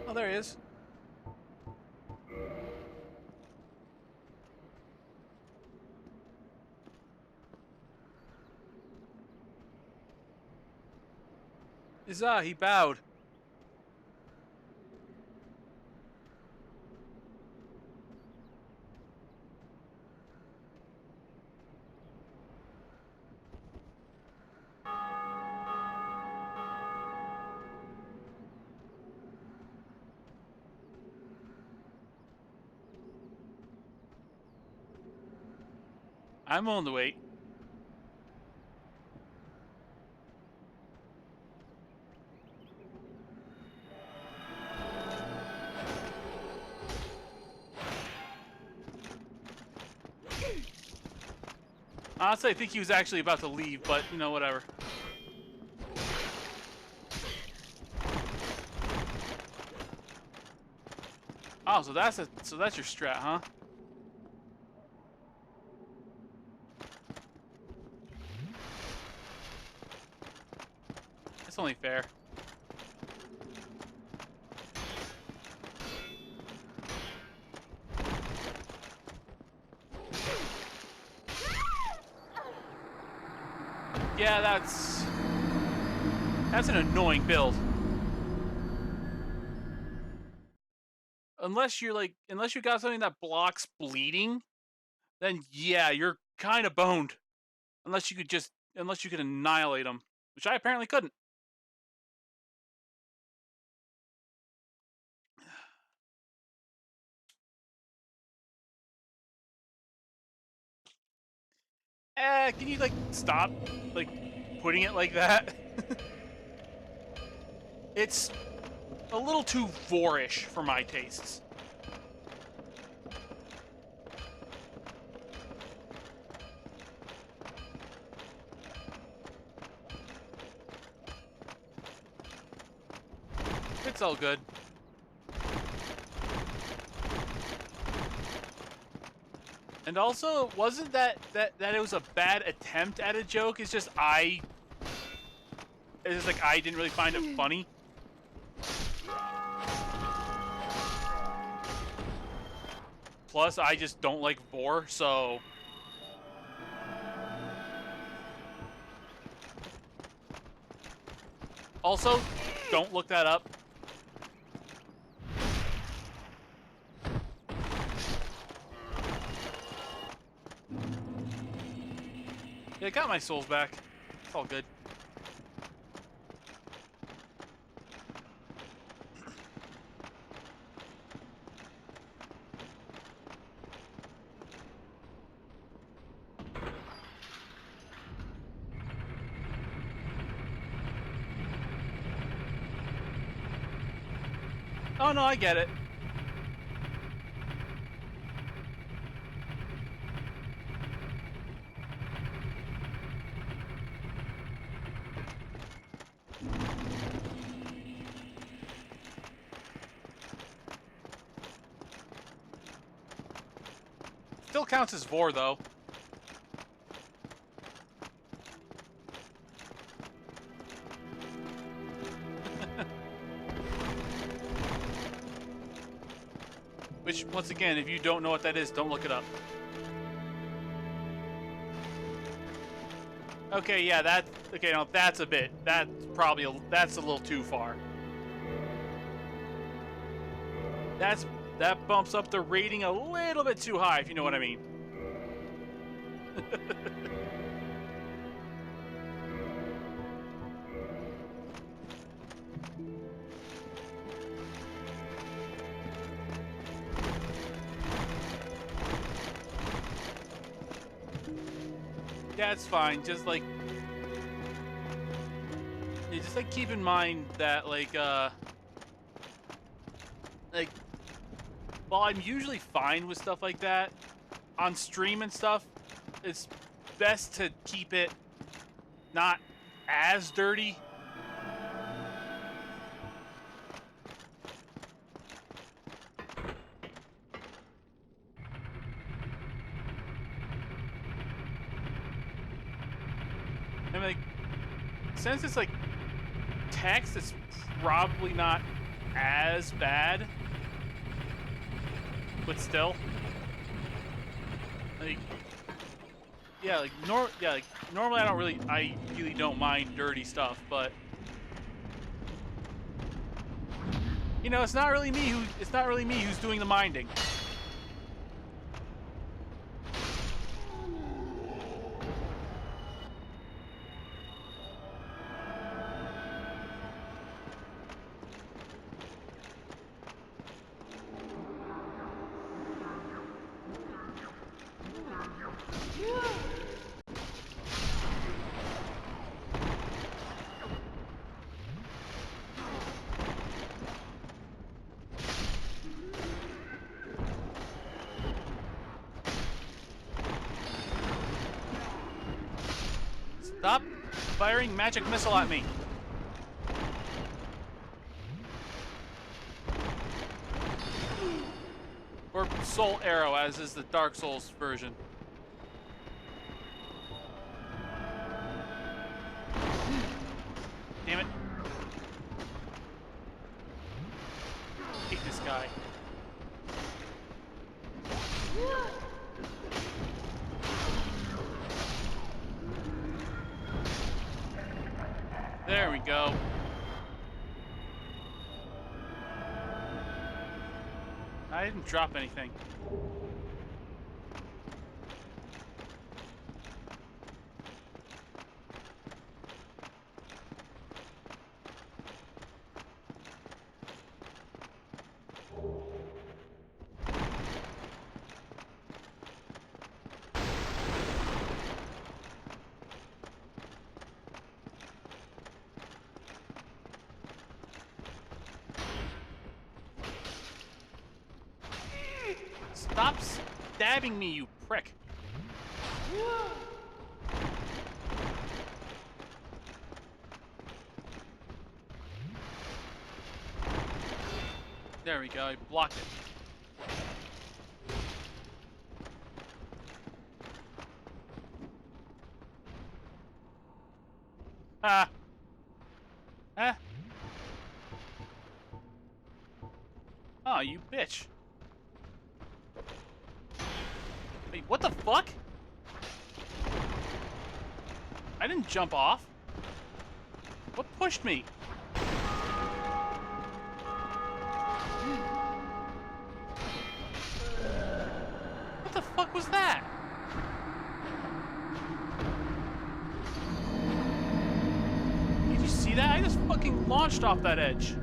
S1: Oh, there he is. Huzzah, he bowed. I'm willing to wait. Honestly, I think he was actually about to leave, but, you know, whatever. Oh, so that's your strat, huh? It's only fair. Yeah, that's an annoying build. Unless you got something that blocks bleeding, then yeah, you're kind of boned. Unless you could annihilate them, which I apparently couldn't. Can you stop putting it like that? It's a little too vorish for my tastes. It's all good. And also, it wasn't that it was a bad attempt at a joke. It's just I didn't really find it funny. Plus, I just don't like vor, so. Also, don't look that up. Yeah, I got my souls back. It's all good. Oh no, I get it. Still counts as vor, though. Which, once again, if you don't know what that is, don't look it up. Okay, yeah, okay, no, that's a bit. That's a little too far. That bumps up the rating a little bit too high, if you know what I mean. Yeah, it's fine. Just like, yeah, just like keep in mind that while I'm usually fine with stuff like that on stream and stuff, it's best to keep it not as dirty. I mean, like, since it's like text, it's probably not as bad, but still, like, yeah, like normally I really don't mind dirty stuff, but you know, it's not really me who's doing the minding. Stop firing magic missile at me. Or soul arrow, as is the Dark Souls version. Damn it. Hate this guy. There we go. I didn't drop anything. Stop stabbing me, you prick. There we go, I blocked it. Ah! Ah! Oh, you bitch. Wait, what the fuck? I didn't jump off. What pushed me? What the fuck was that? Did you see that? I just fucking launched off that edge.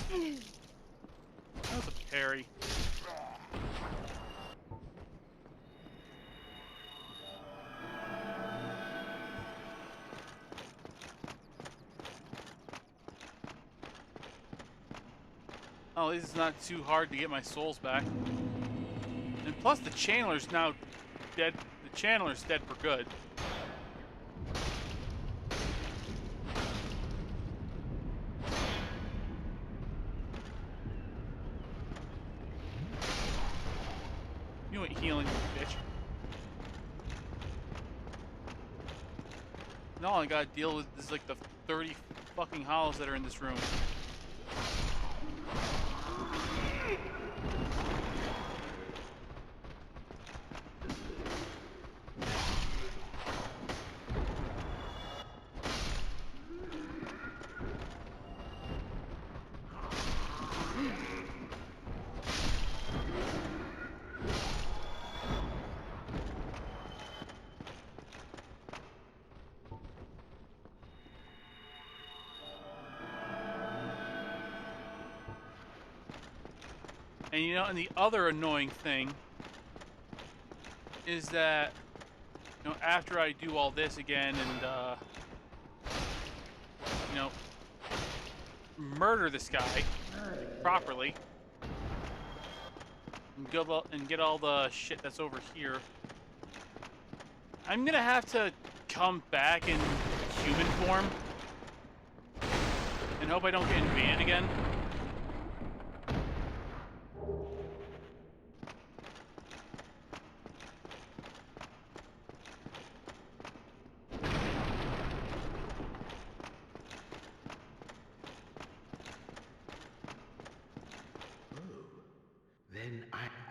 S1: That was a parry. Oh, this is not too hard to get my souls back. And plus the channeler's now dead. The channeler's dead for good. You ain't healing, you bitch. And all I gotta deal with is like the 30 fucking hollows that are in this room. And you know, and the other annoying thing is that, you know, after I do all this again and, you know, murder this guy properly and get all the shit that's over here, I'm gonna have to come back in human form and hope I don't get invaded again.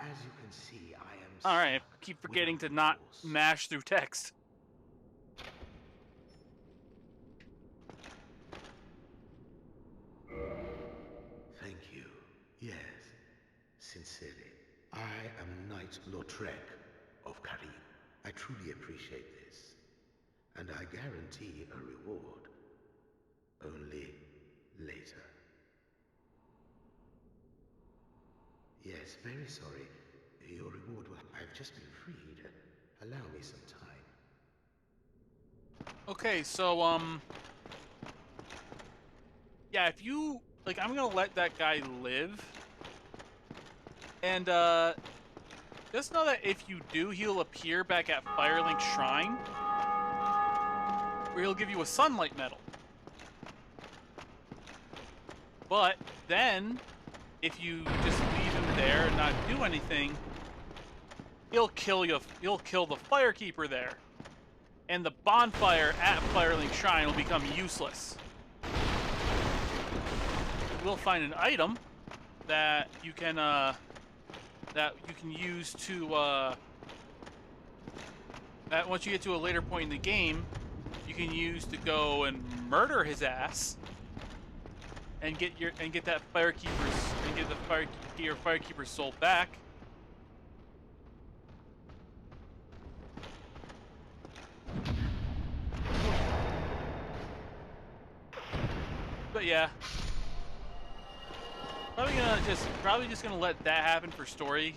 S5: As you can see, I am.
S1: All right, I keep forgetting to not mash through text.
S5: Thank you. Yes, sincerely. I am Knight Lordran of Karim. I truly appreciate this, and I guarantee a reward. Only later. Yes, very sorry. Your reward will... I've just been freed. Allow me some time.
S1: Okay, so, yeah, if you... Like, I'm gonna let that guy live. And, just know that if you do, he'll appear back at Firelink Shrine, where he'll give you a sunlight medal. But then, if you just leave him there and not do anything, he'll kill you. He'll kill the Firekeeper there, and the bonfire at Firelink Shrine will become useless. will find an item that you can use to that once you get to a later point in the game, you can use to go and murder his ass and get that your firekeeper's soul back. But yeah, probably just gonna let that happen for story.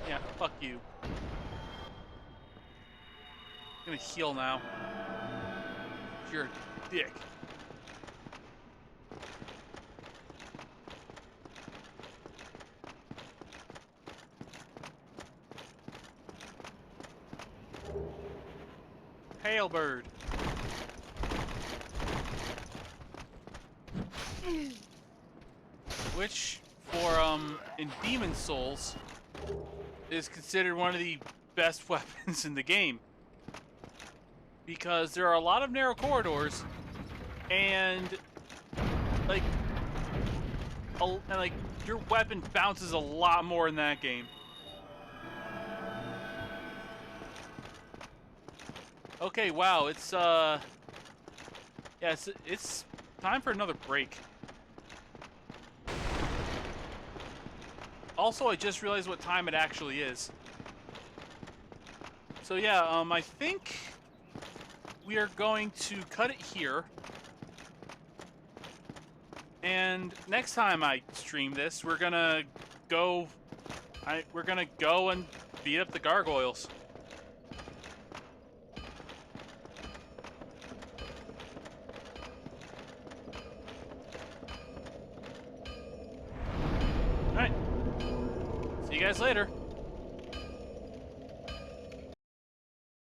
S1: Yeah, fuck you. I'm gonna heal now. You're a dick. Hail bird. Which, for in Demon Souls, is considered one of the best weapons in the game. Because there are a lot of narrow corridors, and like your weapon bounces a lot more in that game. Okay, wow, it's it's time for another break. Also, I just realized what time it actually is. So yeah, I think we are going to cut it here. And next time I stream this, we're gonna go and beat up the gargoyles. All right. See you guys later.